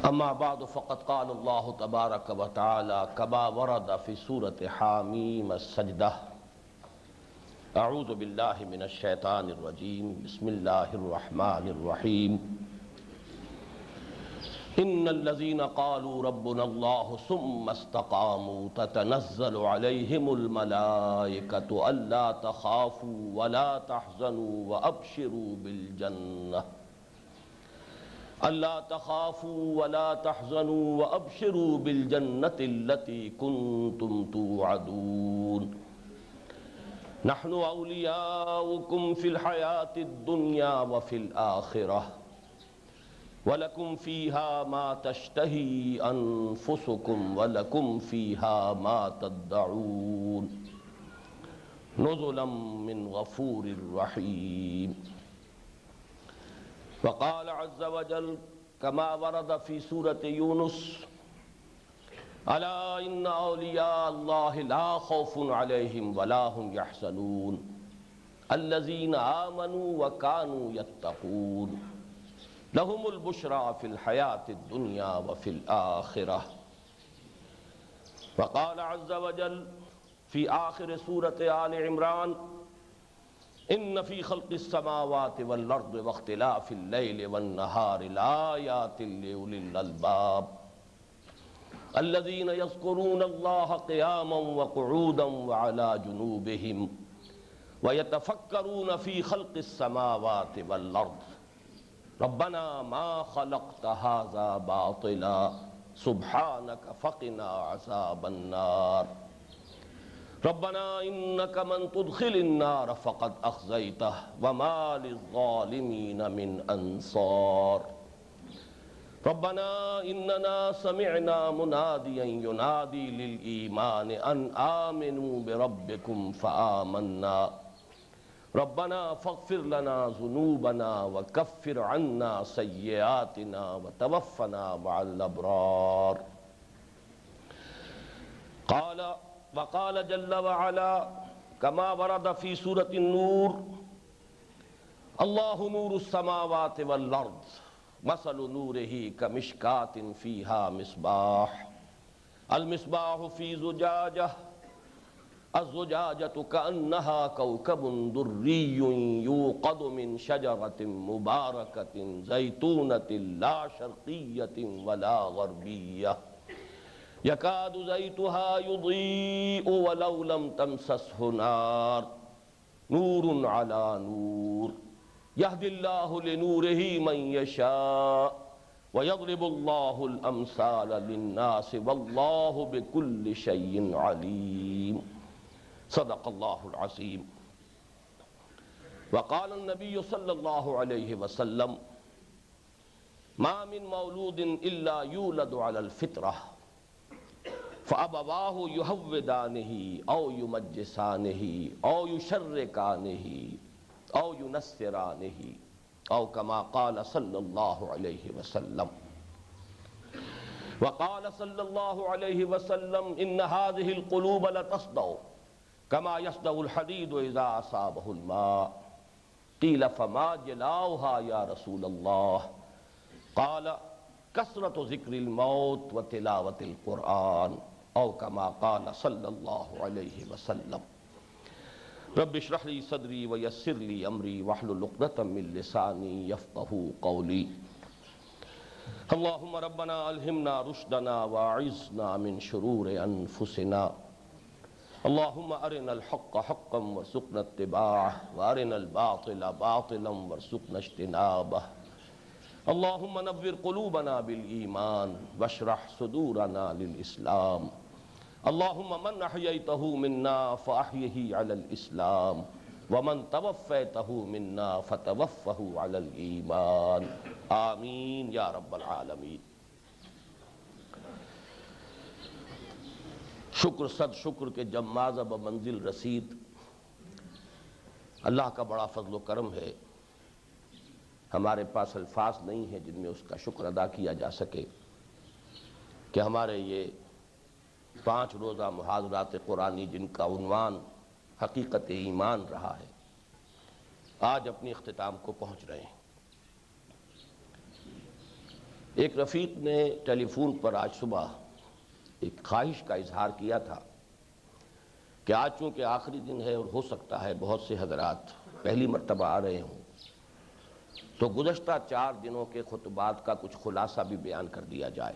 اما بعد فقد قال الله تبارك وتعالى كما ورد في سورة حاميم السجدة اعوذ بالله من الشيطان الرجيم بسم الله الرحمن الرحيم ان الذين قالوا ربنا الله ثم استقاموا تتنزل عليهم الملائكة الا تخافوا ولا تحزنوا وابشروا بالجنة ألا تخافوا ولا تحزنوا وأبشروا بالجنة التي كنتم توعدون نحن أولياؤكم في الحياة الدنيا وفي الآخرة ولكم فيها ما تشتهي أنفسكم ولكم فيها ما تدعون نزلا من غفور رحيم. وقال عز وجل كما ورد في سورة يونس ألا إن أولياء الله لا خوف عليهم ولا هم يحزنون الذين آمنوا وكانوا يتقون لهم البشرى في الحياة الدنيا وفي الآخرة. وقال عز وجل في آخر سورة آل عمران ان فی خلق السماوات والارض واختلاف اللیل والنہار لآیات لأولی الالباب الذین یذکرون اللہ قیاما وقعودا وعلی جنوبہم ویتفکرون فی خلق السماوات والارض ربنا ما خلقت ھذا باطلا سبحانک فقنا عذاب النار ربنا انك من تدخل النار فقد اخزيته وما للظالمين من انصار ربنا اننا سمعنا مناديا ينادي للايمان ان امنوا بربكم فآمنا ربنا فاغفر لنا ذنوبنا وكفر عنا سيئاتنا وتوفنا مع الابرار. وقال جل وعلا كما ورد في سورة النور الله نور السماوات والأرض مثل نوره كمشكاة فيها مصباح المصباح في زجاجة الزجاجة كأنها كوكب دري يوقد من شجرة مباركة زيتونة لا شرقية ولا غربية یکاد زیتها یضیء ولو لم تمسسه نار نور علی نور یہدی اللہ لنورہ من یشاء ویضرب اللہ الامثال للناس واللہ بکل شیء علیم. صدق اللہ العظیم. وقال النبی صلی اللہ علیہ وسلم ما من مولود الا یولد علی الفطرہ فَأَبَوَاهُ يُحَوِّدَانِهِ أَوْ يُمَجِّسَانِهِ أَوْ يُشَرِّكَانِهِ أَوْ يُنَصِّرَانِهِ أَوْ كَمَا قَالَ صَلَّى اللَّهُ عَلَيْهِ وَسَلَّمَ. وَقَالَ صَلَّى اللَّهُ عَلَيْهِ وَسَلَّمَ إِنَّ هَذِهِ الْقُلُوبَ لَتَصْدَعُ كَمَا يَصْدَعُ الْحَدِيدُ إِذَا أَصَابَهُ الْمَاءُ قِيلَ فَمَا جِلَاؤُهَا يَا رَسُولَ اللَّهِ قَالَ كثرة ذكر الموت وتلاوة القرآن او كما قال صلى الله عليه وسلم. رب اشرح لي صدري ويسر لي امري واحلل عقدة من لساني يفقهوا قولي. اللهم ربنا الهمنا رشدنا واعذنا من شرور انفسنا. اللهم ارنا الحق حقا وارزقنا اتباعه وارنا الباطل باطلا وارزقنا اجتنابه. اللهم نور قلوبنا بالایمان واشرح صدورنا للاسلام. اللهم من احييته منا فاحيه على الاسلام ومن توفيته منا فتوفه على الايمان آمین یا رب العالمین. شکر صد شکر کے جب مازب منزل رسید. اللہ کا بڑا فضل و کرم ہے، ہمارے پاس الفاظ نہیں ہیں جن میں اس کا شکر ادا کیا جا سکے کہ ہمارے یہ 5 روزہ محاضرات قرآنی جن کا عنوان حقیقت ایمان رہا ہے، آج اپنی اختتام کو پہنچ رہے ہیں. ایک رفیق نے ٹیلی فون پر آج صبح ایک خواہش کا اظہار کیا تھا کہ آج چونکہ آخری دن ہے اور ہو سکتا ہے بہت سے حضرات پہلی مرتبہ آ رہے ہوں، تو گزشتہ 4 دنوں کے خطبات کا کچھ خلاصہ بھی بیان کر دیا جائے۔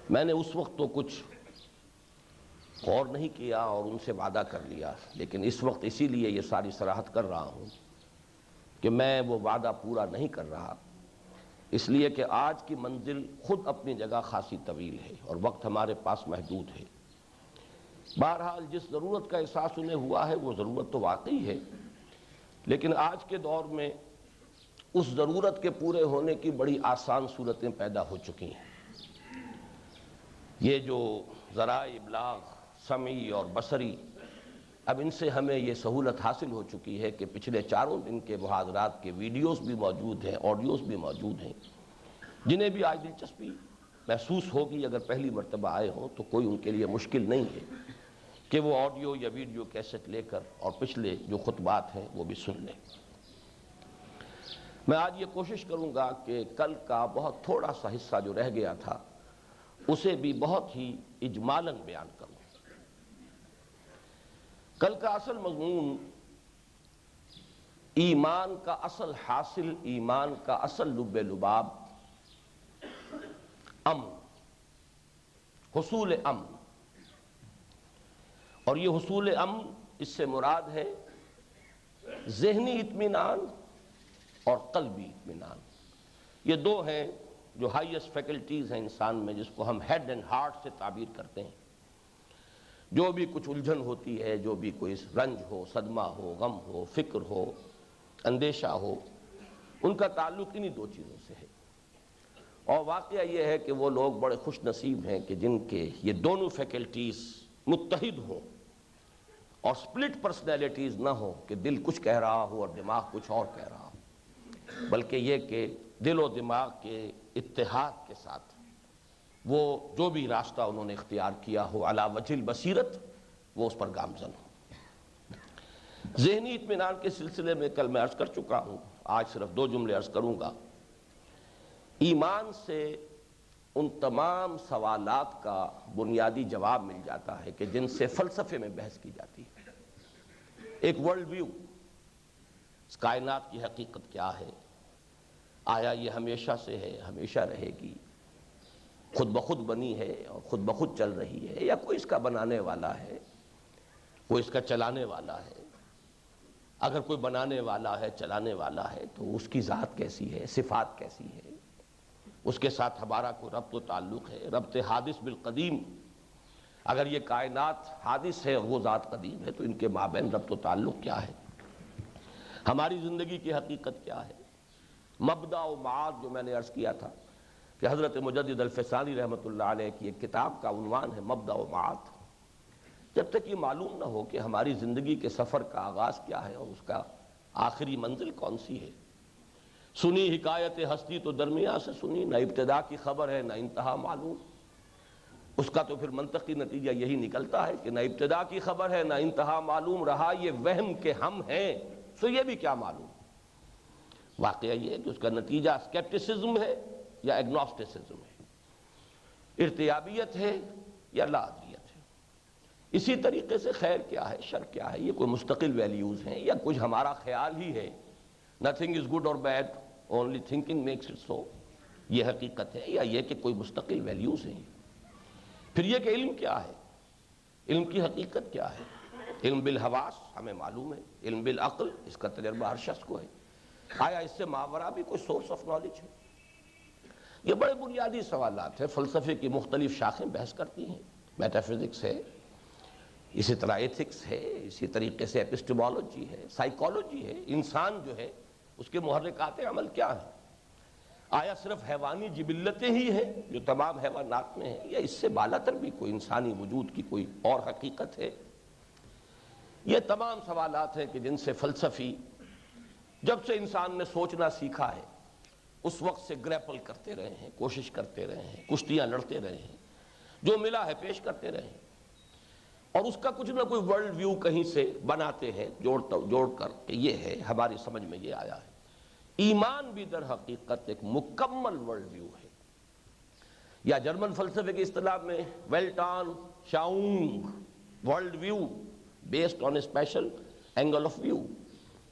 میں نے اس وقت تو کچھ غور نہیں کیا اور ان سے وعدہ کر لیا، لیکن اس وقت اسی لیے یہ ساری صراحت کر رہا ہوں کہ میں وہ وعدہ پورا نہیں کر رہا، اس لیے کہ آج کی منزل خود اپنی جگہ خاصی طویل ہے اور وقت ہمارے پاس محدود ہے۔ بہرحال جس ضرورت کا احساس انہیں ہوا ہے وہ ضرورت تو واقعی ہے، لیکن آج کے دور میں اس ضرورت کے پورے ہونے کی بڑی آسان صورتیں پیدا ہو چکی ہیں۔ یہ جو ذرائع ابلاغ سمعی اور بصری، اب ان سے ہمیں یہ سہولت حاصل ہو چکی ہے کہ پچھلے 4 دن کے محاضرات کے ویڈیوز بھی موجود ہیں، آڈیوز بھی موجود ہیں۔ جنہیں بھی آج دلچسپی محسوس ہوگی اگر پہلی مرتبہ آئے ہوں تو کوئی ان کے لیے مشکل نہیں ہے کہ وہ آڈیو یا ویڈیو کیسٹ لے کر اور پچھلے جو خطبات ہیں وہ بھی سن لیں۔ میں آج یہ کوشش کروں گا کہ کل کا بہت تھوڑا سا حصہ جو رہ گیا تھا اسے بھی بہت ہی اجمالاً بیان کروں۔ کل کا اصل مضمون ایمان کا اصل حاصل، ایمان کا اصل لب لباب، امن، حصول امن۔ اور یہ حصول امن، اس سے مراد ہے ذہنی اطمینان اور قلبی اطمینان۔ یہ 2 ہیں جو ہائیسٹ فیکلٹیز ہیں انسان میں، جس کو ہم ہیڈ اینڈ ہارٹ سے تعبیر کرتے ہیں۔ جو بھی کچھ الجھن ہوتی ہے، جو بھی کوئی رنج ہو، صدمہ ہو، غم ہو، فکر ہو، اندیشہ ہو، ان کا تعلق انہی 2 چیزوں سے ہے۔ اور واقعہ یہ ہے کہ وہ لوگ بڑے خوش نصیب ہیں کہ جن کے یہ دونوں فیکلٹیز متحد ہوں اور سپلٹ پرسنالٹیز نہ ہو کہ دل کچھ کہہ رہا ہو اور دماغ کچھ اور کہہ رہا ہو، بلکہ یہ کہ دل و دماغ کے اتحاد کے ساتھ وہ جو بھی راستہ انہوں نے اختیار کیا ہو علی وجہ البصیرت، وہ اس پر گامزن ہو۔ ذہنی اطمینان کے سلسلے میں کل میں عرض کر چکا ہوں، آج صرف 2 جملے عرض کروں گا۔ ایمان سے ان تمام سوالات کا بنیادی جواب مل جاتا ہے کہ جن سے فلسفے میں بحث کی جاتی ہے۔ ایک ورلڈ ویو، اس کائنات کی حقیقت کیا ہے؟ آیا یہ ہمیشہ سے ہے، ہمیشہ رہے گی، خود بخود بنی ہے اور خود بخود چل رہی ہے، یا کوئی اس کا بنانے والا ہے، کوئی اس کا چلانے والا ہے؟ اگر کوئی بنانے والا ہے، چلانے والا ہے، تو اس کی ذات کیسی ہے، صفات کیسی ہے؟ اس کے ساتھ ہمارا کوئی ربط و تعلق ہے؟ ربط حادث بالقدیم، اگر یہ کائنات حادث ہے اور وہ ذات قدیم ہے تو ان کے مابین ربط و تعلق کیا ہے؟ ہماری زندگی کی حقیقت کیا ہے؟ مبدأ و معاد جو میں نے عرض کیا تھا کہ حضرت مجدد الفسانی رحمۃ اللہ علیہ کی ایک کتاب کا عنوان ہے مبدأ و معاد۔ جب تک یہ معلوم نہ ہو کہ ہماری زندگی کے سفر کا آغاز کیا ہے اور اس کا آخری منزل کون سی ہے، سنی حکایت ہستی تو درمیان سے سنی، نہ ابتدا کی خبر ہے نہ انتہا معلوم، اس کا تو پھر منطقی نتیجہ یہی نکلتا ہے کہ نہ ابتدا کی خبر ہے نہ انتہا معلوم، رہا یہ وہم کہ ہم ہیں تو یہ بھی کیا معلوم۔ واقعہ یہ ہے کہ اس کا نتیجہ اسکیپٹسزم ہے یا ایگنوسٹسزم ہے، ارتیابیت ہے یا لا ادریت ہے۔ اسی طریقے سے خیر کیا ہے، شر کیا ہے، یہ کوئی مستقل ویلیوز ہیں یا کچھ ہمارا خیال ہی ہے، nothing is good or bad, only thinking makes it so، یہ حقیقت ہے، یا یہ کہ کوئی مستقل ویلیوز ہیں۔ پھر یہ کہ علم کیا ہے، علم کی حقیقت کیا ہے؟ علم بالحواس ہمیں معلوم ہے، علم بالعقل اس کا تجربہ ہر شخص کو ہے، آیا اس سے ماورا بھی کوئی سورس آف نالج ہے؟ یہ بڑے بنیادی سوالات ہیں، فلسفے کی مختلف شاخیں بحث کرتی ہیں، میٹافزکس ہے، اسی طرح ایتھکس ہے، اسی طریقے سے ایپسٹیمولوجی ہے، سائیکالوجی ہے، انسان جو ہے اس کے محرکات عمل کیا ہیں؟ آیا صرف حیوانی جبلتیں ہی ہیں جو تمام حیوانات میں ہیں، یا اس سے بالاتر بھی کوئی انسانی وجود کی کوئی اور حقیقت ہے؟ یہ تمام سوالات ہیں کہ جن سے فلسفی جب سے انسان نے سوچنا سیکھا ہے اس وقت سے گریپل کرتے رہے ہیں، کوشش کرتے رہے ہیں، کشتیاں لڑتے رہے ہیں، جو ملا ہے پیش کرتے رہے ہیں، اور اس کا کچھ نہ کوئی ورلڈ ویو کہیں سے بناتے ہیں جوڑ کر کہ یہ ہے، ہماری سمجھ میں یہ آیا ہے۔ ایمان بھی در حقیقت ایک مکمل ورلڈ ویو ہے، یا جرمن فلسفے کی اصطلاح میں weltanschauung world view based on a special angle of view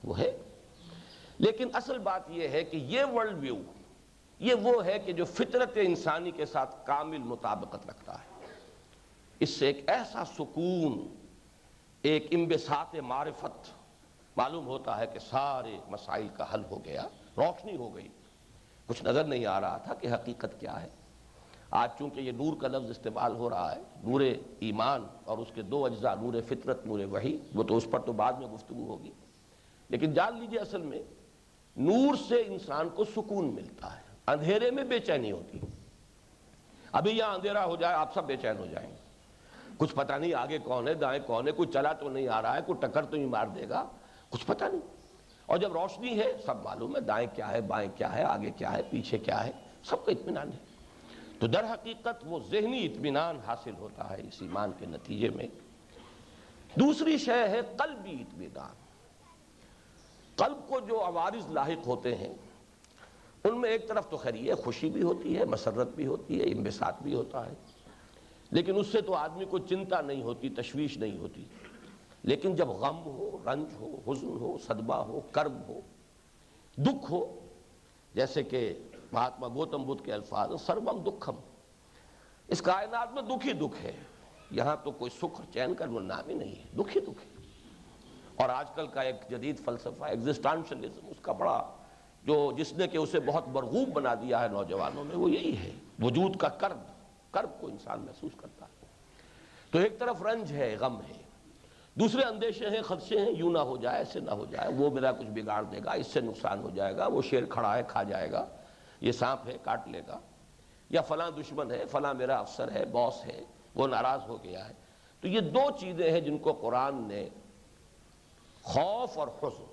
وہ ہے۔ لیکن اصل بات یہ ہے کہ یہ ورلڈ ویو یہ وہ ہے کہ جو فطرت انسانی کے ساتھ کامل مطابقت رکھتا ہے۔ اس سے ایک ایسا سکون، ایک انبساط معرفت معلوم ہوتا ہے کہ سارے مسائل کا حل ہو گیا، روشنی ہو گئی، کچھ نظر نہیں آ رہا تھا کہ حقیقت کیا ہے۔ آج چونکہ یہ نور کا لفظ استعمال ہو رہا ہے، نور ایمان اور اس کے دو اجزاء نور فطرت نور وحی، وہ تو اس پر تو بعد میں گفتگو ہوگی، لیکن جان لیجئے اصل میں نور سے انسان کو سکون ملتا ہے، اندھیرے میں بے چینی ہوتی ہے۔ ابھی یہاں اندھیرا ہو جائے آپ سب بے چین ہو جائیں گے، کچھ پتہ نہیں آگے کون ہے دائیں کون ہے، کوئی چلا تو نہیں آ رہا ہے، کوئی ٹکر تو نہیں مار دے گا، کچھ پتہ نہیں۔ اور جب روشنی ہے سب معلوم ہے، دائیں کیا ہے بائیں کیا ہے آگے کیا ہے پیچھے کیا ہے، سب کا اطمینان ہے۔ تو در حقیقت وہ ذہنی اطمینان حاصل ہوتا ہے اس ایمان کے نتیجے میں۔ دوسری شے ہے قلبی اطمینان۔ قلب کو جو عوارض لاحق ہوتے ہیں ان میں ایک طرف تو خیر یہ خوشی بھی ہوتی ہے، مسرت بھی ہوتی ہے، انبساط بھی ہوتا ہے، لیکن اس سے تو آدمی کو چنتا نہیں ہوتی، تشویش نہیں ہوتی۔ لیکن جب غم ہو، رنج ہو، حزن ہو، صدمہ ہو، کرب ہو، دکھ ہو، جیسے کہ مہاتما گوتم بدھ کے الفاظ سروم دکھم، اس کائنات میں دکھ ہی دکھ ہے، یہاں تو کوئی سکھ چین کا نام ہی نہیں ہے، دکھ ہی دکھ ہے۔ اور آج کل کا ایک جدید فلسفہ ایگزسٹانشلزم، اس کا بڑا جس نے کہ اسے بہت مرغوب بنا دیا ہے نوجوانوں میں، وہ یہی ہے، وجود کا کرب کو انسان محسوس کرتا ہے۔ تو ایک طرف رنج ہے، غم ہے، دوسرے اندیشے ہیں، خدشے ہیں، یوں نہ ہو جائے ایسے نہ ہو جائے، وہ میرا کچھ بگاڑ دے گا، اس سے نقصان ہو جائے گا، وہ شیر کھڑا ہے کھا جائے گا، یہ سانپ ہے کاٹ لے گا، یا فلاں دشمن ہے، فلاں میرا افسر ہے، باس ہے، وہ ناراض ہو گیا ہے۔ تو یہ دو چیزیں ہیں جن کو قرآن نے خوف اور حزن،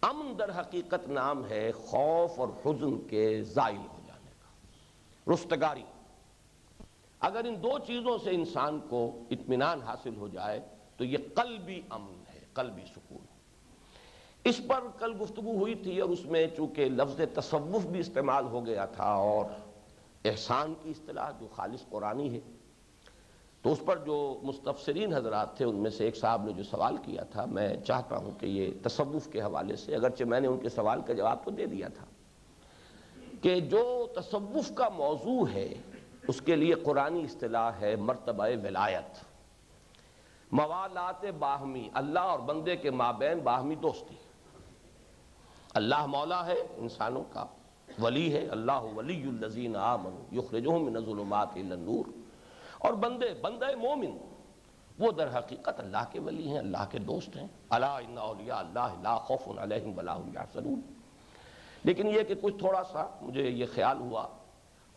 امن در حقیقت نام ہے خوف اور حزن کے زائل ہو جانے کا، رستگاری۔ اگر ان دو چیزوں سے انسان کو اطمینان حاصل ہو جائے تو یہ قلبی امن ہے، قلبی سکون۔ اس پر کل گفتگو ہوئی تھی اور اس میں چونکہ لفظ تصوف بھی استعمال ہو گیا تھا اور احسان کی اصطلاح جو خالص قرآنی ہے، تو اس پر جو مستفسرین حضرات تھے ان میں سے ایک صاحب نے جو سوال کیا تھا، میں چاہتا ہوں کہ یہ تصوف کے حوالے سے، اگرچہ میں نے ان کے سوال کا جواب تو دے دیا تھا، کہ جو تصوف کا موضوع ہے اس کے لیے قرآنی اصطلاح ہے مرتبہ ولایت، موالات باہمی، اللہ اور بندے کے مابین باہمی دوستی۔ اللہ مولا ہے انسانوں کا، ولی ہے، اللہ ولی الذین آمنوا یخرجہم من الظلمات الی النور، اور بندہ مومن وہ در حقیقت اللہ کے ولی ہیں، اللہ کے دوست ہیں۔ الا ان اولیاء اللہ لا خوف علیہم ولا هم یحزنون۔ لیکن یہ کہ کچھ تھوڑا سا مجھے یہ خیال ہوا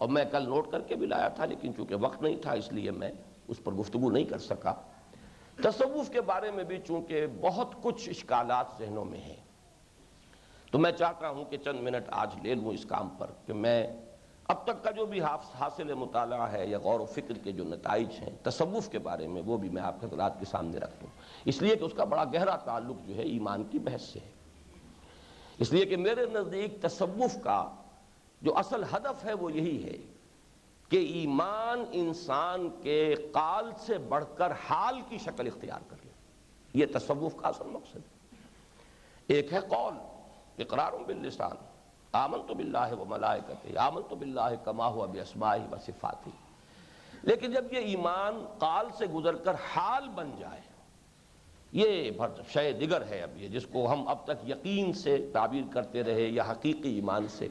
اور میں کل نوٹ کر کے بھی لایا تھا، لیکن چونکہ وقت نہیں تھا اس لیے میں اس پر گفتگو نہیں کر سکا۔ تصوف کے بارے میں بھی چونکہ بہت کچھ اشکالات ذہنوں میں ہیں، تو میں چاہتا ہوں کہ چند منٹ آج لے لوں اس کام پر کہ میں اب تک کا جو بھی حاصل مطالعہ ہے یا غور و فکر کے جو نتائج ہیں تصوف کے بارے میں، وہ بھی میں آپ حضرات کے سامنے رکھ دوں، اس لیے کہ اس کا بڑا گہرا تعلق جو ہے ایمان کی بحث سے ہے۔ اس لیے کہ میرے نزدیک تصوف کا جو اصل ہدف ہے وہ یہی ہے کہ ایمان انسان کے قال سے بڑھ کر حال کی شکل اختیار کر لے، یہ تصوف کا اصل مقصد ہے۔ ایک ہے قول، اقرار باللسان، آمنت باللہ و ملائکتہ، آمنت باللہ کما ہوا باسمائہ و صفاتہ، لیکن جب یہ ایمان قال سے گزر کر حال بن جائے، یہ شے دیگر ہے اب یہ جس کو ہم اب تک یقین سے تعبیر کرتے رہے یا حقیقی ایمان سے،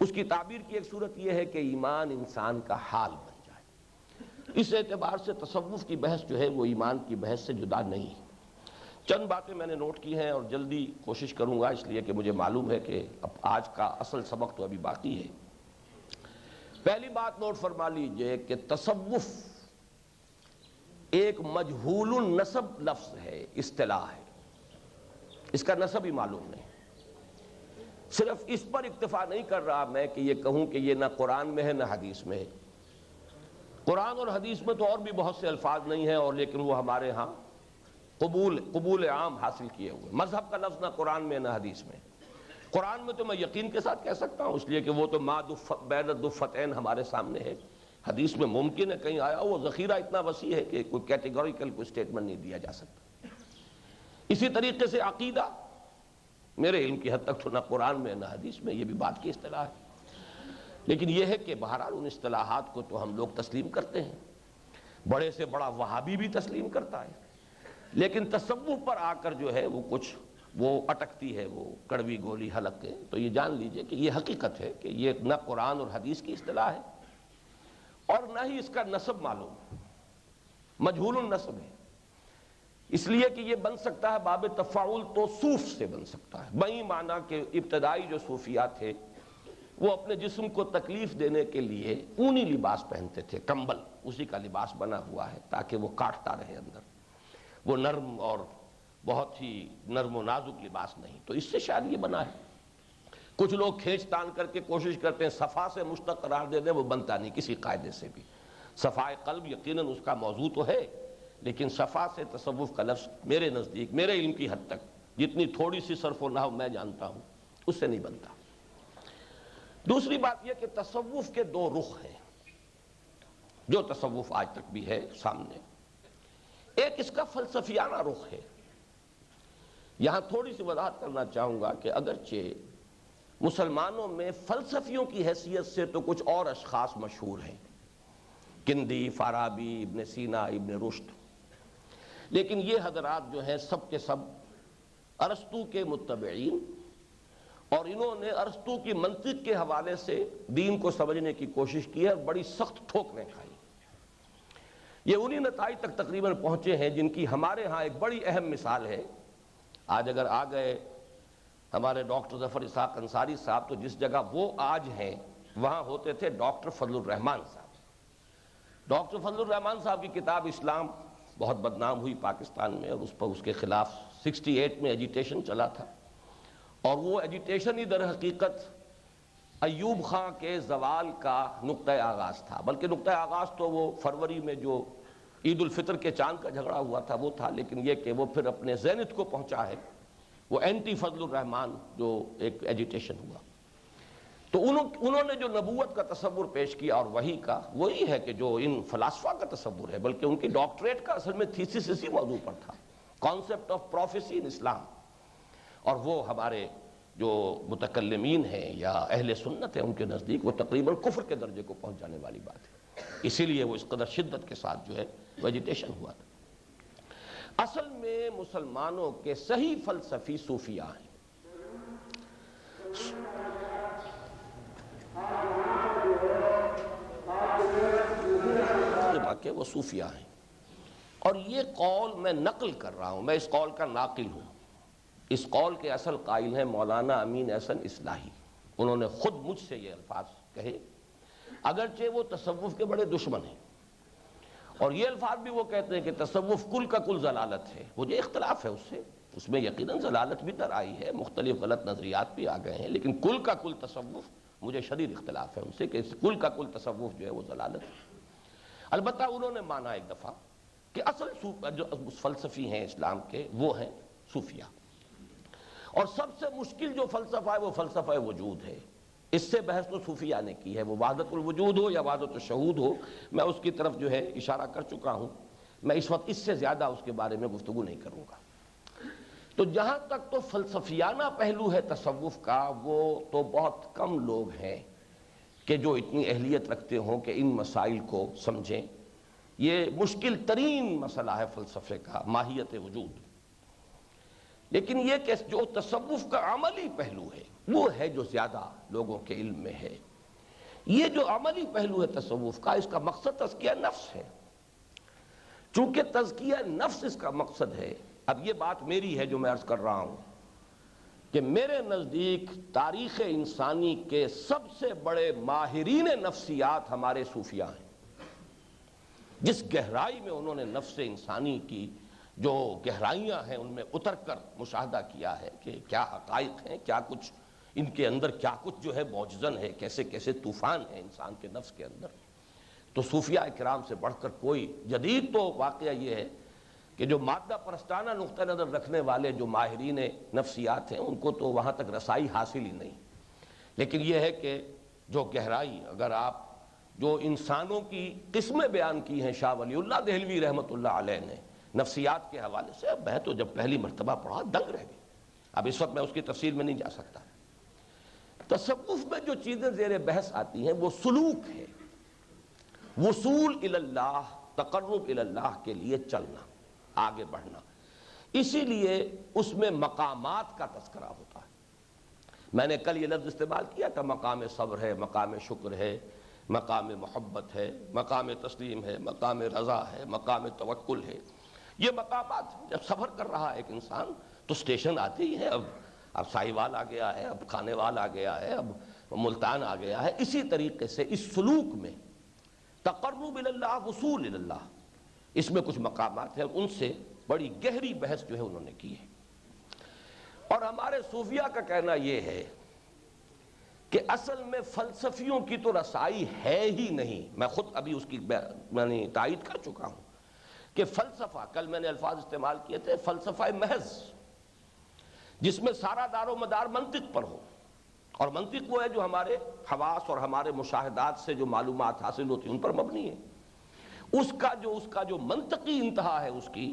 اس کی تعبیر کی ایک صورت یہ ہے کہ ایمان انسان کا حال بن جائے۔ اس اعتبار سے تصوف کی بحث جو ہے وہ ایمان کی بحث سے جدا نہیں ہے۔ چند باتیں میں نے نوٹ کی ہیں اور جلدی کوشش کروں گا، اس لیے کہ مجھے معلوم ہے کہ اب آج کا اصل سبق تو ابھی باقی ہے۔ پہلی بات نوٹ فرما لیجئے کہ تصوف ایک مجہول النسب لفظ ہے، اصطلاح ہے، اس کا نسب ہی معلوم نہیں۔ صرف اس پر اکتفا نہیں کر رہا میں کہ یہ کہوں کہ یہ نہ قرآن میں ہے نہ حدیث میں ہے۔ قرآن اور حدیث میں تو اور بھی بہت سے الفاظ نہیں ہیں، اور لیکن وہ ہمارے ہاں قبول عام حاصل کیے ہوئے۔ مذہب کا لفظ نہ قرآن میں نہ حدیث میں، قرآن میں تو میں یقین کے ساتھ کہہ سکتا ہوں، اس لیے کہ وہ تو ما بین الدفتین ہمارے سامنے ہے۔ حدیث میں ممکن ہے کہیں آیا وہ ذخیرہ اتنا وسیع ہے کہ کوئی کیٹیگوریکل کوئی سٹیٹمنٹ نہیں دیا جا سکتا۔ اسی طریقے سے عقیدہ، میرے علم کی حد تک تو نہ قرآن میں نہ حدیث میں یہ بھی بات کی اصطلاح ہے، لیکن یہ ہے کہ بہرحال ان اصطلاحات کو تو ہم لوگ تسلیم کرتے ہیں، بڑے سے بڑا وہابی بھی تسلیم کرتا ہے، لیکن تصوف پر آ کر جو ہے وہ کچھ وہ اٹکتی ہے، وہ کڑوی گولی حلق ہے۔ تو یہ جان لیجئے کہ یہ حقیقت ہے کہ یہ نہ قرآن اور حدیث کی اصطلاح ہے اور نہ ہی اس کا نسب معلوم، مجہول النسب ہے، اس لیے کہ یہ بن سکتا ہے باب تفاعل تو صوف سے بن سکتا ہے، بئی معنی کہ ابتدائی جو صوفیاء تھے وہ اپنے جسم کو تکلیف دینے کے لیے اونی لباس پہنتے تھے، کمبل اسی کا لباس بنا ہوا ہے تاکہ وہ کاٹتا رہے اندر، وہ نرم اور بہت ہی نرم و نازک لباس نہیں، تو اس سے شاید یہ بنا ہے۔ کچھ لوگ کھینچ تان کر کے کوشش کرتے ہیں صفا سے مشتق قرار دے دیں، وہ بنتا نہیں کسی قاعدے سے بھی۔ صفائے قلب یقیناً اس کا موضوع تو ہے، لیکن صفا سے تصوف کا لفظ میرے نزدیک، میرے علم کی حد تک جتنی تھوڑی سی صرف و نحو میں جانتا ہوں اس سے نہیں بنتا۔ دوسری بات یہ کہ تصوف کے دو رخ ہیں، جو تصوف آج تک بھی ہے سامنے۔ ایک اس کا فلسفیانہ رخ ہے۔ یہاں تھوڑی سی وضاحت کرنا چاہوں گا کہ اگرچہ مسلمانوں میں فلسفیوں کی حیثیت سے تو کچھ اور اشخاص مشہور ہیں، کندی، فارابی، ابن سینا، ابن رشد، لیکن یہ حضرات جو ہیں سب کے سب ارسطو کے متبعین، اور انہوں نے ارسطو کی منطق کے حوالے سے دین کو سمجھنے کی کوشش کی ہے اور بڑی سخت ٹھوکریں کھائی۔ یہ انہی نتائج تک تقریباً پہنچے ہیں جن کی ہمارے ہاں ایک بڑی اہم مثال ہے۔ آج اگر آ گئے ہمارے ڈاکٹر ظفر اسحاق انصاری صاحب، تو جس جگہ وہ آج ہیں وہاں ہوتے تھے ڈاکٹر فضل الرحمان صاحب۔ ڈاکٹر فضل الرحمان صاحب کی کتاب اسلام بہت بدنام ہوئی پاکستان میں، اور اس پر اس کے خلاف 68 میں ایجیٹیشن چلا تھا، اور وہ ایجیٹیشن ہی در حقیقت ایوب خان کے زوال کا نقطۂ آغاز تھا، بلکہ نقطۂ آغاز تو وہ فروری میں جو عید الفطر کے چاند کا جھگڑا ہوا تھا وہ تھا، لیکن یہ کہ وہ پھر اپنے زینت کو پہنچا ہے وہ اینٹی فضل الرحمان جو ایک ایجیٹیشن ہوا۔ تو انہوں نے جو نبوت کا تصور پیش کیا اور وحی کا، وہی ہے کہ جو ان فلاسفہ کا تصور ہے، بلکہ ان کی ڈاکٹریٹ کا اصل میں تھیسس اسی موضوع پر تھا، کانسیپٹ آف پروفیسی ان اسلام، اور وہ ہمارے جو متکلمین ہیں یا اہل سنت ہیں ان کے نزدیک وہ تقریباً کفر کے درجے کو پہنچ جانے والی بات ہے، اسی لیے وہ اس قدر شدت کے ساتھ جو ہے ویجیٹیشن ہوا تھا۔ اصل میں مسلمانوں کے صحیح فلسفی صوفیاء ہیں۔ کہ وہ صوفیاء ہیں، اور یہ قول میں نقل کر رہا ہوں، میں اس قول کا ناقل ہوں۔ اس قول کے اصل قائل ہیں مولانا امین احسن اصلاحی، انہوں نے خود مجھ سے یہ الفاظ کہے، اگرچہ وہ تصوف کے بڑے دشمن ہیں، اور یہ الفاظ بھی وہ کہتے ہیں کہ تصوف کل کا کل ضلالت ہے۔ مجھے اختلاف ہے اس سے، اس میں یقیناً ضلالت بھی در آئی ہے، مختلف غلط نظریات بھی آ گئے ہیں، لیکن کل کا کل تصوف مجھے شدید اختلاف ہے ان سے کہ کل کا کل تصوف جو ہے وہ ضلالت ہے۔ البتہ انہوں نے مانا ایک دفعہ کہ اصل جو فلسفی ہیں اسلام کے وہ ہیں صوفیہ، اور سب سے مشکل جو فلسفہ ہے وہ فلسفہ وجود ہے۔ اس سے بحث تو صوفیہ نے کی ہے، وہ وحدت الوجود ہو یا وحدت الشہود ہو، میں اس کی طرف جو ہے اشارہ کر چکا ہوں، میں اس وقت اس سے زیادہ اس کے بارے میں گفتگو نہیں کروں گا۔ تو جہاں تک تو فلسفیانہ پہلو ہے تصوف کا، وہ تو بہت کم لوگ ہیں کہ جو اتنی اہلیت رکھتے ہوں کہ ان مسائل کو سمجھیں۔ یہ مشکل ترین مسئلہ ہے فلسفے کا، ماہیت وجود، لیکن یہ کہ جو تصوف کا عملی پہلو ہے وہ ہے جو زیادہ لوگوں کے علم میں ہے۔ یہ جو عملی پہلو ہے تصوف کا، اس کا مقصد تزکیہ نفس ہے۔ چونکہ تزکیہ نفس اس کا مقصد ہے، اب یہ بات میری ہے جو میں عرض کر رہا ہوں کہ میرے نزدیک تاریخ انسانی کے سب سے بڑے ماہرین نفسیات ہمارے صوفیاء ہیں۔ جس گہرائی میں انہوں نے نفس انسانی کی جو گہرائیاں ہیں ان میں اتر کر مشاہدہ کیا ہے کہ کیا حقائق ہیں، کیا کچھ ان کے اندر، کیا کچھ جو ہے معجزن ہے، کیسے کیسے طوفان ہے انسان کے نفس کے اندر، تو صوفیاء کرام سے بڑھ کر کوئی جدید تو واقعہ یہ ہے کہ جو مادہ پرستانہ نقطہ نظر رکھنے والے جو ماہرین نفسیات ہیں ان کو تو وہاں تک رسائی حاصل ہی نہیں، لیکن یہ ہے کہ جو گہرائی، اگر آپ جو انسانوں کی قسمیں بیان کی ہیں شاہ ولی اللہ دہلوی رحمۃ اللہ علیہ نے نفسیات کے حوالے سے، اب میں تو جب پہلی مرتبہ پڑھا دنگ رہ گئی، اب اس وقت میں اس کی تفصیل میں نہیں جا سکتا۔ تصوف میں جو چیزیں زیر بحث آتی ہیں وہ سلوک ہے، وصول الی اللہ، تقرب الی اللہ کے لیے چلنا، آگے بڑھنا، اسی لیے اس میں مقامات کا تذکرہ ہوتا ہے۔ میں نے کل یہ لفظ استعمال کیا تھا، مقام صبر ہے، مقام شکر ہے، مقام محبت ہے، مقام تسلیم ہے، مقام رضا ہے، مقام توکل ہے، یہ مقامات جب سفر کر رہا ہے ایک انسان تو سٹیشن آتے ہی ہیں، اب ساہیوال آ گیا ہے، اب کھانے وال آ گیا ہے، اب ملتان آ گیا ہے۔ اسی طریقے سے اس سلوک میں تقرب اللہ، وصول اللہ، اس میں کچھ مقامات ہیں، ان سے بڑی گہری بحث جو ہے انہوں نے کی ہے۔ اور ہمارے صوفیہ کا کہنا یہ ہے کہ اصل میں فلسفیوں کی تو رسائی ہے ہی نہیں۔ میں خود ابھی اس کی میں نے تائید کر چکا ہوں کہ فلسفہ، کل میں نے الفاظ استعمال کیے تھے، فلسفہ محض جس میں سارا دار و مدار منطق پر ہو، اور منطق وہ ہے جو ہمارے حواس اور ہمارے مشاہدات سے جو معلومات حاصل ہوتی ہیں ان پر مبنی ہے۔ اس کا جو منطقی انتہا ہے، اس کی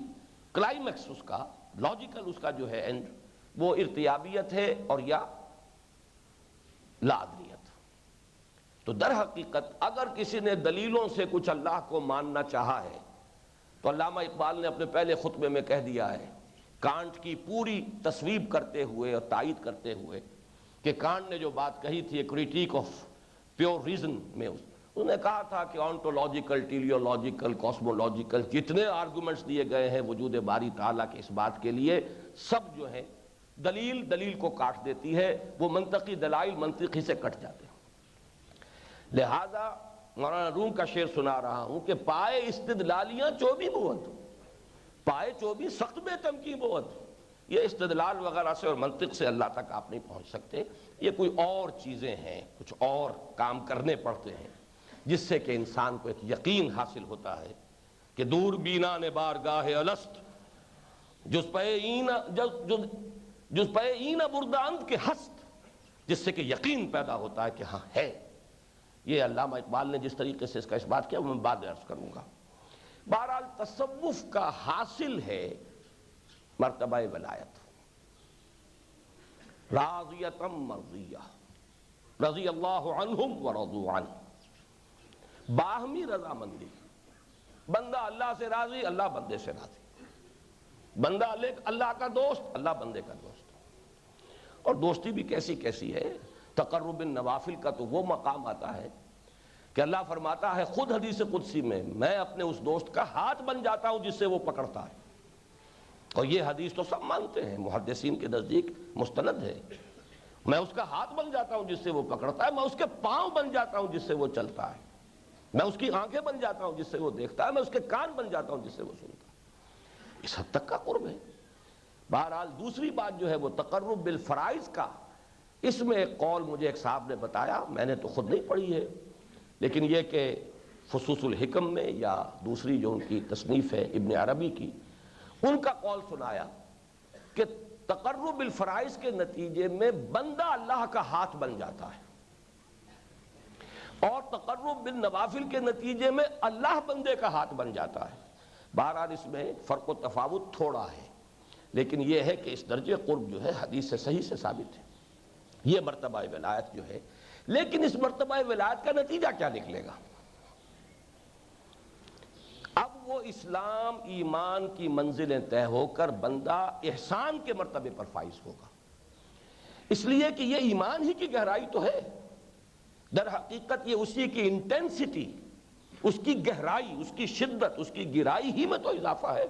کلائمیکس، اس کا لاجیکل، اس کا جو ہے اینڈ، وہ ارتیابیت ہے اور یا لادریت۔ تو در حقیقت اگر کسی نے دلیلوں سے کچھ اللہ کو ماننا چاہا ہے تو علامہ اقبال نے اپنے پہلے خطبے میں کہہ دیا ہے، کانٹ کی پوری تصویب کرتے ہوئے اور تائید کرتے ہوئے، کہ کانٹ نے جو بات کہی تھی کریٹیک آف پیور ریزن میں، انہوں نے کہا تھا کہ آنٹولوجیکل، ٹیلیولوجیکل، کاسمولوجیکل جتنے آرگومنٹس دیے گئے ہیں وجود باری تعالیٰ کے اس بات کے لیے، سب جو ہے دلیل کو کاٹ دیتی ہے، وہ منطقی دلائل منطقی سے کٹ جاتے ہیں۔ لہذا مولانا روم کا شعر سنا رہا ہوں کہ پائے استدلالیاں چوبی بود، پائے چوبی سخت بے تمکی بود۔ یہ استدلال وغیرہ سے اور منطق سے اللہ تک آپ نہیں پہنچ سکتے، یہ کوئی اور چیزیں ہیں، کچھ اور کام کرنے پڑتے ہیں جس سے کہ انسان کو ایک یقین حاصل ہوتا ہے کہ دور بینا نے بارگاہ الست، جس پہ اینا برداند کے ہست، جس سے کہ یقین پیدا ہوتا ہے کہ ہاں ہے۔ یہ علامہ اقبال نے جس طریقے سے اس کا اس بات کیا وہ میں بعد عرض کروں گا۔ بہرحال تصوف کا حاصل ہے مرتبہ ولایت، راضیتم مرضیہ، رضی اللہ عنہم ورضوا عنہ، باہمی رضامندی، بندہ اللہ سے راضی، اللہ بندے سے راضی، بندہ اللہ کا دوست، اللہ بندے کا دوست۔ اور دوستی بھی کیسی کیسی ہے، تقرب النوافل کا تو وہ مقام آتا ہے کہ اللہ فرماتا ہے خود حدیث قدسی میں اپنے اس دوست کا ہاتھ بن جاتا ہوں جس سے وہ پکڑتا ہے، اور یہ حدیث تو سب مانتے ہیں، محدثین کے نزدیک مستند ہے۔ میں اس کا ہاتھ بن جاتا ہوں جس سے وہ پکڑتا ہے، میں اس کے پاؤں بن جاتا ہوں جس سے وہ چلتا ہے، میں اس کی آنکھیں بن جاتا ہوں جس سے وہ دیکھتا ہے، میں اس کے کان بن جاتا ہوں جس سے وہ سنتا ہے۔ اس حد تک کا قرب ہے۔ بہرحال دوسری بات جو ہے وہ تقرب بالفرائض کا، اس میں ایک قول مجھے ایک صاحب نے بتایا، میں نے تو خود نہیں پڑھی ہے، لیکن یہ کہ فصوص الحکم میں یا دوسری جو ان کی تصنیف ہے ابن عربی کی، ان کا قول سنایا کہ تقرب بالفرائض کے نتیجے میں بندہ اللہ کا ہاتھ بن جاتا ہے، اور تقرب بالنوافل کے نتیجے میں اللہ بندے کا ہاتھ بن جاتا ہے۔ بہرحال اس میں فرق و تفاوت تھوڑا ہے، لیکن یہ ہے کہ اس درجے قرب جو ہے حدیث سے صحیح سے ثابت ہے، یہ مرتبہ ولایت جو ہے۔ لیکن اس مرتبہ ولایت کا نتیجہ کیا نکلے گا؟ اب وہ اسلام ایمان کی منزلیں طے ہو کر بندہ احسان کے مرتبے پر فائز ہوگا، اس لیے کہ یہ ایمان ہی کی گہرائی تو ہے، در حقیقت یہ اسی کی انٹینسٹی، اس کی گہرائی، اس کی شدت، اس کی گہرائی ہی میں تو اضافہ ہے۔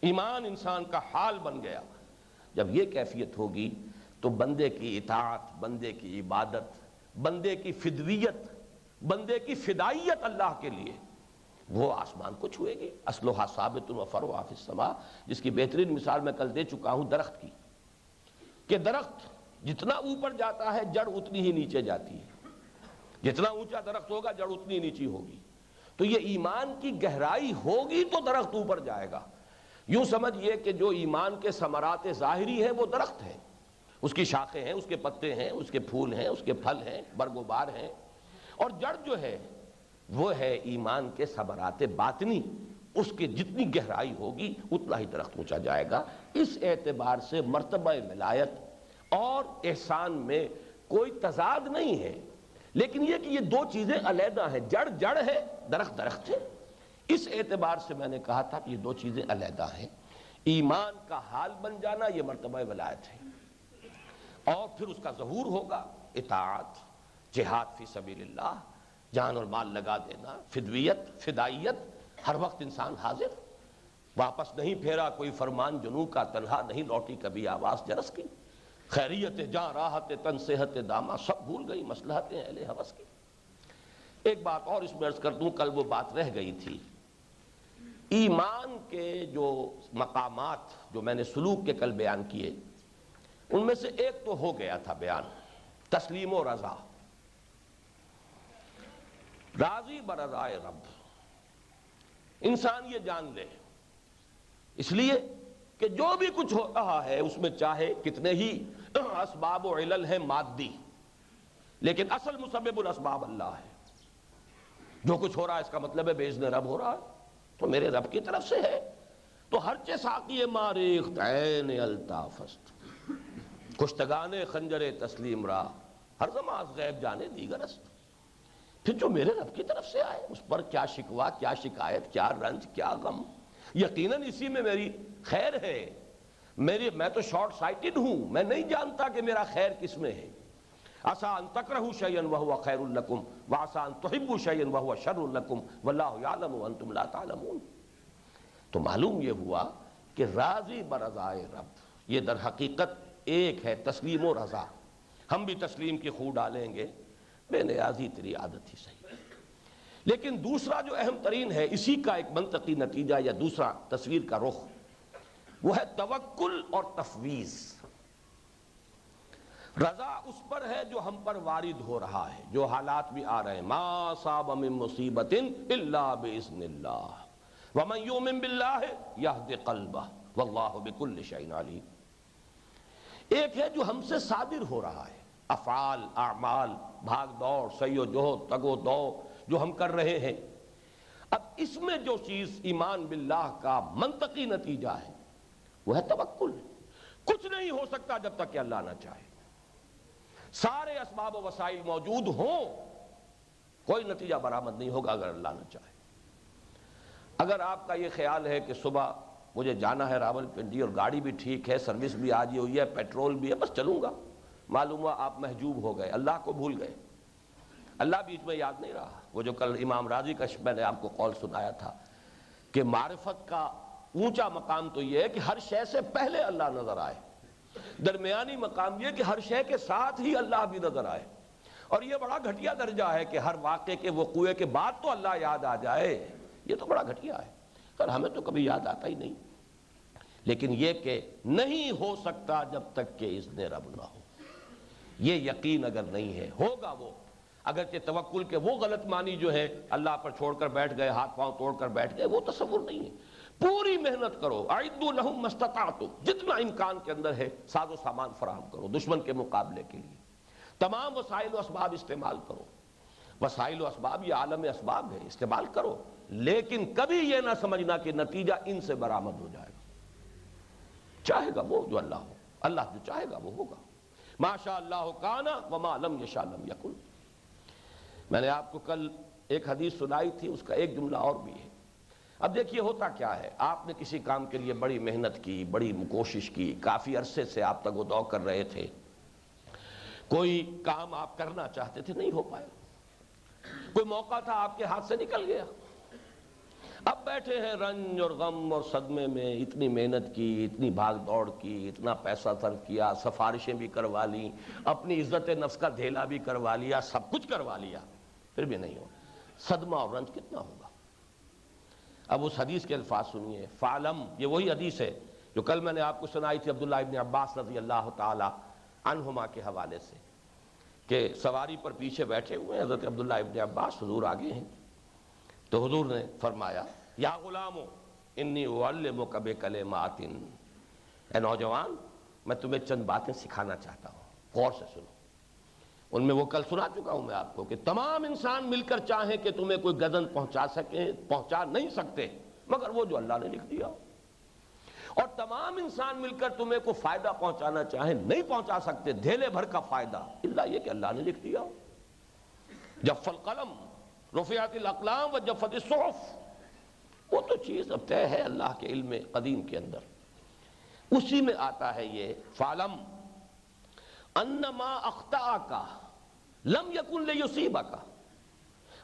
ایمان انسان کا حال بن گیا، جب یہ کیفیت ہوگی تو بندے کی اطاعت، بندے کی عبادت، بندے کی فدویت، بندے کی فدائیت اللہ کے لیے، وہ آسمان کو چھوئے گی۔ اصلھا ثابت و فرعھا فی السماء، جس کی بہترین مثال میں کل دے چکا ہوں درخت کی، کہ درخت جتنا اوپر جاتا ہے جڑ اتنی ہی نیچے جاتی ہے، جتنا اونچا درخت ہوگا جڑ اتنی نیچی ہوگی۔ تو یہ ایمان کی گہرائی ہوگی تو درخت اوپر جائے گا، یوں سمجھئے کہ جو ایمان کے ثمرات ظاہری ہیں وہ درخت ہیں، اس کی شاخیں ہیں، اس کے پتے ہیں، اس کے پھول ہیں، اس کے پھل ہیں، برگ و بار ہیں، اور جڑ جو ہے وہ ہے ایمان کے ثمرات باطنی، اس کی جتنی گہرائی ہوگی اتنا ہی درخت اونچا جائے گا۔ اس اعتبار سے مرتبہ ولایت اور احسان میں کوئی تضاد نہیں ہے، لیکن یہ کہ یہ دو چیزیں علیحدہ ہیں، جڑ جڑ ہے، درخت درخت ہے۔ اس اعتبار سے میں نے کہا تھا کہ یہ دو چیزیں علیحدہ ہیں۔ ایمان کا حال بن جانا یہ مرتبہ ولایت ہے، اور پھر اس کا ظہور ہوگا اطاعت، جہاد فی سبیل اللہ، جان اور مال لگا دینا، فدویت، فدائیت، ہر وقت انسان حاضر، واپس نہیں پھیرا کوئی فرمان جنوں کا، تنہا نہیں لوٹی کبھی آواز جرس کی، خیریت جاں راحت تن صحت دامہ، سب بھول گئی مصلحتیں اہل ہوس کی۔ ایک بات اور اس میں عرض کر دوں، کل وہ بات رہ گئی تھی، ایمان کے جو مقامات جو میں نے سلوک کے کل بیان کیے، ان میں سے ایک تو ہو گیا تھا بیان، تسلیم و رضا، راضی برضائے رب۔ انسان یہ جان لے، اس لیے کہ جو بھی کچھ ہو رہا ہے اس میں چاہے کتنے ہی اسباب و علل ہیں مادی، لیکن اصل مسبب الاسباب اللہ ہے۔ جو کچھ ہو رہا ہے اس کا مطلب ہے باذن رب ہو رہا ہے، تو میرے رب کی طرف سے ہے۔ تو ہر چے ساقی ماریخت عین الطافست، کشتگان خنجر تسلیم را، ہر زماز غیب جانے دیگر است۔ پھر جو میرے رب کی طرف سے آئے اس پر کیا شکوہ، کیا شکایت، کیا رنج، کیا غم، یقیناً اسی میں میری خیر ہے۔ میں تو شارٹ سائٹڈ ہوں، میں نہیں جانتا کہ میرا خیر کس میں ہے۔ عسیٰ ان تکرہوا شیئا وہو خیر لکم وعسیٰ ان تحبوا شیئا وہو شر لکم واللہ یعلم وانتم لا تعلمون۔ تو معلوم یہ ہوا کہ راضی برضائے رب یہ در حقیقت ایک ہے تسلیم و رضا۔ ہم بھی تسلیم کی خو ڈالیں گے، بے نیازی تیری عادت ہی صحیح۔ لیکن دوسرا جو اہم ترین ہے، اسی کا ایک منطقی نتیجہ یا دوسرا تصویر کا رخ، وہ ہے توکل اور تفویض۔ رضا اس پر ہے جو ہم پر وارد ہو رہا ہے، جو حالات بھی آ رہے ہیں، ما اصاب من مصیبت الا باذن اللہ ومن یؤمن باللہ یہد قلبہ واللہ بکل شیء علیم۔ ایک ہے جو ہم سے صادر ہو رہا ہے، افعال، اعمال، بھاگ دوڑ، سعی و جہد، تگ و دو جو ہم کر رہے ہیں۔ اب اس میں جو چیز ایمان باللہ کا منطقی نتیجہ ہے وہ ہے توکل۔ کچھ نہیں ہو سکتا جب تک کہ اللہ نہ چاہے، سارے اسباب و وسائل موجود ہوں، کوئی نتیجہ برآمد نہیں ہوگا اگر اللہ نہ چاہے۔ اگر آپ کا یہ خیال ہے کہ صبح مجھے جانا ہے راولپنڈی اور گاڑی بھی ٹھیک ہے، سروس بھی آج ہوئی ہے، پیٹرول بھی ہے، بس چلوں گا، معلوم ہوا آپ محجوب ہو گئے، اللہ کو بھول گئے، اللہ بیچ میں یاد نہیں رہا۔ وہ جو کل امام راضی کا میں نے آپ کو قول سنایا تھا کہ معرفت کا اونچا مقام تو یہ ہے کہ ہر شے سے پہلے اللہ نظر آئے، درمیانی مقام یہ کہ ہر شے کے ساتھ ہی اللہ بھی نظر آئے، اور یہ بڑا گھٹیا درجہ ہے کہ ہر واقعے کے وقوع کے بعد تو اللہ یاد آ جائے، یہ تو بڑا گھٹیا ہے، پر ہمیں تو کبھی یاد آتا ہی نہیں۔ لیکن یہ کہ نہیں ہو سکتا جب تک کہ اذن رب نہ ہو، یہ یقین اگر نہیں ہے، ہوگا وہ۔ اگرچہ توکل کے وہ غلط معنی جو ہے اللہ پر چھوڑ کر بیٹھ گئے، ہاتھ پاؤں توڑ کر بیٹھ گئے، وہ تصور نہیں ہے۔ پوری محنت کرو، اعدوا لہم ما استطعتم، جتنا امکان کے اندر ہے ساز و سامان فراہم کرو دشمن کے مقابلے کے لیے، تمام وسائل و اسباب استعمال کرو۔ وسائل و اسباب یہ عالم اسباب ہے، استعمال کرو، لیکن کبھی یہ نہ سمجھنا کہ نتیجہ ان سے برآمد ہو جائے گا۔ چاہے گا وہ جو اللہ ہو، اللہ جو چاہے گا وہ ہوگا۔ ما شاء اللہ کان وما لم یشاء لم یکن۔ میں نے آپ کو کل ایک حدیث سنائی تھی، اس کا ایک جملہ اور بھی ہے۔ اب دیکھیے ہوتا کیا ہے، آپ نے کسی کام کے لیے بڑی محنت کی، بڑی کوشش کی، کافی عرصے سے آپ تگ و دو کر رہے تھے، کوئی کام آپ کرنا چاہتے تھے نہیں ہو پائے، کوئی موقع تھا آپ کے ہاتھ سے نکل گیا، اب بیٹھے ہیں رنج اور غم اور صدمے میں، اتنی محنت کی، اتنی بھاگ دوڑ کی، اتنا پیسہ صرف کیا، سفارشیں بھی کروا لیں، اپنی عزت نفس کا دھیلا بھی کروا لیا، سب کچھ کروا لیا، پھر بھی نہیں ہو، صدمہ اور رنج کتنا ہوگا۔ اب اس حدیث کے الفاظ سنیے، فعلم، یہ وہی حدیث ہے جو کل میں نے آپ کو سنائی تھی عبداللہ ابن عباس رضی اللہ تعالی عنہما کے حوالے سے، کہ سواری پر پیچھے بیٹھے ہوئے حضرت عبداللہ ابن عباس، حضور آگے ہیں، تو حضور نے فرمایا یا غلامو انی اعلمک بکلمات، اے نوجوان میں تمہیں چند باتیں سکھانا چاہتا ہوں، غور سے سنو۔ ان میں وہ کل سنا چکا ہوں میں آپ کو کہ تمام انسان مل کر چاہیں کہ تمہیں کوئی گزن پہنچا سکیں، پہنچا نہیں سکتے مگر وہ جو اللہ نے لکھ دیا، اور تمام انسان مل کر تمہیں کوئی فائدہ پہنچانا چاہیں نہیں پہنچا سکتے دھیلے بھر کا فائدہ، الا یہ کہ اللہ نے لکھ دیا۔ جف القلم رفعت الاقلام وجفت الصحف، وہ تو چیز اب طے ہے اللہ کے علم قدیم کے اندر، اسی میں آتا ہے یہ فعلم انما اخطأک لم یکن لیصیبک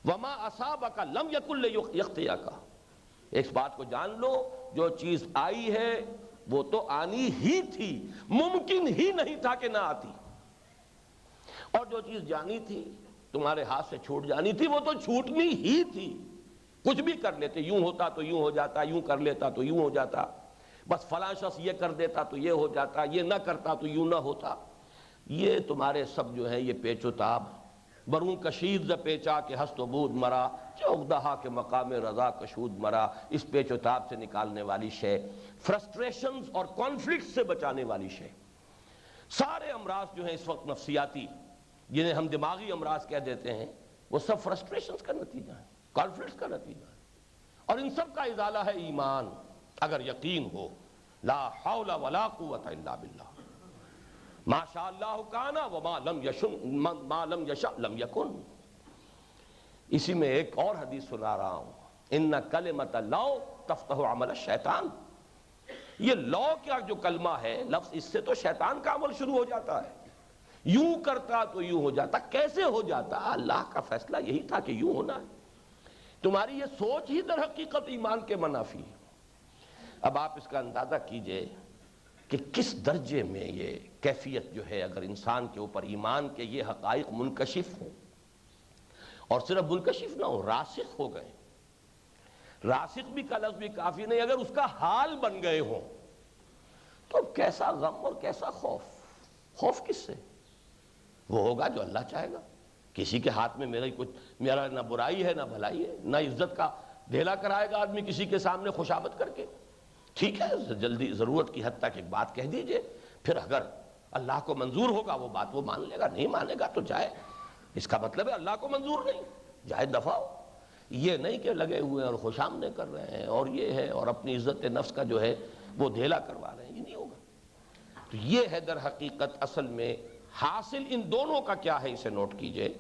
وما اصابک لم یکن لیخطئک، ایک بات کو جان لو، جو چیز آئی ہے وہ تو آنی ہی تھی، ممکن ہی نہیں تھا کہ نہ آتی، اور جو چیز جانی تھی تمہارے ہاتھ سے چھوٹ جانی تھی وہ تو چھوٹنی ہی تھی، کچھ بھی کر لیتے، یوں ہوتا تو یوں ہو جاتا، یوں کر لیتا تو یوں ہو جاتا، بس فلاں شخص یہ کر دیتا تو یہ ہو جاتا، یہ نہ کرتا تو یوں نہ ہوتا۔ یہ تمہارے سب جو ہیں یہ پیچ و تاب، برون کشید ز پیچا کہ ہست و بود مرا، چوکدہا کے مقام رضا کشود مرا، اس پیچ و تاب سے نکالنے والی شے، فرسٹریشنز اور کانفلکٹ سے بچانے والی شے۔ سارے امراض جو ہیں اس وقت نفسیاتی، جنہیں ہم دماغی امراض کہہ دیتے ہیں، وہ سب فرسٹریشنز کا نتیجہ ہے، کانفلکٹس کا نتیجہ ہے، اور ان سب کا ازالہ ہے ایمان، اگر یقین ہو لا حول ولا قوت الا باللہ، ما شاء اللہ کان وما لم یشاء لم یکن۔ اسی میں ایک اور حدیث سنا رہا ہوں، ان کلمۃ لو تفتح عمل الشیطان، یہ لو کیا جو کلمہ ہے لفظ، اس سے تو شیطان کا عمل شروع ہو جاتا ہے، یوں کرتا تو یوں ہو جاتا، کیسے ہو جاتا؟ اللہ کا فیصلہ یہی تھا کہ یوں ہونا ہے، تمہاری یہ سوچ ہی در حقیقت ایمان کے منافی ہے۔ اب آپ اس کا اندازہ کیجئے کہ کس درجے میں یہ کیفیت جو ہے اگر انسان کے اوپر ایمان کے یہ حقائق منکشف ہوں، اور صرف منکشف نہ ہو، راسخ ہو گئے، راسخ بھی کا لفظ بھی کافی نہیں، اگر اس کا حال بن گئے ہوں تو کیسا غم اور کیسا خوف۔ خوف کس سے؟ وہ ہوگا جو اللہ چاہے گا، کسی کے ہاتھ میں میرا نہ برائی ہے نہ بھلائی ہے، نہ عزت کا ڈھیلا کرائے گا آدمی کسی کے سامنے خوشامد کر کے، ٹھیک ہے جلدی ضرورت کی حد تک ایک بات کہہ دیجئے، پھر اگر اللہ کو منظور ہوگا وہ بات وہ مان لے گا، نہیں مانے گا تو جائے، اس کا مطلب ہے اللہ کو منظور نہیں، جائے دفع ہو۔ یہ نہیں کہ لگے ہوئے اور خوش آمدیں کر رہے ہیں اور یہ ہے اور اپنی عزت نفس کا جو ہے وہ دھیلا کروا رہے ہیں، یہ نہیں ہوگا۔ تو یہ ہے در حقیقت اصل میں حاصل ان دونوں کا کیا ہے، اسے نوٹ کیجئے،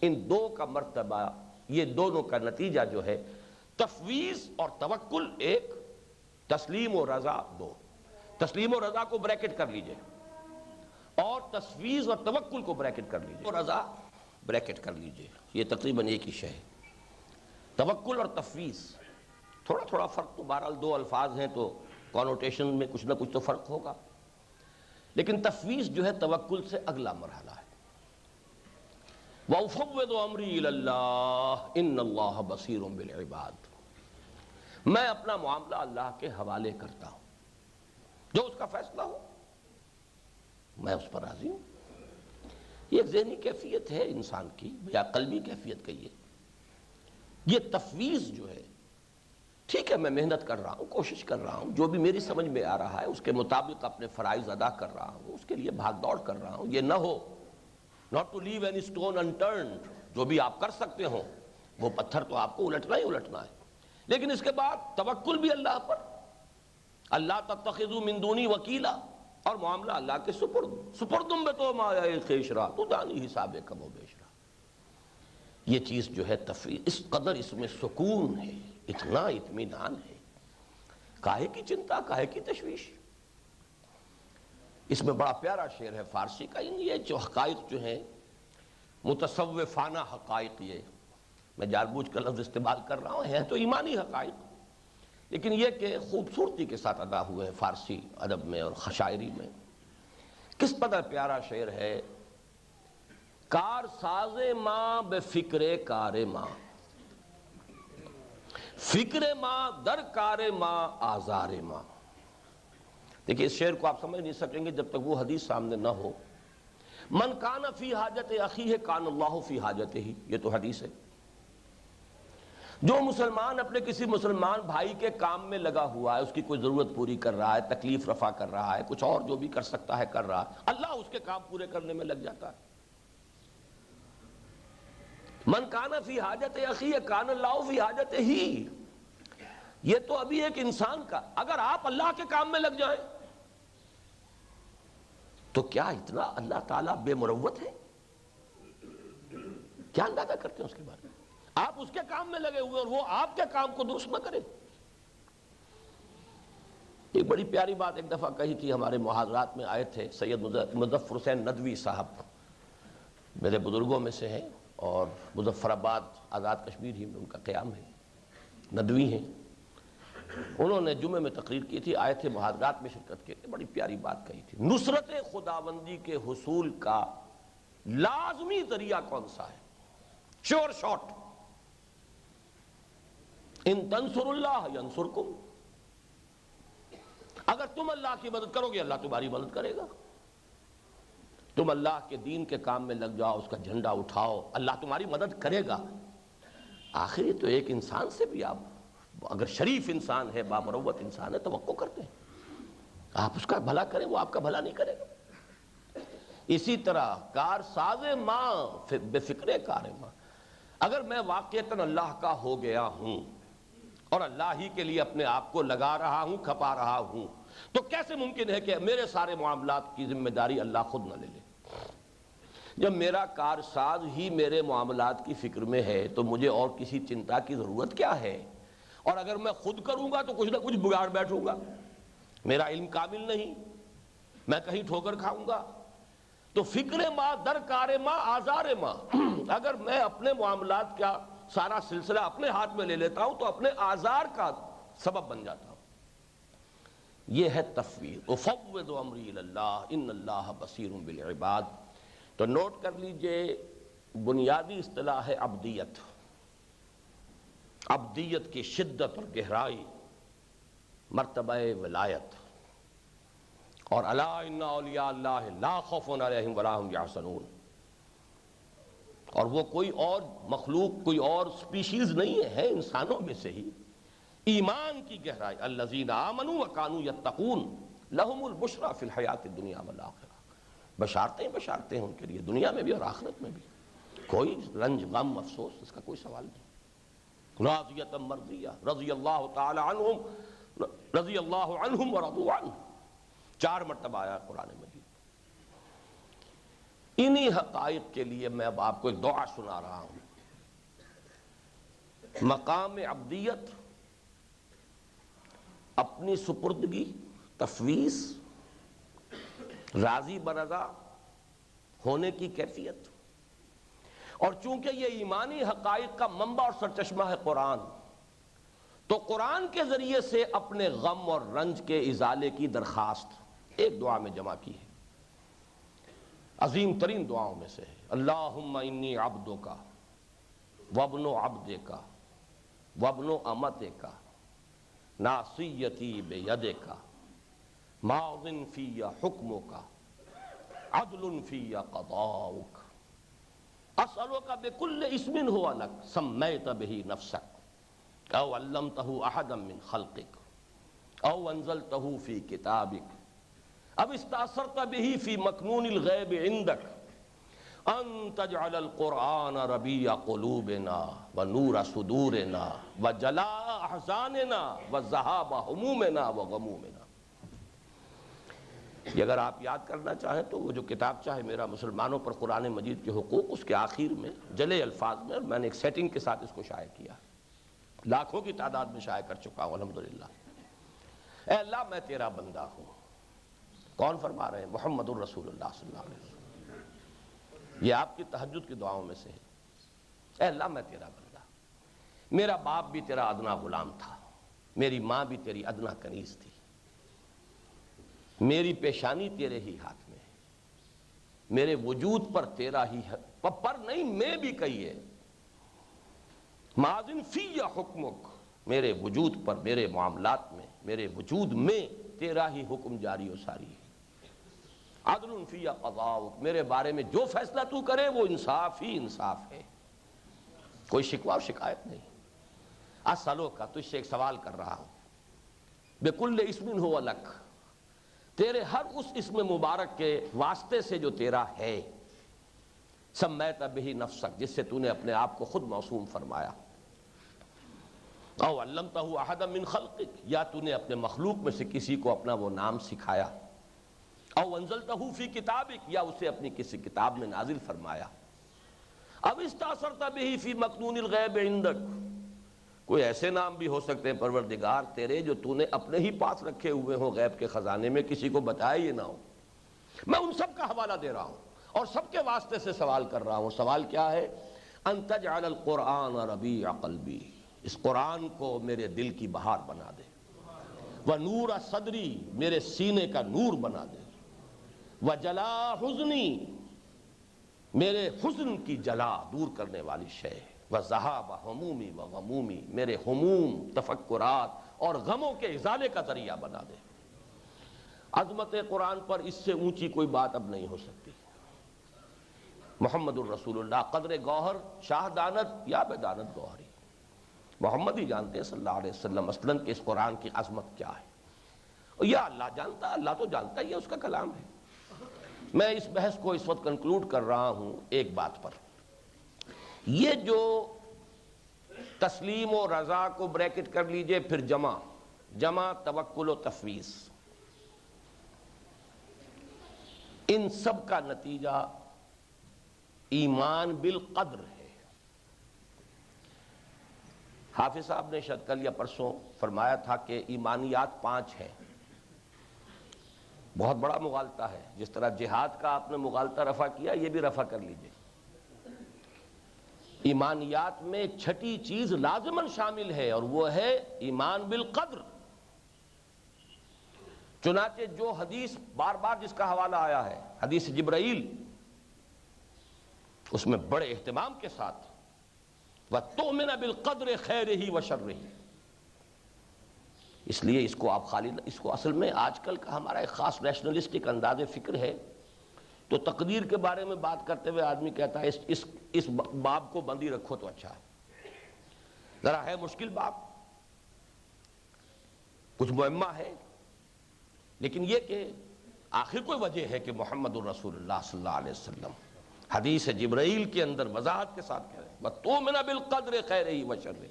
ان دو کا مرتبہ، یہ دونوں کا نتیجہ جو ہے تفویض اور توکل ایک، تسلیم و رضا دو۔ تسلیم و رضا کو بریکٹ کر لیجئے اور تفویض اور توکل کو بریکٹ کر لیجئے، اور رضا بریکٹ کر لیجئے، یہ تقریباً ایک ہی شے ہے۔ توکل اور تفویض تھوڑا تھوڑا فرق تو بہرحال دو الفاظ ہیں تو کونوٹیشن میں کچھ نہ کچھ تو فرق ہوگا، لیکن تفویض جو ہے توکل سے اگلا مرحلہ ہے۔ وَأُفَوِّضُ أَمْرِي إِلَى اللَّهِ إِنَّ اللَّهَ بَصِيرٌ بِالْعِبَادِ، میں اپنا معاملہ اللہ کے حوالے کرتا ہوں، جو اس کا فیصلہ ہو میں اس پر راضی ہوں۔ یہ ایک ذہنی کیفیت ہے انسان کی، یا قلبی کیفیت کہیے۔ یہ تفویض جو ہے، ٹھیک ہے میں محنت کر رہا ہوں، کوشش کر رہا ہوں، جو بھی میری سمجھ میں آ رہا ہے اس کے مطابق اپنے فرائض ادا کر رہا ہوں، اس کے لیے بھاگ دوڑ کر رہا ہوں، یہ نہ ہو not to leave any stone unturned، جو بھی آپ کر سکتے ہوں وہ پتھر تو آپ کو الٹنا ہی الٹنا ہے، لیکن اس کے بعد توکل بھی اللہ پر، اللہ تتخذوا من دونی وکیلا، اور معاملہ اللہ کے سپردم بے تو ما خیشرا تو دانی حساب کم و بیشرا۔ یہ چیز جو ہے تفویض، اس قدر اس میں سکون ہے، اتنا اطمینان ہے، کاہے کی چنتا، کاہے کی تشویش۔ اس میں بڑا پیارا شعر ہے فارسی کا، یہ جو حقائق جو ہیں متصوفانہ حقائق، یہ میں جان بوجھ کر لفظ استعمال کر رہا ہوں، ہیں تو ایمانی حقائق، لیکن یہ کہ خوبصورتی کے ساتھ ادا ہوئے ہیں فارسی ادب میں اور شاعری میں۔ کس قدر پیارا شعر ہے، کار ساز ماں بے فکر کار ماں، فکر ماں در کار ماں آزار ماں۔ دیکھیں اس شعر کو آپ سمجھ نہیں سکیں گے جب تک وہ حدیث سامنے نہ ہو، من کان فی حاجت اخیہ کان اللہ فی حاجتہ، یہ تو حدیث ہے۔ جو مسلمان اپنے کسی مسلمان بھائی کے کام میں لگا ہوا ہے، اس کی کوئی ضرورت پوری کر رہا ہے، تکلیف رفع کر رہا ہے، کچھ اور جو بھی کر سکتا ہے کر رہا ہے، اللہ اس کے کام پورے کرنے میں لگ جاتا ہے۔ من کان فی حاجت اخی کان اللہ فی حاجت ہی، یہ تو ابھی ایک انسان کا، اگر آپ اللہ کے کام میں لگ جائیں تو کیا اتنا اللہ تعالیٰ بے مروت ہے؟ کیا اندازہ کرتے ہیں اس کے بارے میں؟ آپ اس کے کام میں لگے ہوئے اور وہ آپ کے کام کو درست نہ کرے۔ ایک بڑی پیاری بات ایک دفعہ کہی تھی، ہمارے محاضرات میں آئے تھے سید مظفر حسین ندوی صاحب، میرے بزرگوں میں سے ہیں اور مظفر آباد آزاد کشمیر ہی میں ان کا قیام ہے، ندوی ہیں۔ انہوں نے جمعے میں تقریر کی تھی، آئے تھے محاضرات میں شرکت کے لیے، بڑی پیاری بات کہی تھی، نصرت خداوندی کے حصول کا لازمی ذریعہ کون سا ہے؟ شور شارٹ، ان تنصر اللہ ینصرکم، اگر تم اللہ کی مدد کرو گے اللہ تمہاری مدد کرے گا۔ تم اللہ کے دین کے کام میں لگ جاؤ، اس کا جھنڈا اٹھاؤ، اللہ تمہاری مدد کرے گا۔ آخر یہ تو ایک انسان سے بھی آپ اگر شریف انسان ہے، بامروت انسان ہے، توقع کرتے ہیں آپ اس کا بھلا کریں، وہ آپ کا بھلا نہیں کرے گا۔ اسی طرح کار ساز ماں بے فکر کار ماں، اگر میں واقعتاً اللہ کا ہو گیا ہوں اور اللہ ہی کے لیے اپنے آپ کو لگا رہا ہوں، کھپا رہا ہوں، تو کیسے ممکن ہے کہ میرے سارے معاملات کی ذمہ داری اللہ خود نہ لے لے؟ جب میرا کارساز ہی میرے معاملات کی فکر میں ہے تو مجھے اور کسی چنتا کی ضرورت کیا ہے؟ اور اگر میں خود کروں گا تو کچھ نہ کچھ بگاڑ بیٹھوں گا، میرا علم کامل نہیں، میں کہیں ٹھوکر کھاؤں گا۔ تو فکر ماں در کار ماں آزار ماں، اگر میں اپنے معاملات کا سارا سلسلہ اپنے ہاتھ میں لے لیتا ہوں تو اپنے آزار کا سبب بن جاتا ہوں۔ یہ ہے تفویض، افوض امری اللہ ان اللہ بصیر بالعباد۔ تو نوٹ کر لیجئے، بنیادی اصطلاح ہے عبدیت، عبدیت کی شدت اور گہرائی، مرتبہ ولایت، اور الا ان اولیاء اللہ لا خوف علیہم ولا هم یحزنون، اور وہ کوئی اور مخلوق، کوئی اور سپیشیز نہیں ہے انسانوں میں سے ہی۔ ایمان کی گہرائی، الذین آمنوا وکانوا یتقون لہم البشریٰ فی الحیات الدنیا والآخرہ، بشارتیں بشارتیں ان کے لیے دنیا میں بھی اور آخرت میں بھی، کوئی رنج غم افسوس اس کا کوئی سوال نہیں۔ راضیۃ مرضیہ، رضی اللہ تعالی عنہم، رضی اللہ عنہم ورضوا عنہ، 4 مرتبہ آیا قرآن مجید۔ انہی حقائق کے لیے میں اب آپ کو ایک دعا سنا رہا ہوں۔ مقام عبدیت، اپنی سپردگی، تفویض، راضی برضا ہونے کی کیفیت، اور چونکہ یہ ایمانی حقائق کا منبع اور سرچشمہ ہے قرآن، تو قرآن کے ذریعے سے اپنے غم اور رنج کے ازالے کی درخواست ایک دعا میں جمع کی ہے، عظیم ترین دعاؤں میں سے ہے۔ اللہم انی عبدک وابن عبدک وابن امتک ناصیتی بیدک ماض فی حکمک عدل فی قضاؤک اسألک بکل اسم ہوا لک سمیت بہ نفسک او علمتہ احدا من خلقک او انزلتہ فی کتابک اب استاثرت بہ فی مکنون الغیب عندک ان تجعل القرآن ربیع قلوبنا ونور صدورنا وجلاء احزاننا وذہاب ہمومنا وغمومنا۔ یہ اگر آپ یاد کرنا چاہیں تو وہ جو کتاب چاہے میرا مسلمانوں پر قرآن مجید کے حقوق، اس کے آخر میں جلے الفاظ میں، اور میں نے ایک سیٹنگ کے ساتھ اس کو شائع کیا، لاکھوں کی تعداد میں شائع کر چکا ہوں الحمدللہ۔ اے اللہ میں تیرا بندہ ہوں۔ کون فرما رہے ہیں؟ محمد الرسول اللہ صلی اللہ علیہ وسلم۔ یہ آپ کی تہجد کی دعاؤں میں سے ہے۔ اے اللہ میں تیرا بندہ، میرا باپ بھی تیرا ادنا غلام تھا، میری ماں بھی تیری ادنا کنیز تھی، میری پیشانی تیرے ہی ہاتھ میں ہے، میرے وجود پر تیرا ہی ہے، پر نہیں میں بھی کہیے، ماضٍ فی حکمک، میرے وجود پر، میرے معاملات میں، میرے وجود میں تیرا ہی حکم جاری و ساری ہے، عدل فی قضاؤک، میرے بارے میں جو فیصلہ تو کرے وہ انصاف ہی انصاف ہے، کوئی شکوہ و شکایت نہیں۔ اسالو کا، تجھ سے ایک سوال کر رہا ہوں، بکل اسم ہو لک، تیرے ہر اس اسم مبارک کے واسطے سے جو تیرا ہے، سمیت بہ نفسک، جس سے تو نے اپنے آپ کو خود موسوم فرمایا، او علمتہ احدا من خلقک، یا تو نے اپنے مخلوق میں سے کسی کو اپنا وہ نام سکھایا، او انزلتہ فی کتابک، یا اسے اپنی کسی کتاب میں نازل فرمایا، اب استاثرت بہ فی مکنون الغیب عندک، کوئی ایسے نام بھی ہو سکتے ہیں پروردگار تیرے جو تو نے اپنے ہی پاس رکھے ہوئے ہوں غیب کے خزانے میں، کسی کو بتایا ہی نہ ہو۔ میں ان سب کا حوالہ دے رہا ہوں اور سب کے واسطے سے سوال کر رہا ہوں۔ سوال کیا ہے؟ ان تجعل القرآن ربیع قلبی، اس قرآن کو میرے دل کی بہار بنا دے، ونور صدری، میرے سینے کا نور بنا دے، وجلاء حزنی، میرے حزن کی جلا دور کرنے والی شے، وذہاب ہمومی وغمومی، میرے ہموم، تفکرات اور غموں کے ازالے کا ذریعہ بنا دے۔ عظمت قرآن پر اس سے اونچی کوئی بات اب نہیں ہو سکتی۔ محمد الرسول اللہ، قدر گوہر شاہ دانت یا بے دانت گوہری، محمد ہی جانتے ہیں صلی اللہ علیہ وسلم اصلاً کہ اس قرآن کی عظمت کیا ہے۔ یا اللہ جانتا، اللہ تو جانتا ہی ہے، اس کا کلام ہے۔ میں اس بحث کو اس وقت کنکلوڈ کر رہا ہوں ایک بات پر، یہ جو تسلیم و رضا کو بریکٹ کر لیجئے، پھر جمع توکل و تفویض، ان سب کا نتیجہ ایمان بالقدر ہے۔ حافظ صاحب نے شاید کل یا پرسوں فرمایا تھا کہ ایمانیات 5 ہیں، بہت بڑا مغالطہ ہے، جس طرح جہاد کا آپ نے مغالطہ رفع کیا، یہ بھی رفع کر لیجئے۔ ایمانیات میں ایک چھٹی چیز لازماً شامل ہے، اور وہ ہے ایمان بالقدر۔ چنانچہ جو حدیث بار بار جس کا حوالہ آیا ہے، حدیث جبرائیل، اس میں بڑے اہتمام کے ساتھ وَتُؤْمِنَ بِالْقَدْرِ خَيْرِهِ وَشَرِّهِ، اس لیے اس کو آپ اس کو اصل میں آج کل کا ہمارا ایک خاص ریشنلسٹک انداز فکر ہے، تو تقدیر کے بارے میں بات کرتے ہوئے آدمی کہتا ہے اس باب کو بندی رکھو تو اچھا ہے۔ ذرا ہے مشکل باب، کچھ معمہ ہے، لیکن یہ کہ آخر کوئی وجہ ہے کہ محمد الرسول اللہ صلی اللہ علیہ وسلم حدیث جبرائیل کے اندر وضاحت کے ساتھ کہہ رہے ہیں وَتُؤْمِنَ بِالْقَدْرِ خَيْرِهِ وَشَرِّهِ۔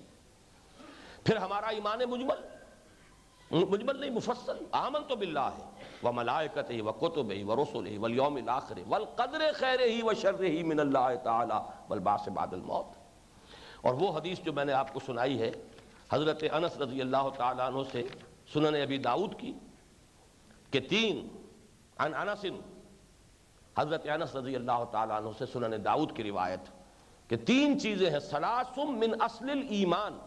پھر ہمارا ایمان مجمل نہیں، مفصل، آمنت باللہ وملائکتہ وکتبہ ورسلہ والیوم الآخر والقدر خیرہ وشرہ من اللہ تعالی والبعث بعد الموت۔ اور وہ حدیث جو میں نے آپ کو سنائی ہے حضرت انس رضی اللہ تعالیٰ عنہ سے، سنن ابی داؤد کی، کہ عن انس، حضرت انس رضی اللہ تعالیٰ عنہ سے سنن داؤد کی روایت، کہ 3 چیزیں ہیں، ثلاث من اصل الایمان،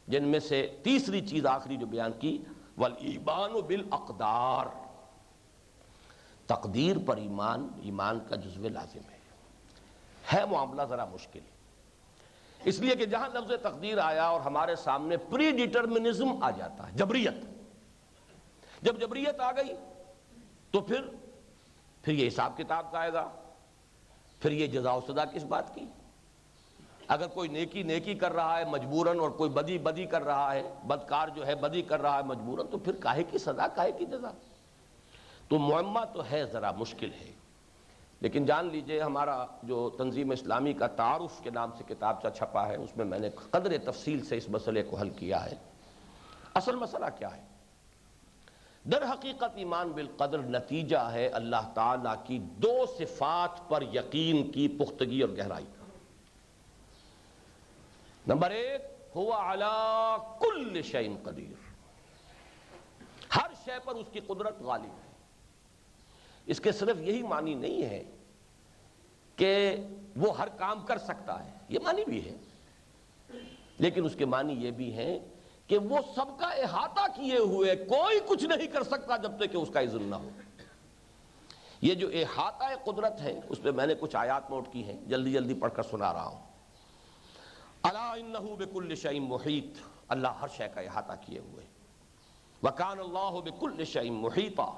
جن میں سے تیسری چیز آخری جو بیان کی، والایمان بالاقدار، تقدیر پر ایمان کا جزو لازم ہے معاملہ ذرا مشکل، اس لیے کہ جہاں لفظ تقدیر آیا اور ہمارے سامنے پری ڈیٹرمنزم آ جاتا ہے، جبریت، جب جبریت آ گئی تو پھر یہ حساب کتاب کا آئے گا، پھر یہ جزا و سزا کس بات کی؟ اگر کوئی نیکی کر رہا ہے مجبوراً اور کوئی بدی کر رہا ہے، بدکار جو ہے بدی کر رہا ہے مجبوراً، تو پھر کاہے کی سزا، کاہے کی جزا؟ تو معمہ تو ہے، ذرا مشکل ہے، لیکن جان لیجئے ہمارا جو تنظیم اسلامی کا تعارف کے نام سے کتابچہ چھپا ہے، اس میں میں نے قدر تفصیل سے اس مسئلے کو حل کیا ہے۔ اصل مسئلہ کیا ہے؟ در حقیقت ایمان بالقدر نتیجہ ہے اللہ تعالیٰ کی 2 صفات پر یقین کی پختگی اور گہرائی کا۔ نمبر 1، هو علی کل شیء قدیر، ہر شے پر اس کی قدرت غالب ہے۔ اس کے صرف یہی معنی نہیں ہے کہ وہ ہر کام کر سکتا ہے، یہ معنی بھی ہے، لیکن اس کے معنی یہ بھی ہیں کہ وہ سب کا احاطہ کیے ہوئے، کوئی کچھ نہیں کر سکتا جب تک کہ اس کا اذن نہ ہو۔ یہ جو احاطہ قدرت ہے، اس پہ میں نے کچھ آیات نوٹ کی ہیں، جلدی پڑھ کر سنا رہا ہوں۔ الا انہ بکل شیء محیط، اللہ ہر شے کا احاطہ کیے ہوئے۔ وکان اللہ بکل شیء محیطا،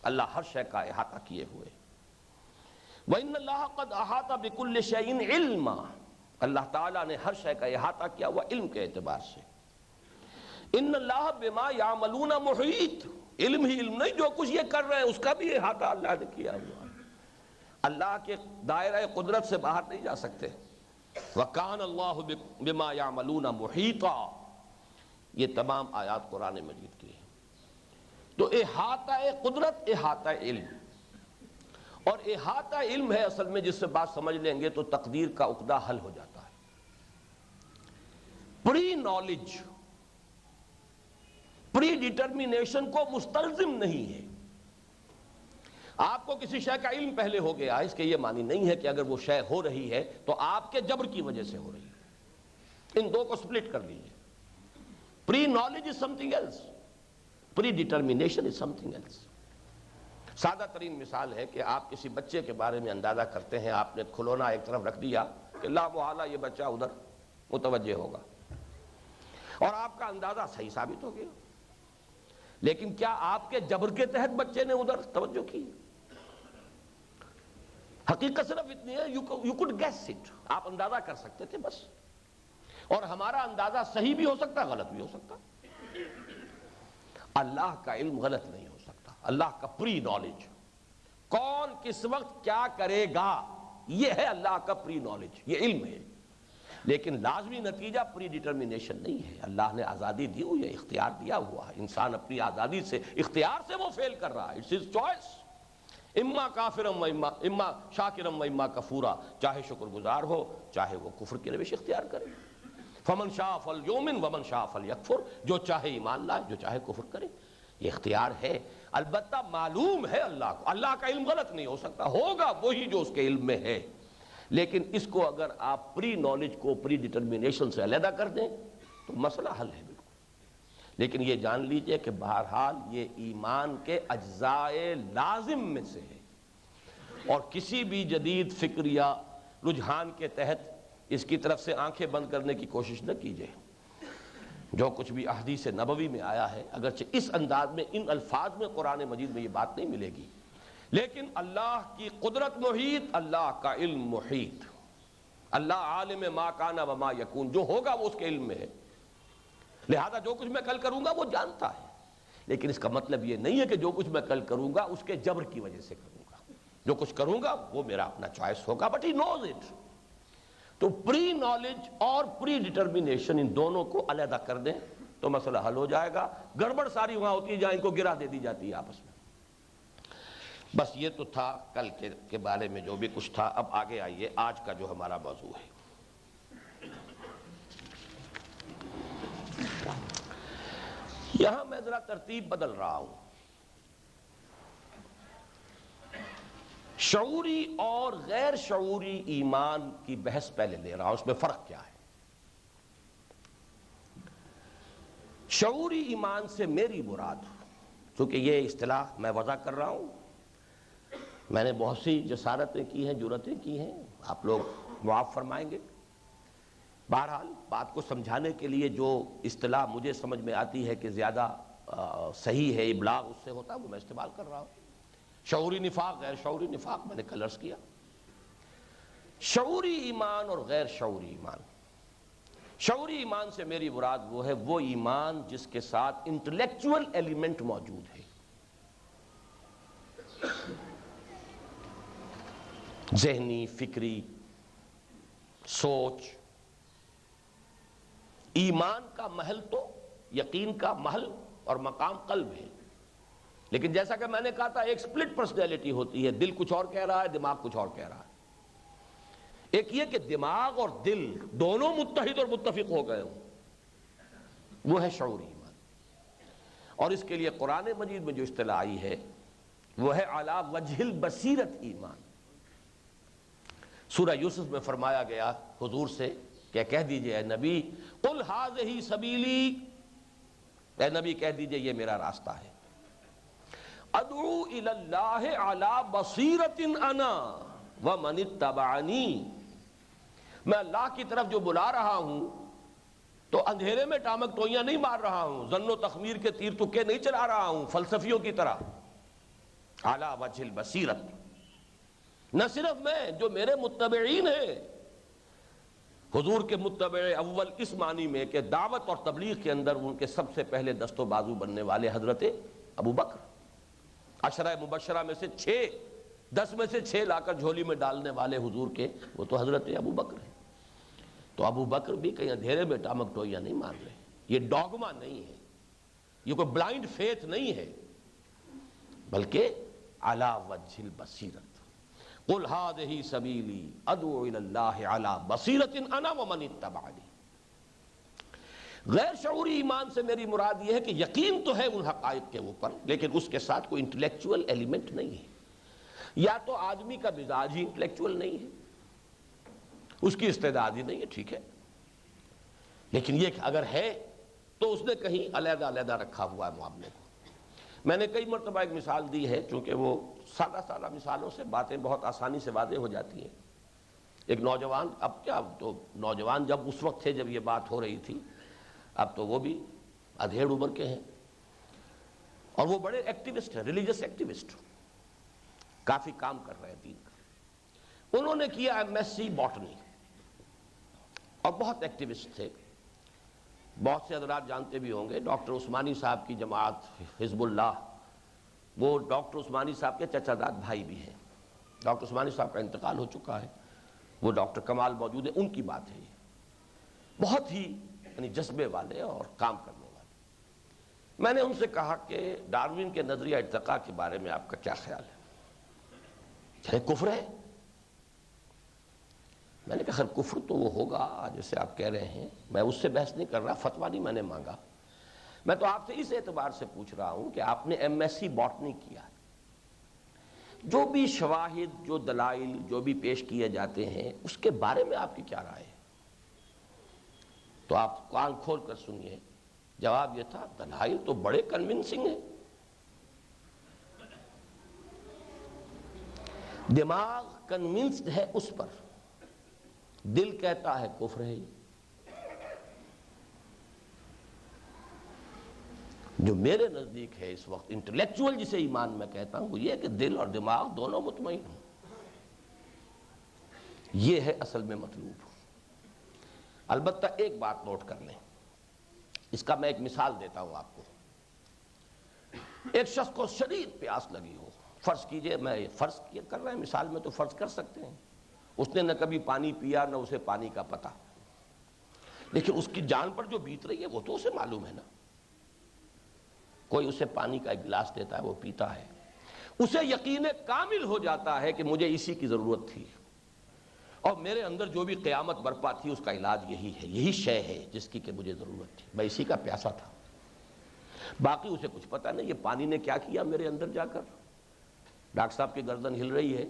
اللہ ہر شے کا احاطہ کیے ہوئے۔ وان اللہ قد احاط بکل شیء علما، اللہ تعالیٰ نے ہر شے کا احاطہ کیا ہوا علم کے اعتبار سے. ان اللہ بما یعملون محیط، علم ہی علم نہیں، جو کچھ یہ کر رہے ہیں اس کا بھی احاطہ اللہ نے کیا ہوا. اللہ کے دائرہ قدرت سے باہر نہیں جا سکتے. وَكَانَ اللَّهُ بِمَا يَعْمَلُونَ مُحِيطًا، یہ تمام آیات قرآن مجید کی ہیں. تو احاطہ قدرت، احاطہ علم، اور احاطہ علم ہے اصل میں جس سے بات سمجھ لیں گے تو تقدیر کا عقدہ حل ہو جاتا ہے. پری نالج، پری ڈیٹرمینیشن کو مستلزم نہیں ہے. آپ کو کسی شے کا علم پہلے ہو گیا، اس کے یہ معنی نہیں ہے کہ اگر وہ شے ہو رہی ہے تو آپ کے جبر کی وجہ سے ہو رہی ہے. ان دو کو سپلٹ کر لیجیے. Pre knowledge is something else, pre determination is something else. سادہ ترین مثال ہے کہ آپ کسی بچے کے بارے میں اندازہ کرتے ہیں، آپ نے کھلونا ایک طرف رکھ دیا کہ لا محالہ یہ بچہ ادھر متوجہ ہوگا، اور آپ کا اندازہ صحیح ثابت ہو گیا. لیکن کیا آپ کے جبر کے تحت بچے نے ادھر توجہ کی؟ حقیقت صرف اتنی ہے، you could guess it، آپ اندازہ کر سکتے تھے بس. اور ہمارا اندازہ صحیح بھی ہو سکتا، غلط بھی ہو سکتا. اللہ کا علم غلط نہیں ہو سکتا. اللہ کا پری نالج، کون کس وقت کیا کرے گا، یہ ہے اللہ کا پری نالج، یہ علم ہے. لیکن لازمی نتیجہ پری ڈیٹرمینیشن نہیں ہے. اللہ نے آزادی دی ہوئی ہے، اختیار دیا ہوا ہے. انسان اپنی آزادی سے، اختیار سے وہ فیل کر رہا ہے. اٹس ہز چوائس، اما کافرم و اما شاکرم و اما کفورا. چاہے شکر گزار ہو، چاہے وہ کفر کی روش اختیار کرے. فمن شاء فلیؤمن ومن شاء فلیکفر، جو چاہے ایمان لائے، جو چاہے کفر کرے. یہ اختیار ہے. البتہ معلوم ہے اللہ کو، اللہ کا علم غلط نہیں ہو سکتا، ہوگا وہی جو اس کے علم میں ہے. لیکن اس کو اگر آپ پری نالج کو پری ڈیٹرمینیشن سے علیحدہ کر دیں تو مسئلہ حل ہے بالکل. لیکن یہ جان لیجئے کہ بہرحال یہ ایمان کے اجزاء لازم میں سے ہے، اور کسی بھی جدید فکر یا رجحان کے تحت اس کی طرف سے آنکھیں بند کرنے کی کوشش نہ کیجئے. جو کچھ بھی احادیث نبوی میں آیا ہے، اگرچہ اس انداز میں ان الفاظ میں قرآن مجید میں یہ بات نہیں ملے گی، لیکن اللہ کی قدرت محیط، اللہ کا علم محیط. اللہ عالم ما کان و ما یکون، جو ہوگا وہ اس کے علم میں ہے. لہذا جو کچھ میں کل کروں گا وہ جانتا ہے. لیکن اس کا مطلب یہ نہیں ہے کہ جو کچھ میں کل کروں گا اس کے جبر کی وجہ سے کروں گا. جو کچھ کروں گا وہ میرا اپنا چوائس ہوگا، بٹ ہی نوز اٹ. تو پری نالج اور پری ڈیٹرمینیشن، ان دونوں کو علیحدہ کر دیں تو مسئلہ حل ہو جائے گا. گڑبڑ ساری وہاں ہوتی ہے جہاں ان کو گرا دے دی جاتی ہے آپس میں. بس یہ تو تھا کل کے بارے میں جو بھی کچھ تھا. اب آگے آئیے آج کا جو ہمارا موضوع ہے. یہاں میں ذرا ترتیب بدل رہا ہوں. شعوری اور غیر شعوری ایمان کی بحث پہلے لے رہا ہوں، اس میں فرق کیا ہے. شعوری ایمان سے میری مراد، چونکہ یہ اصطلاح میں وضع کر رہا ہوں، میں نے بہت سی جسارتیں کی ہیں، جرأتیں کی ہیں، آپ لوگ معاف فرمائیں گے. بہرحال بات کو سمجھانے کے لیے جو اصطلاح مجھے سمجھ میں آتی ہے کہ زیادہ صحیح ہے، ابلاغ اس سے ہوتا ہے، وہ میں استعمال کر رہا ہوں. شعوری نفاق، غیر شعوری نفاق میں نے کل عرض کیا. شعوری ایمان اور غیر شعوری ایمان. شعوری ایمان سے میری مراد وہ ہے، وہ ایمان جس کے ساتھ انٹلیکچول ایلیمنٹ موجود ہے، ذہنی، فکری سوچ. ایمان کا محل تو، یقین کا محل اور مقام قلب ہے. لیکن جیسا کہ میں نے کہا تھا، ایک سپلٹ پرسنالٹی ہوتی ہے، دل کچھ اور کہہ رہا ہے، دماغ کچھ اور کہہ رہا ہے. ایک یہ کہ دماغ اور دل دونوں متحد اور متفق ہو گئے ہوں، وہ ہے شعوری ایمان. اور اس کے لیے قرآن مجید میں جو اصطلاح آئی ہے وہ ہے علی وجہ البصیرت ایمان. سورہ یوسف میں فرمایا گیا حضور سے کہ کہہ دیجئے اے نبی، قل ھذہ سبیلی، اے نبی کہہ دیجئے یہ میرا راستہ ہے. ادعو الی اللہ علی بصیرت انا ومن اتبعنی، میں اللہ کی طرف جو بلا رہا ہوں تو اندھیرے میں ٹامک ٹوئیاں نہیں مار رہا ہوں، ظن و تخمیر کے تیر تکے نہیں چلا رہا ہوں فلسفیوں کی طرح. علی وجہ البصیرت، نہ صرف میں، جو میرے متبعین ہیں حضور کے متبع اول اس معنی میں کہ دعوت اور تبلیغ کے اندر ان کے سب سے پہلے دست و بازو بننے والے حضرت ابو بکر، عشرہ مبشرہ میں سے 10 میں سے 6 لا کر جھولی میں ڈالنے والے حضور کے وہ تو حضرت ابو بکر ہیں۔ تو ابو بکر بھی کہیں اندھیرے میں ٹامک ٹوئیاں نہیں مار رہے، یہ ڈوگما نہیں ہے، یہ کوئی بلائنڈ فیتھ نہیں ہے، بلکہ علی وجہ البصیرت، قل ھذہ سبیلی ادعو الی اللہ علی بصیرۃ انا ومن اتبعنی۔ غیر شعوری ایمان سے میری مراد یہ ہے کہ یقین تو ہے ان حقائق کے اوپر، لیکن اس کے ساتھ کوئی انٹلیکچول ایلیمنٹ نہیں ہے۔ یا تو آدمی کا مزاج ہی انٹلیکچول نہیں ہے، اس کی استعداد ہی نہیں ہے، ٹھیک ہے، لیکن یہ کہ اگر ہے تو اس نے کہیں علیحدہ علیحدہ رکھا ہوا ہے معاملے کو۔ میں نے کئی مرتبہ ایک مثال دی ہے، چونکہ وہ سادہ مثالوں سے باتیں بہت آسانی سے واضح ہو جاتی ہیں۔ ایک نوجوان، اب کیا تو نوجوان جب اس وقت تھے جب یہ بات ہو رہی تھی، اب تو وہ بھی ادھیڑ عمر کے ہیں، اور وہ بڑے ایکٹیوسٹ ہیں، ریلیجس ایکٹیوسٹ، کافی کام کر رہے ہیں دین کا۔ انہوں نے کیا MSc باٹنی اور بہت ایکٹیوسٹ تھے۔ بہت سے حضرات جانتے بھی ہوں گے، ڈاکٹر عثمانی صاحب کی جماعت حزب اللہ، وہ ڈاکٹر عثمانی صاحب کے چچا زاد بھائی بھی ہیں۔ ڈاکٹر عثمانی صاحب کا انتقال ہو چکا ہے، وہ ڈاکٹر کمال موجود ہے، ان کی بات ہے یہ، بہت ہی یعنی جذبے والے اور کام کرنے والے۔ میں نے ان سے کہا کہ ڈارون کے نظریہ ارتقاء کے بارے میں آپ کا کیا خیال ہے؟ کہ کفر ہے؟ میں نے کہا خیر کفر تو وہ ہوگا جیسے آپ کہہ رہے ہیں، میں اس سے بحث نہیں کر رہا، فتویٰ نہیں میں نے مانگا، میں تو آپ سے اس اعتبار سے پوچھ رہا ہوں کہ آپ نے MSc باٹنی کیا ہے، جو بھی شواہد، جو دلائل، جو بھی پیش کیے جاتے ہیں، اس کے بارے میں آپ کی کیا رائے ہے؟ تو آپ کان کھول کر سنیے، جواب یہ تھا دلائل تو بڑے کنونسنگ ہیں، دماغ کنونسڈ ہے اس پر، دل کہتا ہے کفر ہے۔ جو میرے نزدیک ہے اس وقت انٹلیکچول جسے ایمان میں کہتا ہوں، وہ یہ کہ دل اور دماغ دونوں مطمئن ہوں، یہ ہے اصل میں مطلوب۔ البتہ ایک بات نوٹ کر لیں، اس کا میں ایک مثال دیتا ہوں آپ کو۔ ایک شخص کو شدید پیاس لگی ہو، فرض کیجئے، میں فرض کر رہے ہیں، مثال میں تو فرض کر سکتے ہیں، اس نے نہ کبھی پانی پیا نہ اسے پانی کا پتہ، لیکن اس کی جان پر جو بیت رہی ہے وہ تو اسے معلوم ہے نا۔ کوئی اسے پانی کا ایک گلاس دیتا ہے، وہ پیتا ہے، اسے یقین کامل ہو جاتا ہے کہ مجھے اسی کی ضرورت تھی، اور میرے اندر جو بھی قیامت برپا تھی اس کا علاج یہی ہے، یہی شے ہے جس کی کہ مجھے ضرورت تھی، میں اسی کا پیاسا تھا۔ باقی اسے کچھ پتہ نہیں یہ پانی نے کیا کیا میرے اندر جا کر، ڈاکٹر صاحب کی گردن ہل رہی ہے،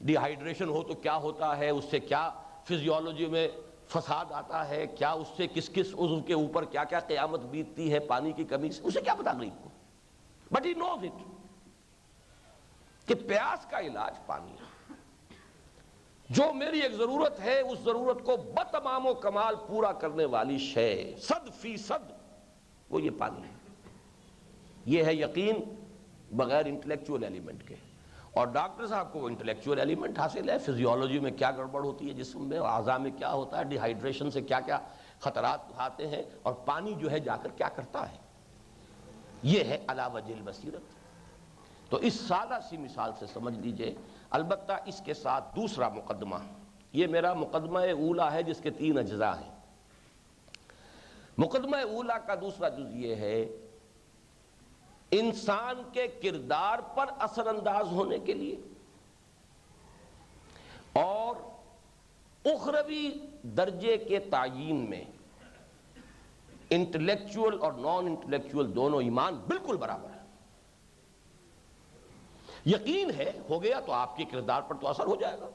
ڈی ہائیڈریشن ہو تو کیا ہوتا ہے، اس سے کیا فزیولوجی میں فساد آتا ہے، کیا اس سے کس کس عضو کے اوپر کیا کیا قیامت بیتتی ہے پانی کی کمی سے، اسے کیا پتا غریب کو، بٹ ہی نوز اٹ کہ پیاس کا علاج پانی ہے۔ جو میری ایک ضرورت ہے اس ضرورت کو بتمام و کمال پورا کرنے والی شے 100% وہ یہ پانی ہے۔ یہ ہے یقین بغیر انٹلیکچول ایلیمنٹ کے، اور ڈاکٹر صاحب کو وہ انٹلیکچول ایلیمنٹ حاصل ہے، فزیولوجی میں کیا گڑبڑ ہوتی ہے جسم میں، اعضاء میں کیا ہوتا ہے، ڈی ہائیڈریشن سے کیا کیا خطرات آتے ہیں، اور پانی جو ہے جا کر کیا کرتا ہے، یہ ہے علی وجہ البصیرت۔ تو اس سادہ سی مثال سے سمجھ لیجئے۔ البتہ اس کے ساتھ دوسرا مقدمہ، یہ میرا مقدمہ اولا ہے جس کے 3 اجزاء ہیں۔ مقدمہ اولا کا دوسرا جز یہ ہے انسان کے کردار پر اثر انداز ہونے کے لیے اور اخروی درجے کے تعیین میں انٹلیکچول اور نان انٹلیکچول دونوں ایمان بالکل برابر ہے۔ یقین ہے ہو گیا تو آپ کے کردار پر تو اثر ہو جائے گا،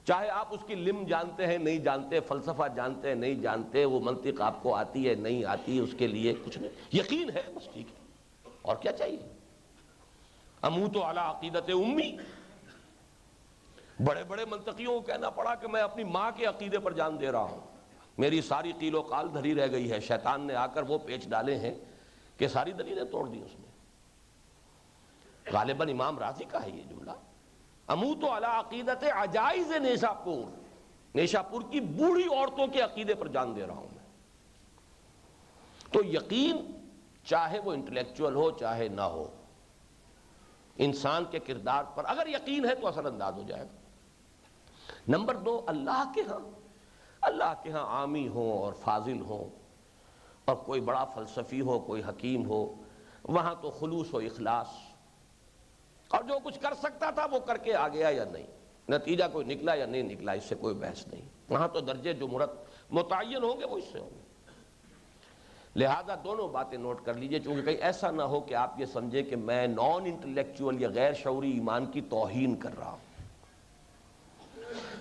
چاہے آپ اس کی لم جانتے ہیں نہیں جانتے، فلسفہ جانتے ہیں نہیں جانتے، وہ منطق آپ کو آتی ہے نہیں آتی، اس کے لیے کچھ نہیں، یقین ہے بس ٹھیک ہے، اور کیا چاہیے۔ اموت علی عقیدت امی، بڑے بڑے منطقیوں کو کہنا پڑا کہ میں اپنی ماں کے عقیدے پر جان دے رہا ہوں، میری ساری قیل و قال دھری رہ گئی ہے، شیطان نے آ کر وہ پیچ ڈالے ہیں کہ ساری دلیلیں توڑ دی اس نے۔ غالباً امام راضی کا ہے یہ جملہ، اموت علی عقیدت عجائز نیشاپور، نیشا پور کی بوڑھی عورتوں کے عقیدے پر جان دے رہا ہوں میں. تو یقین چاہے وہ انٹلیکچوئل ہو چاہے نہ ہو، انسان کے کردار پر اگر یقین ہے تو اثر انداز ہو جائے گا. نمبر 2، اللہ کے ہاں عامی ہوں اور فاضل ہوں اور کوئی بڑا فلسفی ہو، کوئی حکیم ہو، وہاں تو خلوص و اخلاص، اور جو کچھ کر سکتا تھا وہ کر کے آ گیا یا نہیں، نتیجہ کوئی نکلا یا نہیں نکلا اس سے کوئی بحث نہیں. وہاں تو درجے جو متعین ہوں گے وہ اس سے ہوں گے. لہذا دونوں باتیں نوٹ کر لیجئے، چونکہ کہیں ایسا نہ ہو کہ آپ یہ سمجھے کہ میں نان انٹلیکچوئل یا غیر شعوری ایمان کی توہین کر رہا ہوں.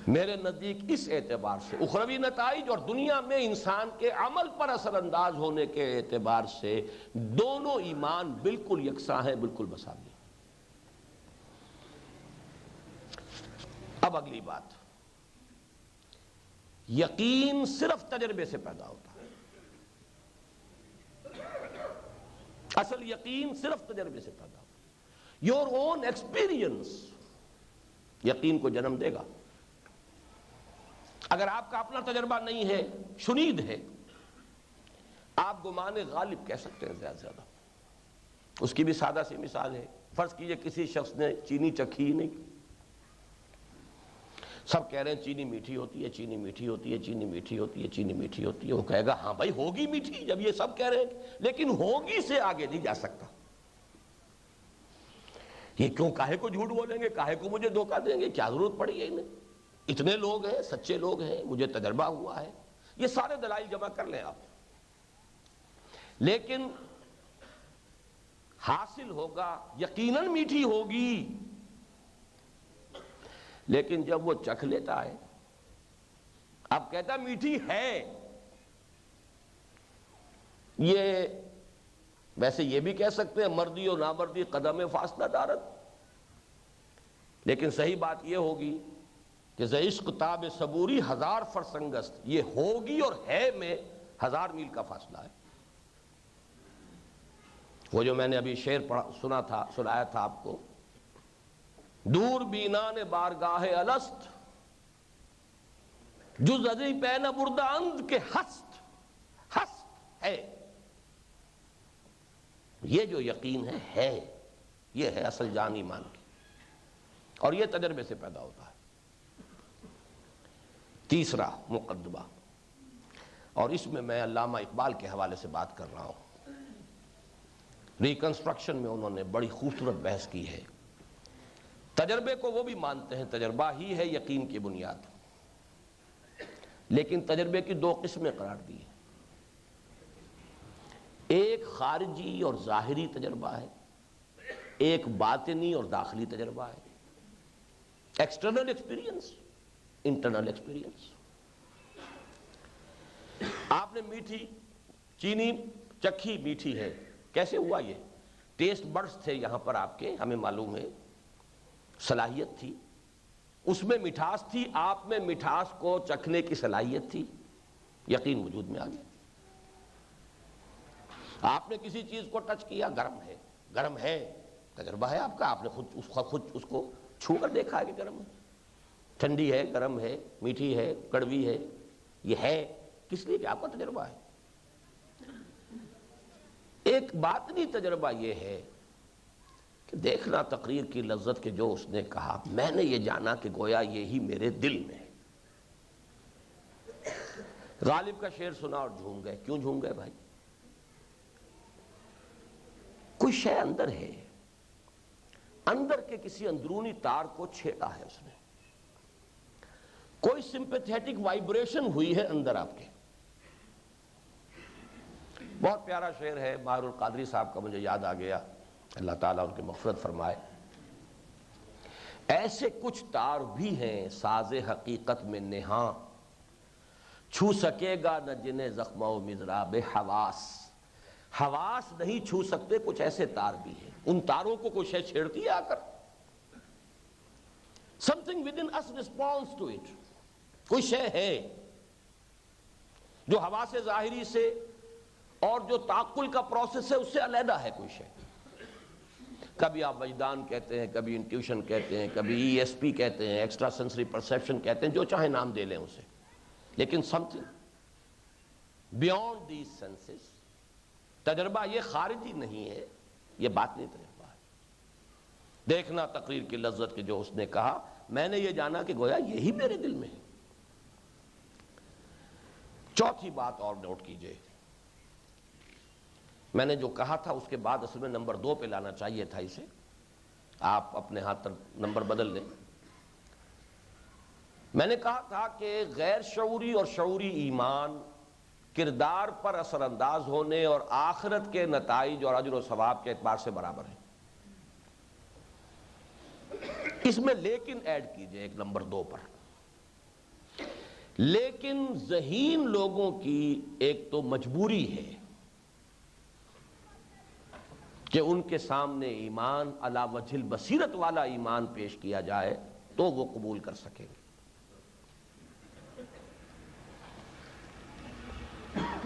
میرے نزدیک اس اعتبار سے اخروی نتائج اور دنیا میں انسان کے عمل پر اثر انداز ہونے کے اعتبار سے دونوں ایمان بالکل یکساں ہیں، بالکل مساوی. اب اگلی بات، یقین صرف تجربے سے پیدا ہوتا ہے. اصل یقین صرف تجربے سے پیدا ہوتا ہے. یور اون ایکسپیرینس یقین کو جنم دے گا. اگر آپ کا اپنا تجربہ نہیں ہے، شنید ہے، آپ گمان غالب کہہ سکتے ہیں زیادہ سے زیادہ. اس کی بھی سادہ سی مثال ہے. فرض کیجئے کسی شخص نے چینی چکھی ہی نہیں، سب کہہ رہے ہیں چینی میٹھی ہوتی ہے، چینی میٹھی ہوتی ہے، چینی میٹھی ہوتی ہے، چینی میٹھی ہوتی ہے. وہ کہے گا ہاں بھائی ہوگی میٹھی، جب یہ سب کہہ رہے ہیں، لیکن ہوگی سے آگے نہیں جا سکتا. یہ کیوں کاہے کو جھوٹ بولیں گے، کاہے کو مجھے دھوکہ دیں گے، کیا ضرورت پڑی ہے انہیں، اتنے لوگ ہیں، سچے لوگ ہیں، مجھے تجربہ ہوا ہے. یہ سارے دلائل جمع کر لیں آپ، لیکن حاصل ہوگا یقیناً میٹھی ہوگی. لیکن جب وہ چکھ لیتا ہے، اب کہتا میٹھی ہے. یہ ویسے یہ بھی کہہ سکتے ہیں مردی و نامردی قدم فاصلہ دارت، لیکن صحیح بات یہ ہوگی کہ ز عشق تاب صبوری ہزار فرسنگست، یہ ہوگی اور ہے میں 1000 میل کا فاصلہ ہے. وہ جو میں نے ابھی شعر سنایا تھا آپ کو، دور بینان بارگاہ الست جز ازی پین بردہ اند کے ہست ہے. یہ جو یقین ہے یہ ہے اصل جان ایمان کی، اور یہ تجربے سے پیدا ہوتا ہے. تیسرا مقدمہ، اور اس میں علامہ اقبال کے حوالے سے بات کر رہا ہوں. ریکنسٹرکشن میں انہوں نے بڑی خوبصورت بحث کی ہے. تجربے کو وہ بھی مانتے ہیں تجربہ ہی ہے یقین کی بنیاد، لیکن تجربے کی 2 قسمیں قرار دی ہیں. ایک خارجی اور ظاہری تجربہ ہے، ایک باطنی اور داخلی تجربہ ہے. External experience, internal experience. آپ نے میٹھی چینی چکھی، میٹھی ہے، کیسے ہوا؟ یہ ٹیسٹ برڈز تھے یہاں پر آپ کے، ہمیں معلوم ہے، صلاحیت تھی، اس میں مٹھاس تھی، آپ میں مٹھاس کو چکھنے کی صلاحیت تھی، یقین وجود میں آ گیا. آپ نے کسی چیز کو ٹچ کیا، گرم ہے، تجربہ ہے آپ کا، آپ نے خود اس کو چھو کر دیکھا ہے کہ گرم ہے، ٹھنڈی ہے، گرم ہے، میٹھی ہے، کڑوی ہے. یہ ہے کس لیے کہ آپ کا تجربہ ہے. ایک باطنی تجربہ یہ ہے کہ دیکھنا تقریر کی لذت کے جو اس نے کہا، میں نے یہ جانا کہ گویا یہی میرے دل میں ہے. غالب کا شعر سنا اور جھوم گئے. کیوں جھوم گئے بھائی؟ کوئی شے اندر ہے، اندر کے کسی اندرونی تار کو چھیڑا ہے اس نے، کوئی سمپیتھیٹک وائبریشن ہوئی ہے اندر آپ کے. بہت پیارا شعر ہے ماہر القادری صاحب کا، مجھے یاد آ گیا، اللہ تعالیٰ ان کی مغفرت فرمائے. ایسے کچھ تار بھی ہیں ساز حقیقت میں نہاں، چھو سکے گا نہ جنہیں زخم و مضراب حواس. حواس نہیں چھو سکتے، کچھ ایسے تار بھی ہیں، ان تاروں کو کوئی شے چھیڑتی ہے آ کر. something within us responds to it. کوئی شے ہے جو حواس ظاہری سے اور جو تعقل کا پروسیس ہے اس سے علیحدہ ہے. کوئی شے کبھی آپ وجدان کہتے ہیں، کبھی انٹیوشن کہتے ہیں، کبھی ای ایس پی کہتے ہیں، ایکسٹرا سینسری پرسیپشن کہتے ہیں، جو چاہے نام دے لیں اسے، لیکن something beyond these senses. تجربہ یہ خارجی نہیں ہے، یہ باطنی تجربہ ہے. دیکھنا تقریر کی لذت کے جو اس نے کہا، میں نے یہ جانا کہ گویا یہی میرے دل میں ہے. چوتھی بات اور نوٹ کیجئے، میں نے جو کہا تھا اس کے بعد اصل میں نمبر 2 پہ لانا چاہیے تھا اسے، آپ اپنے ہاتھ پر نمبر بدل لیں. میں نے کہا تھا کہ غیر شعوری اور شعوری ایمان کردار پر اثر انداز ہونے اور آخرت کے نتائج اور اجر و ثواب کے اعتبار سے برابر ہیں. اس میں لیکن ایڈ کیجئے ایک نمبر 2 پر. لیکن ذہین لوگوں کی ایک تو مجبوری ہے کہ ان کے سامنے ایمان علی وجہ البصیرت والا ایمان پیش کیا جائے تو وہ قبول کر سکیں گے.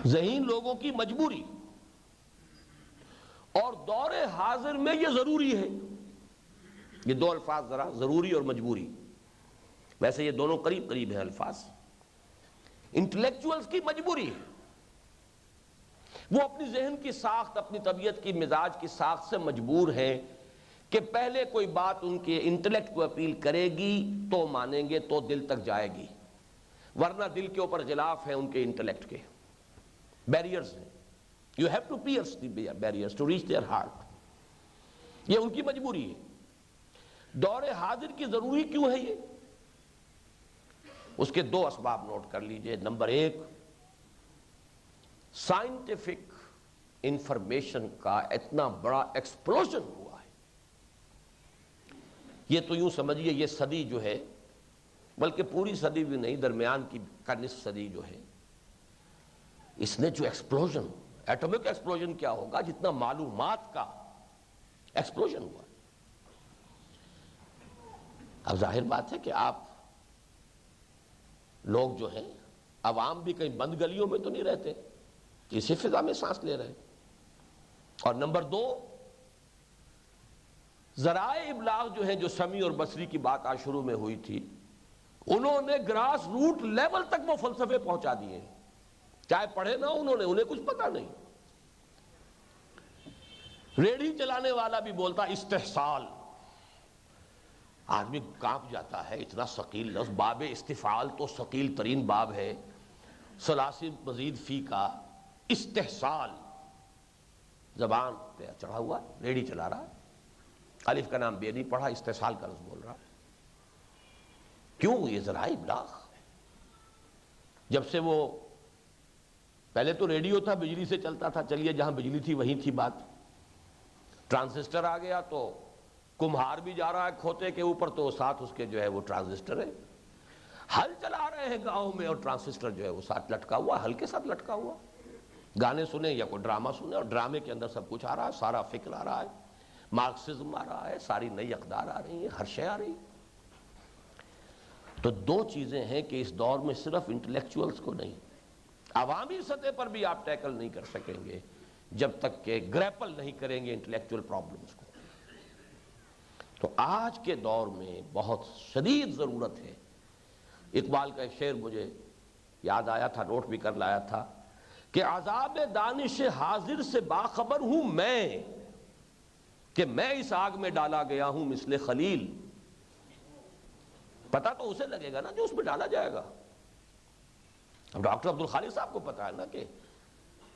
ذہین لوگوں کی مجبوری، اور دور حاضر میں یہ ضروری ہے. یہ دو الفاظ ذرا، ضروری اور مجبوری، ویسے یہ دونوں قریب قریب ہیں الفاظ. انٹلیکچوئلز کی مجبوری ہے، وہ اپنی ذہن کی ساخت، اپنی طبیعت کی مزاج کی ساخت سے مجبور ہیں کہ پہلے کوئی بات ان کے انٹلیکٹ کو اپیل کرے گی تو مانیں گے، تو دل تک جائے گی، ورنہ دل کے اوپر غلاف ہیں ان کے انٹلیکٹ کے، بیریئرز ہیں. You have to pierce the barriers to reach their heart. یہ ان کی مجبوری ہے. دور حاضر کی ضروری کیوں ہے یہ؟ اس کے 2 اسباب نوٹ کر لیجئے. نمبر 1، سائنٹیفک انفارمیشن کا اتنا بڑا ایکسپلوژن ہوا ہے. یہ تو یوں سمجھیے یہ صدی جو ہے، بلکہ پوری صدی بھی نہیں، درمیان کی کا نصف صدی جو ہے، اس نے جو ایکسپلوژن، ایٹمک ایکسپلوژن کیا ہوگا جتنا معلومات کا ایکسپلوژن ہوا. اب ظاہر بات ہے کہ آپ لوگ جو ہیں، عوام بھی کہیں بند گلیوں میں تو نہیں رہتے، اسی فضا میں سانس لے رہے. اور نمبر 2، ذرائع ابلاغ جو ہیں، جو سمیع اور بصری کی بات آج شروع میں ہوئی تھی، انہوں نے گراس روٹ لیول تک وہ فلسفے پہنچا دیے ہیں. چاہے پڑھے نہ انہیں کچھ پتا نہیں. ریڑھی چلانے والا بھی بولتا استحصال، آدمی کانپ جاتا ہے، اتنا ثقیل لفظ. باب استفعال تو ثقیل ترین باب ہے، ثلاثی مزید فی کا. استحصال زبان پہ چڑھا ہوا، ریڑھی چلا رہا ہے، الف کا نام بے نہیں پڑھا، استحصال کا لفظ بول رہا. کیوں؟ یہ ذرائع ابلاغ. جب سے وہ پہلے تو ریڈیو تھا، بجلی سے چلتا تھا، چلیے جہاں بجلی تھی وہیں تھی بات. ٹرانزسٹر آ گیا تو کمہار بھی جا رہا ہے کھوتے کے اوپر، تو ساتھ اس کے جو ہے وہ ٹرانزسٹر ہے. ہل چلا رہے ہیں گاؤں میں اور ٹرانزسٹر جو ہے وہ ساتھ لٹکا ہوا، ہل کے ساتھ لٹکا ہوا. گانے سنیں یا کوئی ڈرامہ سنیں، اور ڈرامے کے اندر سب کچھ آ رہا ہے، سارا فکر آ رہا ہے، مارکسزم آ رہا ہے، ساری نئی اقدار آ رہی ہیں، ہر شے آ رہی ہے. تو 2 چیزیں ہیں کہ اس دور میں صرف انٹلیکچوئلز کو نہیں، عوامی سطح پر بھی آپ ٹیکل نہیں کر سکیں گے جب تک کہ گریپل نہیں کریں گے انٹلیکچوئل پرابلمز کو. تو آج کے دور میں بہت شدید ضرورت ہے. اقبال کا ایک شعر مجھے یاد آیا تھا، نوٹ بھی کر لایا تھا، کہ عذاب دانش حاضر سے باخبر ہوں میں، کہ میں اس آگ میں ڈالا گیا ہوں مثل خلیل. پتہ تو اسے لگے گا نا جو اس میں ڈالا جائے گا. اب ڈاکٹر عبدالخالق صاحب کو پتا ہے نا کہ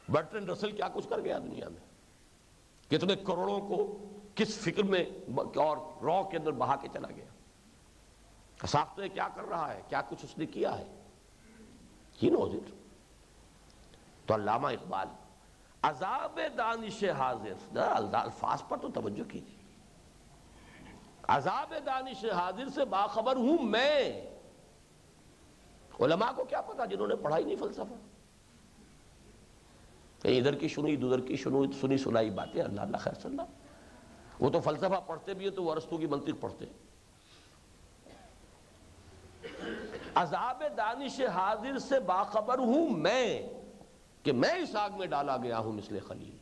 برٹرینڈ رسل کیا کچھ کر گیا دنیا میں، کتنے کروڑوں کو کس فکر میں اور رو کے اندر بہا کے چلا گیا. ساختہ کیا کر رہا ہے، کیا کچھ اس نے کیا ہے، ہی نوز اٹ. تو علامہ اقبال عذاب دانش حاضر، الفاظ پر تو توجہ کیجیے. عذاب دانش حاضر سے باخبر ہوں میں. علماء کو کیا پتا جنہوں نے پڑھا ہی نہیں فلسفہ، ادھر کی سنی ادھر کی سنی سنائی باتیں. اللہ اللہ خیر صلی اللہ. وہ تو فلسفہ پڑھتے بھی ہیں تو وہ ارسطو کی منطق پڑھتے. عذاب دانش حاضر سے باخبر ہوں میں، کہ میں اس آگ میں ڈالا گیا ہوں مثل خلیل.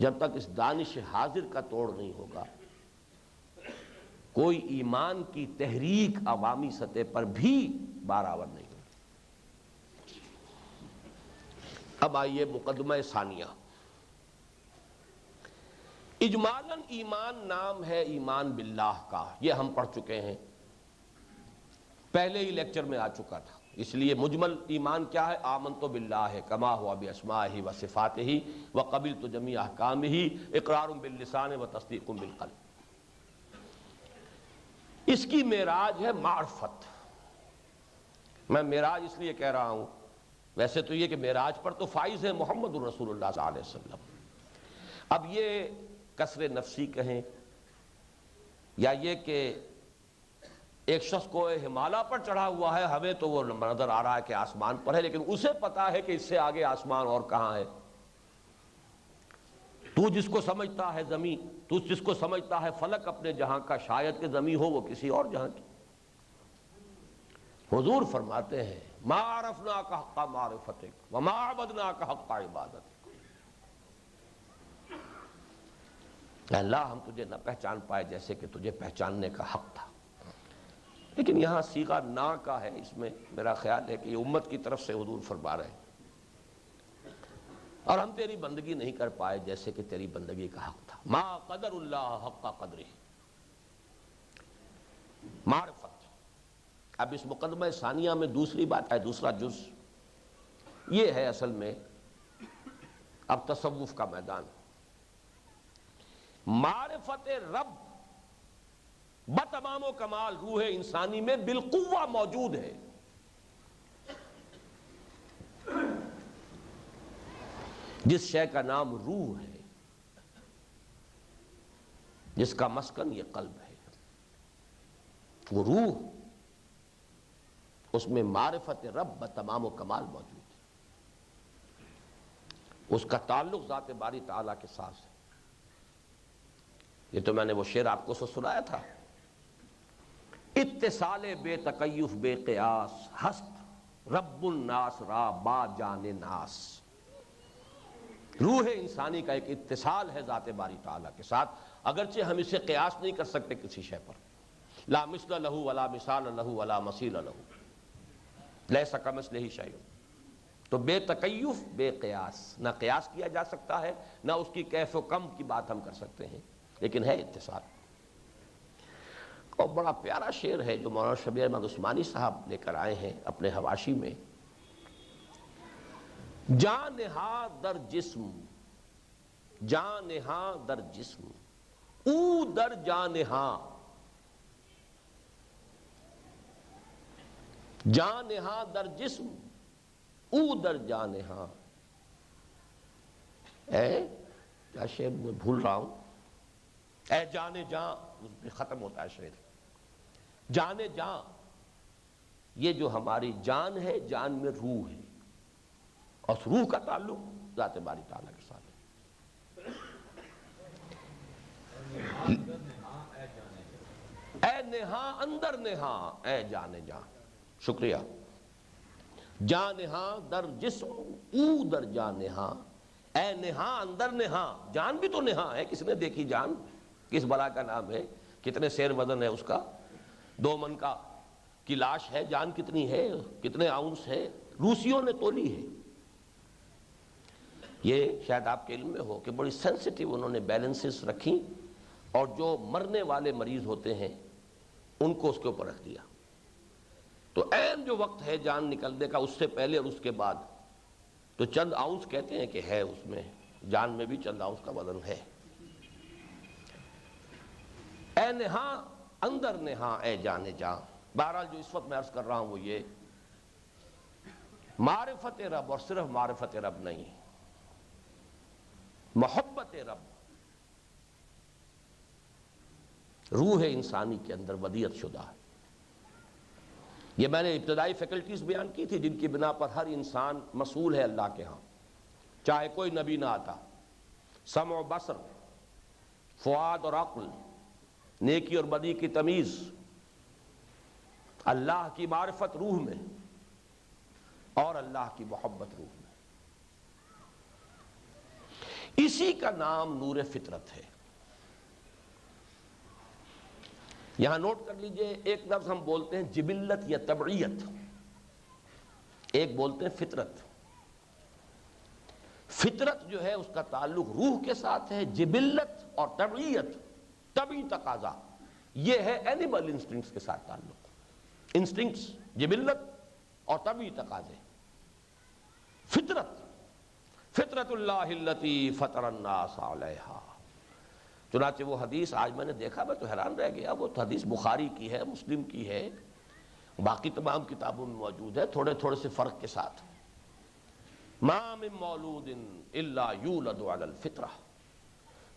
جب تک اس دانش حاضر کا توڑ نہیں ہوگا کوئی ایمان کی تحریک عوامی سطح پر بھی بارآور نہیں ہوگی۔ اب آئیے مقدمہ ثانیہ۔ اجمالاً ایمان نام ہے ایمان باللہ کا، یہ ہم پڑھ چکے ہیں، پہلے ہی لیکچر میں آ چکا تھا۔ اس لیے مجمل ایمان کیا ہے؟ آمنت باللہ کما ہوا باسمائہ و صفاتہ وقبلت جمیع احکامہ اقرار باللسان و تصدیق بالقلب۔ اس کی معراج ہے معرفت۔ میں معراج اس لیے کہہ رہا ہوں، ویسے تو یہ کہ معراج پر تو فائز ہے محمد الرسول اللہ صلی اللہ علیہ وسلم۔ اب یہ کسر نفسی کہیں یا یہ کہ ایک شخص کو ہمالیہ پر چڑھا ہوا ہے، ہمیں تو وہ نظر آ رہا ہے کہ آسمان پر ہے، لیکن اسے پتا ہے کہ اس سے آگے آسمان اور کہاں ہے۔ تو جس کو سمجھتا ہے زمین، تو جس کو سمجھتا ہے فلک اپنے جہاں کا، شاید کہ زمین ہو وہ کسی اور جہاں کی۔ حضور فرماتے ہیں ما عرفناک حق معرفتک وما عبدناک حق عبادتک۔ اے اللہ ہم تجھے نہ پہچان پائے جیسے کہ تجھے پہچاننے کا حق تھا۔ لیکن یہاں صیغہ نا کا ہے، اس میں میرا خیال ہے کہ یہ امت کی طرف سے حضور فرما رہے ہیں، اور ہم تیری بندگی نہیں کر پائے جیسے کہ تیری بندگی کا حق تھا۔ ما قدر اللہ حق قدرہ، معرفت۔ اب اس مقدمہ ثانیہ میں دوسری بات ہے، دوسرا جز یہ ہے اصل میں اب تصوف کا میدان۔ معرفت رب بتمام و کمال روح انسانی میں بالقوہ موجود ہے۔ جس شے کا نام روح ہے، جس کا مسکن یہ قلب ہے، وہ روح، اس میں معرفت رب بتمام و کمال موجود ہے۔ اس کا تعلق ذات باری تعالیٰ کے ساتھ ہے۔ یہ تو میں نے وہ شعر آپ کو سنایا تھا، اتصال بے تکیف بے قیاس ہست رب الناس را با جان ناس۔ روح انسانی کا ایک اتصال ہے ذات باری تعالیٰ کے ساتھ، اگرچہ ہم اسے قیاس نہیں کر سکتے کسی شے پر۔ لا مثل لہ ولا مثال لہ ولا مثیل لہ، لیس کمثلہ شیء۔ تو بے تکیف بے قیاس، نہ قیاس کیا جا سکتا ہے، نہ اس کی کیف و کم کی بات ہم کر سکتے ہیں، لیکن ہے اتصال۔ اور بڑا پیارا شعر ہے جو مولانا شبیر احمد عثمانی صاحب لے کر آئے ہیں اپنے حواشی میں۔ جان نہا در جسم، جان نہا در جسم، او در جان نہا، جان نہا در جسم، او در جان نہا۔ اے کیا شعر میں بھول رہا ہوں، اے جان جاں، اس پہ ختم ہوتا ہے شعر۔ جان جاں، یہ جو ہماری جان ہے، جان میں روح ہے، اور اس روح کا تعلق ذات باری تعالیٰ کے ساتھ ہے۔ اے نہاں اندر نہاں اے جان جاں، شکریہ۔ جان نہاں در جسم او در جان نہاں، اے نہاں اندر نہاں، جان بھی تو نہاں ہے، کس نے دیکھی جان؟ کس بلا کا نام ہے؟ کتنے سیر وزن ہے اس کا؟ 2 من کی لاش ہے، جان کتنی ہے؟ کتنے آؤنس ہے؟ روسیوں نے تولی ہے۔ یہ شاید آپ کے علم میں ہو کہ بڑی سینسٹیو انہوں نے بیلنسز رکھی، اور جو مرنے والے مریض ہوتے ہیں ان کو اس کے اوپر رکھ دیا، تو عین جو وقت ہے جان نکلنے کا، اس سے پہلے اور اس کے بعد، تو چند آؤنس کہتے ہیں کہ ہے اس میں، جان میں بھی چند آؤنس کا وزن ہے۔ اے نہاں اندر نہاں اے جان جاں۔ بہرحال جو اس وقت میں عرض کر رہا ہوں وہ یہ، معرفت رب، اور صرف معرفت رب نہیں، محبت رب روح انسانی کے اندر ودیعت شدہ ہے۔ یہ میں نے ابتدائی فیکلٹیز بیان کی تھی جن کی بنا پر ہر انسان مسئول ہے اللہ کے ہاں، چاہے کوئی نبی نہ آتا۔ سمع و بصر، فؤاد اور عقل، نیکی اور بدی کی تمیز، اللہ کی معرفت روح میں، اور اللہ کی محبت روح میں۔ اسی کا نام نور فطرت ہے۔ یہاں نوٹ کر لیجئے، ایک لفظ ہم بولتے ہیں جبلت یا طبعیت، ایک بولتے ہیں فطرت۔ فطرت جو ہے اس کا تعلق روح کے ساتھ ہے، جبلت اور طبعیت، طبعی تقاضا، یہ ہے اینیمل انسٹنکٹس کے ساتھ تعلق۔ انسٹنکٹس، جبلت اور طبعی تقاضے۔ فطرت، فطرت اللہ التی فطر الناس علیہا۔ چنانچہ وہ حدیث آج میں نے دیکھا، میں تو حیران رہ گیا، وہ تو حدیث بخاری کی ہے، مسلم کی ہے، باقی تمام کتابوں میں موجود ہے، تھوڑے تھوڑے سے فرق کے ساتھ۔ ما من مولود الا یولد علی الفطرہ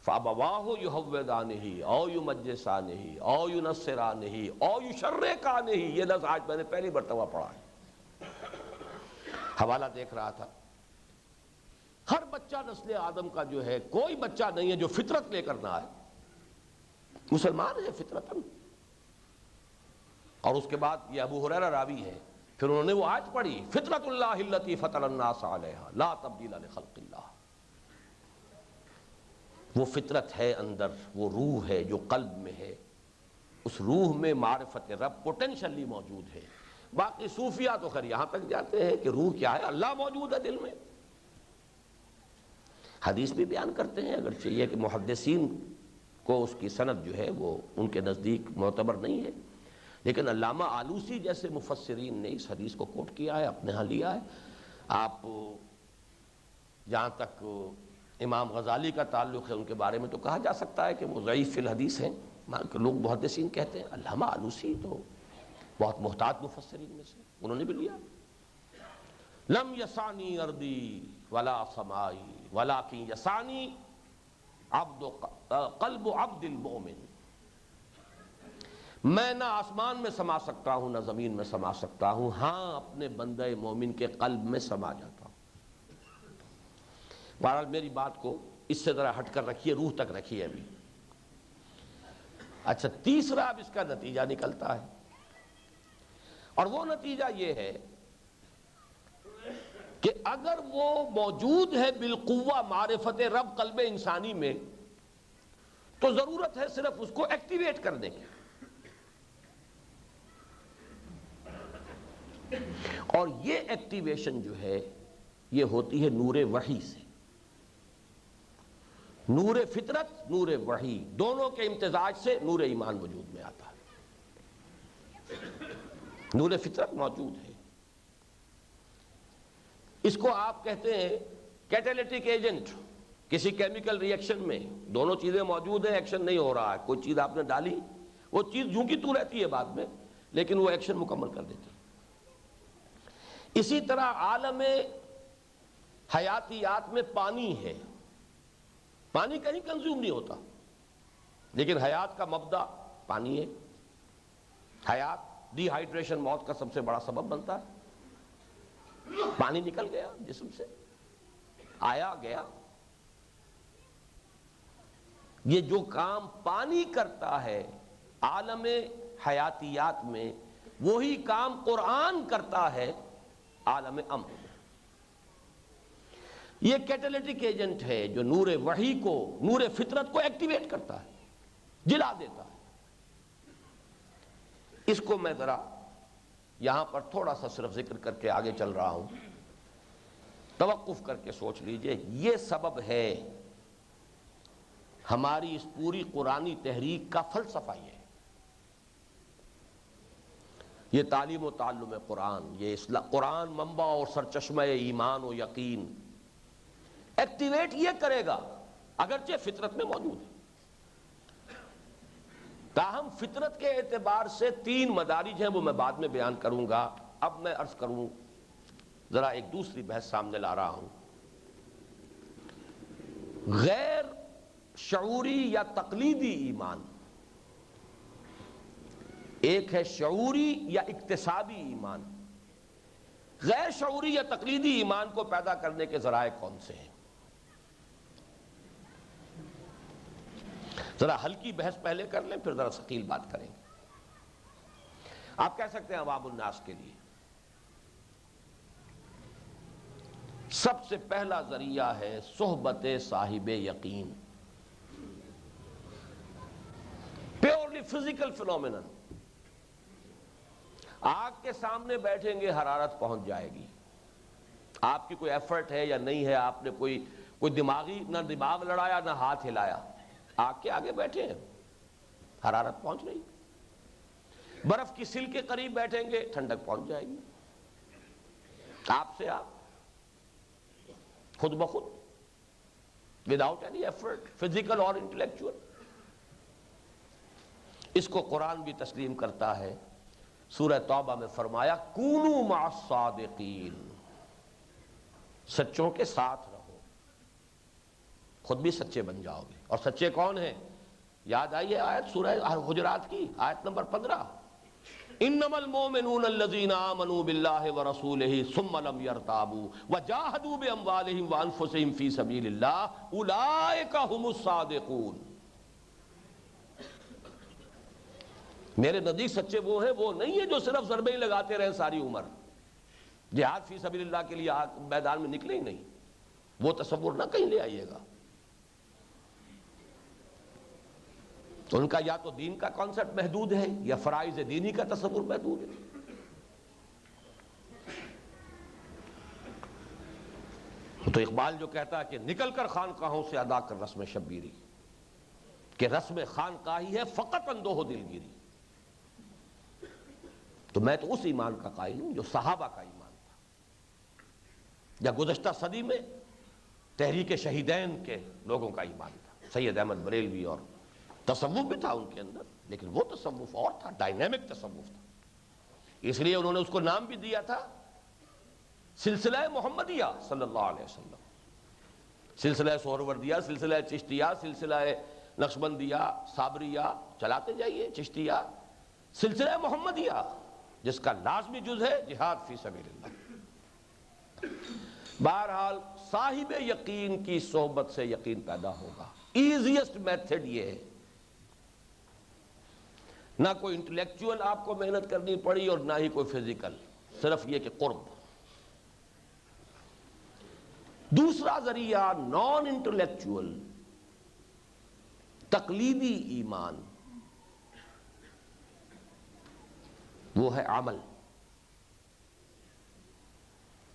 فابواہ یہودانہ او یمجسانہ او ینصرانہ او یشرکانہ۔ یہ لفظ آج میں نے پہلی مرتبہ پڑھا ہے، حوالہ دیکھ رہا تھا۔ ہر بچہ نسل آدم کا جو ہے، کوئی بچہ نہیں ہے جو فطرت لے کر نہ آئے، مسلمان ہے فطرتاً۔ اور اس کے بعد یہ ابو ہریرہ راوی ہے، پھر انہوں نے وہ آیت پڑھی، فطرت اللہ التی فطر الناس علیہا لا تبدیل لخلق اللہ۔ وہ فطرت ہے اندر، وہ روح ہے جو قلب میں ہے، اس روح میں معرفت رب پوٹینشلی موجود ہے۔ باقی صوفیہ تو خیر یہاں تک جاتے ہیں کہ روح کیا ہے، اللہ موجود ہے دل میں۔ حدیث بھی بیان کرتے ہیں، اگرچہ یہ کہ محدثین کو اس کی سند جو ہے وہ ان کے نزدیک معتبر نہیں ہے، لیکن علامہ آلوسی جیسے مفسرین نے اس حدیث کو کوٹ کیا ہے، اپنے ہاں لیا ہے۔ آپ جہاں تک امام غزالی کا تعلق ہے، ان کے بارے میں تو کہا جا سکتا ہے کہ وہ ضعیف فی الحدیث ہیں، لوگ محدثین کہتے ہیں۔ علامہ آلوسی تو بہت محتاط مفسرین میں سے، انہوں نے بھی لیا۔ لم یسانی ارضی ولا سمائی ولکن یسانی قلب عبد المؤمن۔ میں نہ آسمان میں سما سکتا ہوں نہ زمین میں سما سکتا ہوں، ہاں اپنے بندہ مومن کے قلب میں سما جاتا ہوں۔ بہرحال میری بات کو اس سے ذرا ہٹ کر رکھیے، روح تک رکھیے ابھی۔ اچھا، تیسرا اب اس کا نتیجہ نکلتا ہے، اور وہ نتیجہ یہ ہے کہ اگر وہ موجود ہے بالقوہ معرفت رب قلب انسانی میں، تو ضرورت ہے صرف اس کو ایکٹیویٹ کرنے کی، اور یہ ایکٹیویشن جو ہے یہ ہوتی ہے نور وحی سے۔ نور فطرت، نور وحی، دونوں کے امتزاج سے نور ایمان وجود میں آتا ہے۔ نور فطرت موجود ہے، اس کو آپ کہتے ہیں کیٹالیٹک ایجنٹ۔ کسی کیمیکل ری ایکشن میں دونوں چیزیں موجود ہیں، ایکشن نہیں ہو رہا ہے، کوئی چیز آپ نے ڈالی، وہ چیز یوں کی تو رہتی ہے بعد میں، لیکن وہ ایکشن مکمل کر دیتی ہے۔ اسی طرح عالم حیاتیات میں پانی ہے، پانی کہیں کنزیوم نہیں ہوتا، لیکن حیات کا مبدا پانی ہے۔ حیات، ڈی ہائیڈریشن موت کا سب سے بڑا سبب بنتا ہے۔ پانی نکل گیا جسم سے، آیا گیا۔ یہ جو کام پانی کرتا ہے عالم حیاتیات میں، وہی کام قرآن کرتا ہے عالم امر میں۔ یہ کیٹالیٹک ایجنٹ ہے جو نور وحی کو، نور فطرت کو ایکٹیویٹ کرتا ہے، جلا دیتا ہے۔ اس کو میں ذرا یہاں پر تھوڑا سا صرف ذکر کر کے آگے چل رہا ہوں، توقف کر کے سوچ لیجئے۔ یہ سبب ہے ہماری اس پوری قرآنی تحریک کا، فلسفہ یہ ہے۔ یہ تعلیم و تعلم قرآن، یہ قرآن منبع اور سرچشمہ ایمان و یقین ایکٹیویٹ یہ کرے گا، اگرچہ فطرت میں موجود ہے۔ تاہم فطرت کے اعتبار سے تین مدارج ہیں، وہ میں بعد میں بیان کروں گا۔ اب میں عرض کروں، ذرا ایک دوسری بحث سامنے لا رہا ہوں۔ غیر شعوری یا تقلیدی ایمان، ایک ہے شعوری یا اکتسابی ایمان۔ غیر شعوری یا تقلیدی ایمان کو پیدا کرنے کے ذرائع کون سے ہیں؟ ذرا ہلکی بحث پہلے کر لیں، پھر ذرا ثقیل بات کریں گے۔ آپ کہہ سکتے ہیں عوام الناس کے لیے سب سے پہلا ذریعہ ہے صحبت صاحب یقین، پیورلی فزیکل فینومینن۔ آگ کے سامنے بیٹھیں گے حرارت پہنچ جائے گی، آپ کی کوئی ایفرٹ ہے یا نہیں ہے، آپ نے کوئی دماغی نہ دماغ لڑایا نہ ہاتھ ہلایا، آگ کے آگے بیٹھے ہیں حرارت پہنچ رہی۔ برف کی سل کے قریب بیٹھیں گے ٹھنڈک پہنچ جائے گی، آپ سے آپ خود بخود، وداؤٹ اینی ایفرٹ فزیکل اور انٹلیکچوئل۔ اس کو قرآن بھی تسلیم کرتا ہے، سورہ توبہ میں فرمایا کونوا مع الصادقین، سچوں کے ساتھ رہو، خود بھی سچے بن جاؤ گے۔ اور سچے کون ہیں؟ یاد آئیے آیت سورہ حجرات کی آیت نمبر 15، انما المؤمنون الذین آمنوا باللہ ورسولہ ثم لم یرتابوا وجاہدوا باموالہم وانفسہم فی سبیل اللہ اولئک ھم الصادقون۔ میرے نزدیک سچے وہ ہیں، وہ نہیں ہیں جو صرف ضربے ہی لگاتے رہے ساری عمر، جہاد فی سبیل اللہ کے لیے میدان میں نکلے ہی نہیں، وہ تصور نہ کہیں لے آئیے گا۔ ان کا یا تو دین کا کانسیپٹ محدود ہے یا فرائض دینی کا تصور محدود ہے۔ تو اقبال جو کہتا ہے کہ نکل کر خانقاہوں سے ادا کر رسم شبیری، کہ رسم خانقاہی ہے فقط اندوہ دلگیری۔ تو میں تو اس ایمان کا قائل ہوں جو صحابہ کا ایمان تھا، یا گزشتہ صدی میں تحریک شہیدین کے لوگوں کا ایمان تھا، سید احمد بریلوی، اور تصوف بھی تھا ان کے اندر، لیکن وہ تصوف اور تھا، ڈائنامک تصوف تھا۔ اس لیے انہوں نے اس کو نام بھی دیا تھا سلسلہ محمدیہ صلی اللہ علیہ وسلم، سلسلہ سہروردیہ، سلسلہ چشتیہ، سلسلہ نقشبندیہ، صابریہ، چلاتے جائیے چشتیہ، سلسلہ محمدیہ جس کا لازمی جز ہے جہاد فی سبیل اللہ۔ بہرحال صاحب یقین کی صحبت سے یقین پیدا ہوگا۔ ایزیسٹ میتھڈ یہ ہے، نہ کوئی انٹلیکچوئل آپ کو محنت کرنی پڑی اور نہ ہی کوئی فزیکل، صرف یہ کہ قرب۔ دوسرا ذریعہ نان انٹلیکچوئل تقلیدی ایمان، وہ ہے عمل۔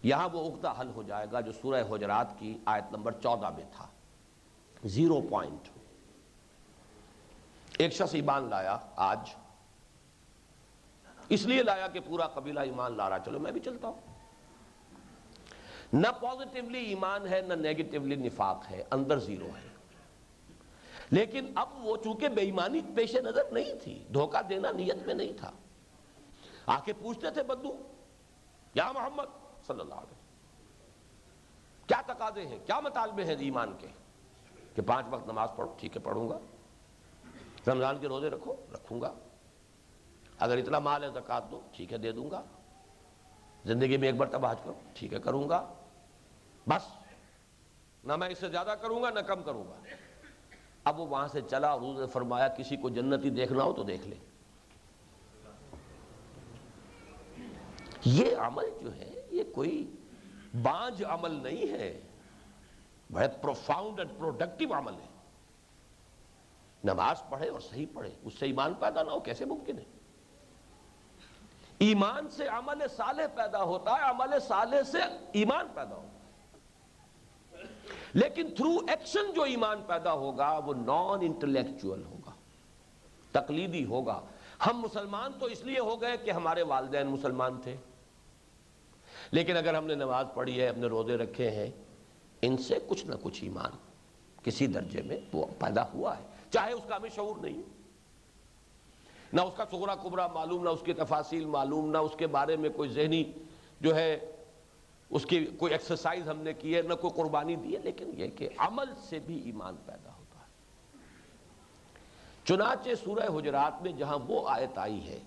یہاں وہ عقدہ حل ہو جائے گا جو سورہ حجرات کی آیت نمبر 14 میں تھا، 0 پوائنٹ۔ ایک شخص ایمان لایا آج، اس لیے لایا کہ پورا قبیلہ ایمان لا رہا، چلو میں بھی چلتا ہوں۔ نہ پازیٹیولی ایمان ہے نہ نیگیٹیولی نفاق ہے، اندر 0 ہے۔ لیکن اب وہ چونکہ بے ایمانی پیش نظر نہیں تھی، دھوکہ دینا نیت میں نہیں تھا، آ کے پوچھتے تھے بدو یا محمد صلی اللہ علیہ وسلم کیا تقاضے ہیں، کیا مطالبے ہیں ایمان کے؟ کہ 5 وقت نماز پڑھو، ٹھیک ہے پڑھوں گا۔ رمضان کے روزے رکھو، رکھوں گا۔ اگر اتنا مال ہے زکوٰۃ دو، ٹھیک ہے دے دوں گا۔ زندگی میں ایک مرتبہ حج کرو، ٹھیک ہے کروں گا۔ بس نہ میں اس سے زیادہ کروں گا نہ کم کروں گا۔ اب وہ وہاں سے چلا اور حضور نے فرمایا کسی کو جنتی دیکھنا ہو تو دیکھ لے۔ یہ عمل جو ہے یہ کوئی بانجھ عمل نہیں ہے، بہت پروفاؤنڈ اینڈ پروڈکٹیو عمل ہے۔ نماز پڑھے اور صحیح پڑھے، اس سے ایمان پیدا نہ ہو کیسے ممکن ہے؟ ایمان سے عمل صالح پیدا ہوتا ہے، عمل صالح سے ایمان پیدا ہوتا ہے، لیکن تھرو ایکشن جو ایمان پیدا ہوگا وہ نان انٹلیکچوئل ہوگا، تقلیدی ہوگا۔ ہم مسلمان تو اس لیے ہو گئے کہ ہمارے والدین مسلمان تھے، لیکن اگر ہم نے نماز پڑھی ہے، اپنے روزے رکھے ہیں، ان سے کچھ نہ کچھ ایمان کسی درجے میں وہ پیدا ہوا ہے، چاہے اس کا ہمیں شعور نہیں، نہ اس کا صغرا کبرا معلوم، نہ اس کی تفاصیل معلوم، نہ اس کے بارے میں کوئی ذہنی جو ہے اس کی کوئی ایکسرسائز ہم نے کی ہے، نہ کوئی قربانی دی ہے، لیکن یہ کہ عمل سے بھی ایمان پیدا ہوتا ہے۔ چنانچہ سورہ حجرات میں جہاں وہ آیت آئی ہے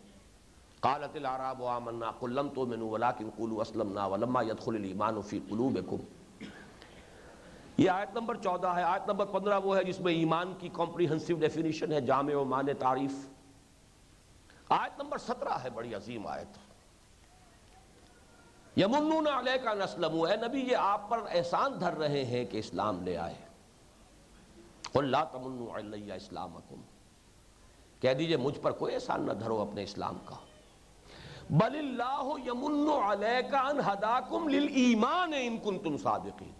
قالت الاعراب آمنا قل لم تؤمنوا ولكن قولوا اسلمنا ولما يدخل الايمان في قلوبكم، یہ آیت نمبر 14 ہے۔ آیت نمبر 15 وہ ہے جس میں ایمان کی کمپریہنسو ڈیفینیشن ہے، جامع و مانع تعریف۔ آیت نمبر 17 ہے بڑی عظیم آیت، یمنون علیک ان اسلموا، اے نبی یہ آپ پر احسان دھر رہے ہیں کہ اسلام لے آئے. قل لا تمنوا علی اسلامکم، کہہ دیجئے مجھ پر کوئی احسان نہ دھرو اپنے اسلام کا. بل اللہ یمن علیک ان ہداکم للایمان ان کنتم صادقین،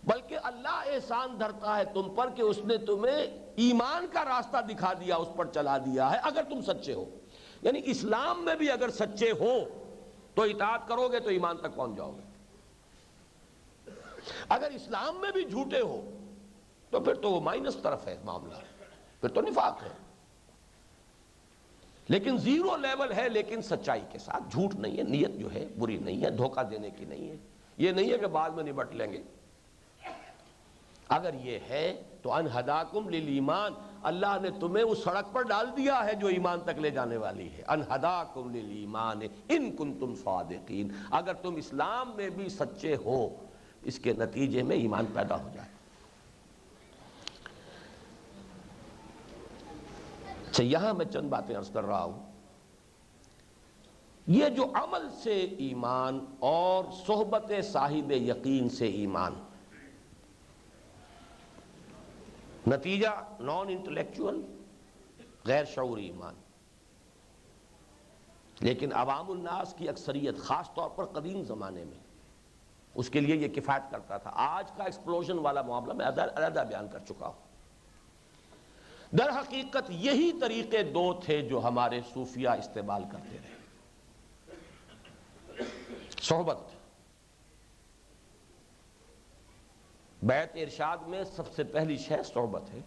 بلکہ اللہ احسان دھرتا ہے تم پر کہ اس نے تمہیں ایمان کا راستہ دکھا دیا، اس پر چلا دیا ہے اگر تم سچے ہو. یعنی اسلام میں بھی اگر سچے ہو تو اطاعت کرو گے تو ایمان تک پہنچ جاؤ گے. اگر اسلام میں بھی جھوٹے ہو تو پھر تو وہ مائنس طرف ہے معاملہ، پھر تو نفاق ہے. لیکن زیرو لیول ہے، لیکن سچائی کے ساتھ، جھوٹ نہیں ہے، نیت جو ہے بری نہیں ہے، دھوکہ دینے کی نہیں ہے. یہ نہیں ہے کہ بعد میں نبٹ لیں گے. اگر یہ ہے تو ان ہداکم للایمان، اللہ نے تمہیں اس سڑک پر ڈال دیا ہے جو ایمان تک لے جانے والی ہے. ان ہداکم للایمان ان کنتم صادقین، اگر تم اسلام میں بھی سچے ہو اس کے نتیجے میں ایمان پیدا ہو جائے. اچھا یہاں میں چند باتیں عرض کر رہا ہوں. یہ جو عمل سے ایمان اور صحبت صاحب یقین سے ایمان، نتیجہ نان انٹلیکچوئل غیر شعوری ایمان. لیکن عوام الناس کی اکثریت خاص طور پر قدیم زمانے میں اس کے لیے یہ کفایت کرتا تھا. آج کا ایکسپلوژن والا معاملہ میں علیحدہ بیان کر چکا ہوں. در حقیقت یہی طریقے دو تھے جو ہمارے صوفیہ استعمال کرتے رہے. صحبت، بیت ارشاد میں سب سے پہلی شے صحبت ہے.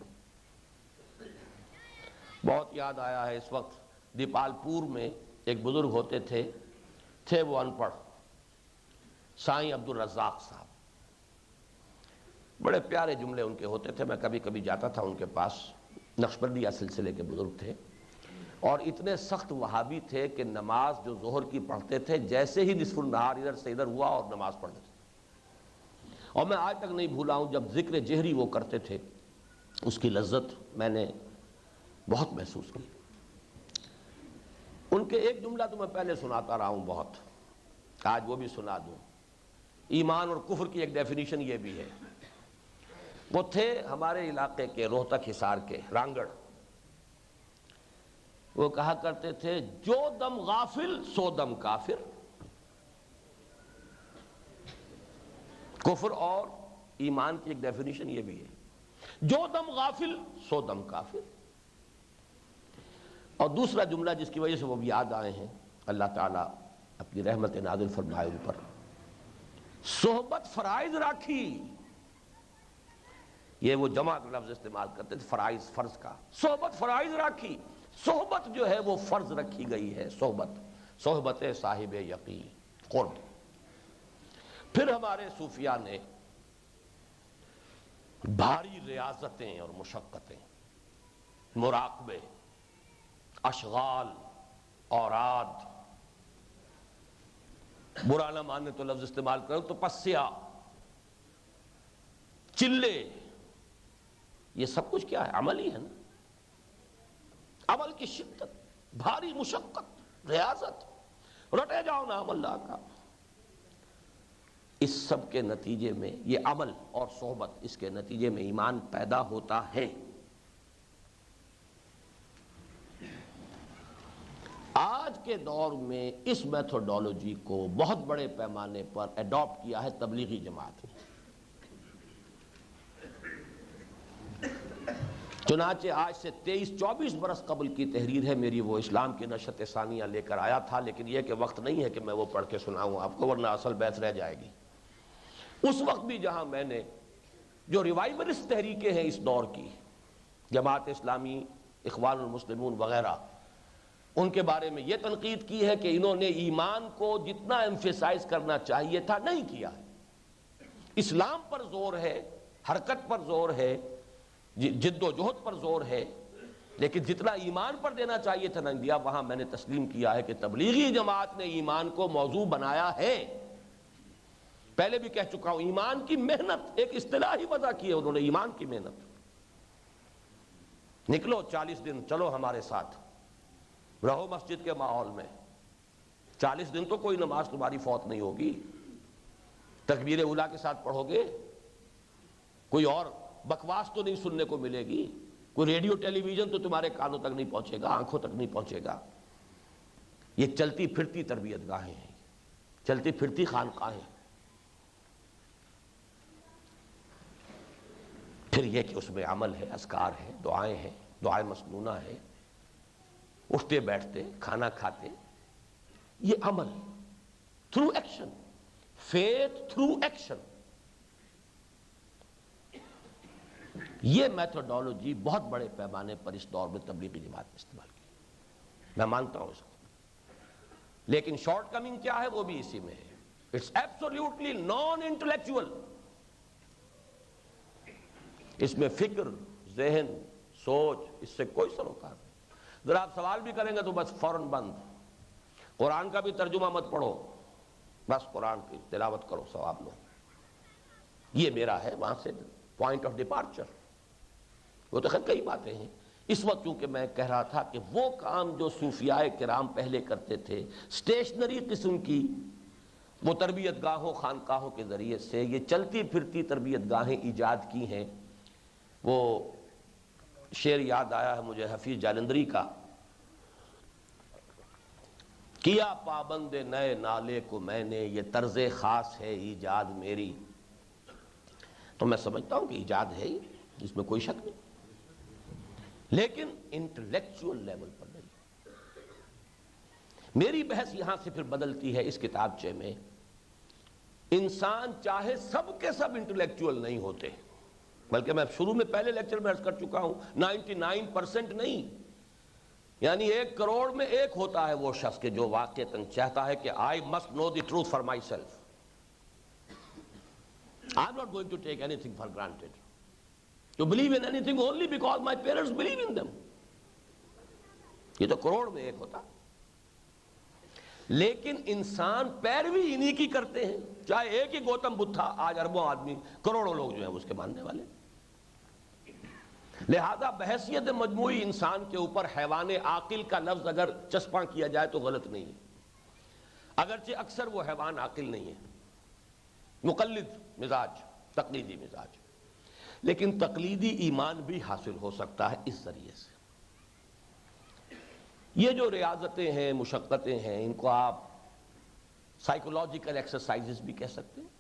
بہت یاد آیا ہے اس وقت دیپال پور میں ایک بزرگ ہوتے تھے وہ ان پڑھ، سائیں عبد الرزاق صاحب. بڑے پیارے جملے ان کے ہوتے تھے، میں کبھی کبھی جاتا تھا ان کے پاس. نقشبندیہ سلسلے کے بزرگ تھے اور اتنے سخت وہابی تھے کہ نماز جو ظہر کی پڑھتے تھے جیسے ہی نصف النہار ادھر سے ادھر ہوا اور نماز پڑھ لیتے تھے. اور میں آج تک نہیں بھولا ہوں جب ذکر جہری وہ کرتے تھے اس کی لذت میں نے بہت محسوس کی. ان کے ایک جملہ تو میں پہلے سناتا رہا ہوں بہت، آج وہ بھی سنا دوں. ایمان اور کفر کی ایک ڈیفینیشن یہ بھی ہے. وہ تھے ہمارے علاقے کے روہتک حصار کے رانگڑ. وہ کہا کرتے تھے جو دم غافل سو دم کافر. کفر اور ایمان کی ایک ڈیفینیشن یہ بھی ہے، جو دم غافل سو دم کافر. اور دوسرا جملہ جس کی وجہ سے وہ بھی یاد آئے ہیں، اللہ تعالیٰ اپنی رحمت نازل فرمائے ان پر، صحبت فرائض راکھی. یہ وہ جمع کا لفظ استعمال کرتے تھے، فرائض، فرض کا. صحبت فرائض راکھی، صحبت جو ہے وہ فرض رکھی گئی ہے. صحبت صاحب یقین، قرب. پھر ہمارے صوفیاء نے بھاری ریاضتیں اور مشقتیں، مراقبے، اشغال، اوراد، برا نہ مانے تو لفظ استعمال کرو تپسیا، چلے، یہ سب کچھ کیا ہے؟ عمل ہی ہے نا. عمل کی شدت، بھاری مشقت، ریاضت، رٹے جاؤ نام اللہ کا. اس سب کے نتیجے میں یہ عمل اور صحبت، اس کے نتیجے میں ایمان پیدا ہوتا ہے. آج کے دور میں اس میتھوڈالوجی کو بہت بڑے پیمانے پر ایڈاپٹ کیا ہے تبلیغی جماعت نے. چنانچہ آج سے 23-24 برس قبل کی تحریر ہے میری، وہ اسلام کی نشت ثانیہ لے کر آیا تھا، لیکن یہ کہ وقت نہیں ہے کہ میں وہ پڑھ کے سناؤں آپ کو، ورنہ اصل بحث رہ جائے گی. اس وقت بھی جہاں میں نے جو ریوائولسٹ تحریکیں ہیں اس دور کی، جماعت اسلامی، اخوان المسلمون وغیرہ، ان کے بارے میں یہ تنقید کی ہے کہ انہوں نے ایمان کو جتنا ایمفیسائز کرنا چاہیے تھا نہیں کیا ہے. اسلام پر زور ہے، حرکت پر زور ہے، جد و جہد پر زور ہے، لیکن جتنا ایمان پر دینا چاہیے تھا نہیں دیا. وہاں میں نے تسلیم کیا ہے کہ تبلیغی جماعت نے ایمان کو موضوع بنایا ہے. پہلے بھی کہہ چکا ہوں، ایمان کی محنت ایک اصطلاحی وضع کی ہے انہوں نے، ایمان کی محنت. نکلو 40 دن چلو ہمارے ساتھ، رہو مسجد کے ماحول میں، 40 دن تو کوئی نماز تمہاری فوت نہیں ہوگی، تکبیر اولیٰ کے ساتھ پڑھو گے، کوئی اور بکواس تو نہیں سننے کو ملے گی، کوئی ریڈیو ٹیلی ویژن تو تمہارے کانوں تک نہیں پہنچے گا، آنکھوں تک نہیں پہنچے گا۔ یہ چلتی پھرتی تربیت گاہیں ہیں، چلتی پھرتی خانقاہیں۔ پھر یہ کہ اس میں عمل ہے، اذکار ہے، دعائیں ہیں، دعائیں مسنونہ ہیں، اٹھتے بیٹھتے، کھانا کھاتے، یہ عمل through action, faith through action. یہ میتھڈالوجی بہت بڑے پیمانے پر اس دور میں تبلیغی جماعت میں استعمال کی، میں مانتا ہوں اس کو، لیکن شارٹ کمنگ کیا ہے وہ بھی اسی میں ہے، اٹس ایبسولوٹلی نان انٹلیکچوئل۔ اس میں فکر، ذہن، سوچ، اس سے کوئی سروکار نہیں۔ ذرا آپ سوال بھی کریں گے تو بس فوراً بند۔ قرآن کا بھی ترجمہ مت پڑھو، بس قرآن کی تلاوت کرو، ثواب لو۔ یہ میرا ہے وہاں سے پوائنٹ آف ڈپارچر۔ وہ تو خیر کئی باتیں ہیں، اس وقت چونکہ میں کہہ رہا تھا کہ وہ کام جو صوفیاء کرام پہلے کرتے تھے، اسٹیشنری قسم کی وہ تربیت گاہوں، خانقاہوں کے ذریعے سے یہ چلتی پھرتی تربیت گاہیں ایجاد کی ہیں۔ وہ شعر یاد آیا ہے مجھے حفیظ جالندری کا، کیا پابند نئے نالے کو میں نے، یہ طرز خاص ہے ایجاد میری۔ تو میں سمجھتا ہوں کہ ایجاد ہے ہی، اس میں کوئی شک نہیں، لیکن انٹلیکچوئل لیول پر نہیں۔ میری بحث یہاں سے پھر بدلتی ہے اس کتابچے میں، انسان چاہے سب کے سب انٹلیکچوئل نہیں ہوتے، بلکہ میں شروع میں پہلے لیکچر میں عرض کر چکا ہوں 99% نہیں، یعنی 1 کروڑ میں 1 ہوتا ہے وہ شخص کہ جو واقعتاً چاہتا ہے کہ I must know the truth for myself. I'm not going to take anything for granted. To believe in anything only because my parents believe in them. یہ تو کروڑ میں 1 ہوتا، لیکن انسان پیروی انہی کی کرتے ہیں، چاہے ایک ہی گوتم بدھ تھا، آج اربوں آدمی، کروڑوں لوگ جو ہیں اس کے ماننے والے۔ لہذا بحیثیت مجموعی انسان کے اوپر حیوان عاقل کا لفظ اگر چسپاں کیا جائے تو غلط نہیں ہے، اگرچہ اکثر وہ حیوان عاقل نہیں ہے، مقلد مزاج، تقلیدی مزاج، لیکن تقلیدی ایمان بھی حاصل ہو سکتا ہے اس ذریعے سے۔ یہ جو ریاضتیں ہیں، مشقتیں ہیں، ان کو آپ سائیکولوجیکل ایکسرسائزز بھی کہہ سکتے ہیں۔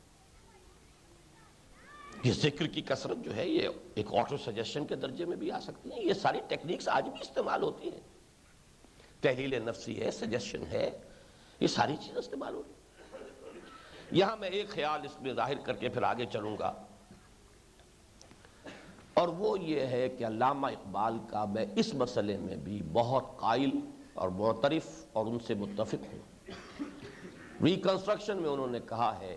یہ ذکر کی کثرت جو ہے یہ ایک آٹو سجیشن کے درجے میں بھی آ سکتی ہیں، یہ ساری ٹیکنیکس آج بھی استعمال ہوتی ہیں، تحلیل نفسی ہے، سجیشن ہے، یہ ساری چیزیں استعمال ہوتی ہیں۔ یہاں میں ایک خیال اس میں ظاہر کر کے پھر آگے چلوں گا، اور وہ یہ ہے کہ علامہ اقبال کا میں اس مسئلے میں بھی بہت قائل اور معترف اور ان سے متفق ہوں۔ ریکنسٹرکشن میں انہوں نے کہا ہے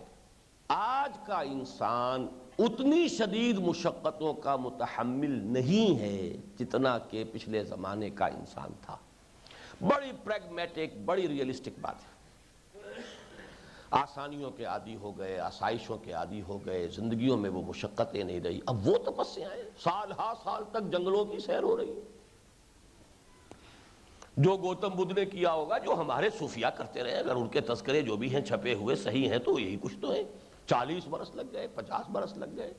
آج کا انسان اتنی شدید مشقتوں کا متحمل نہیں ہے جتنا کہ پچھلے زمانے کا انسان تھا۔ بڑی پریگمیٹک، بڑی ریئلسٹک بات ہے، آسانیوں کے عادی ہو گئے، آسائشوں کے عادی ہو گئے، زندگیوں میں وہ مشقتیں نہیں رہی۔ اب وہ تپسیاں سال ہا سال تک جنگلوں کی سیر ہو رہی ہے، جو گوتم بدھ نے کیا ہوگا، جو ہمارے صوفیاء کرتے رہے، اگر ان کے تذکرے جو بھی ہیں چھپے ہوئے صحیح ہیں تو یہی کچھ تو ہے۔ 40 برس لگ گئے، 50 برس لگ گئے۔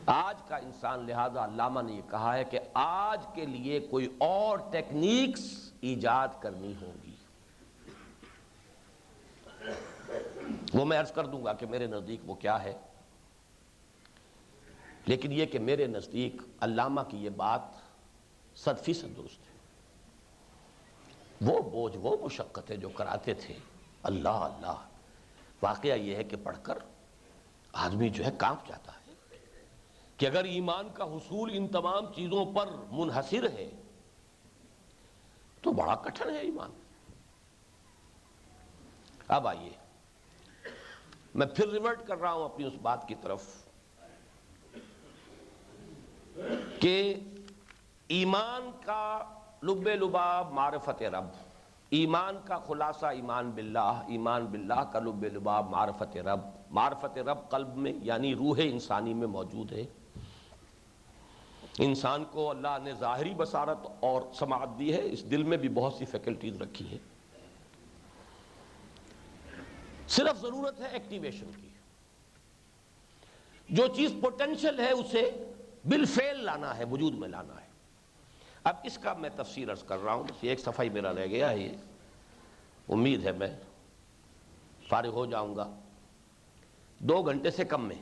آج کا انسان، لہذا علامہ نے یہ کہا ہے کہ آج کے لیے کوئی اور ٹیکنیکس ایجاد کرنی ہوگی۔ وہ میں عرض کر دوں گا کہ میرے نزدیک وہ کیا ہے، لیکن یہ کہ میرے نزدیک علامہ کی یہ بات 100% درست ہے۔ وہ بوجھ، وہ مشقتیں جو کراتے تھے، اللہ اللہ، واقعہ یہ ہے کہ پڑھ کر آدمی جو ہے کانپ جاتا ہے کہ اگر ایمان کا حصول ان تمام چیزوں پر منحصر ہے تو بڑا کٹھن ہے ایمان۔ اب آئیے میں پھر ریورٹ کر رہا ہوں اپنی اس بات کی طرف کہ ایمان کا لب لباب معرفت رب، ایمان کا خلاصہ ایمان باللہ، ایمان باللہ کا لب لباب معرفت رب۔ معرفت رب قلب میں یعنی روح انسانی میں موجود ہے، انسان کو اللہ نے ظاہری بصارت اور سماعت دی ہے، اس دل میں بھی بہت سی فیکلٹیز رکھی ہیں، صرف ضرورت ہے ایکٹیویشن کی۔ جو چیز پوٹینشل ہے اسے بالفعل لانا ہے، وجود میں لانا ہے۔ اب اس کا میں تفصیل عرض کر رہا ہوں، بس ایک صفحہ ہی میرا رہ گیا ہے، یہ امید ہے میں فارغ ہو جاؤں گا 2 گھنٹے سے کم میں،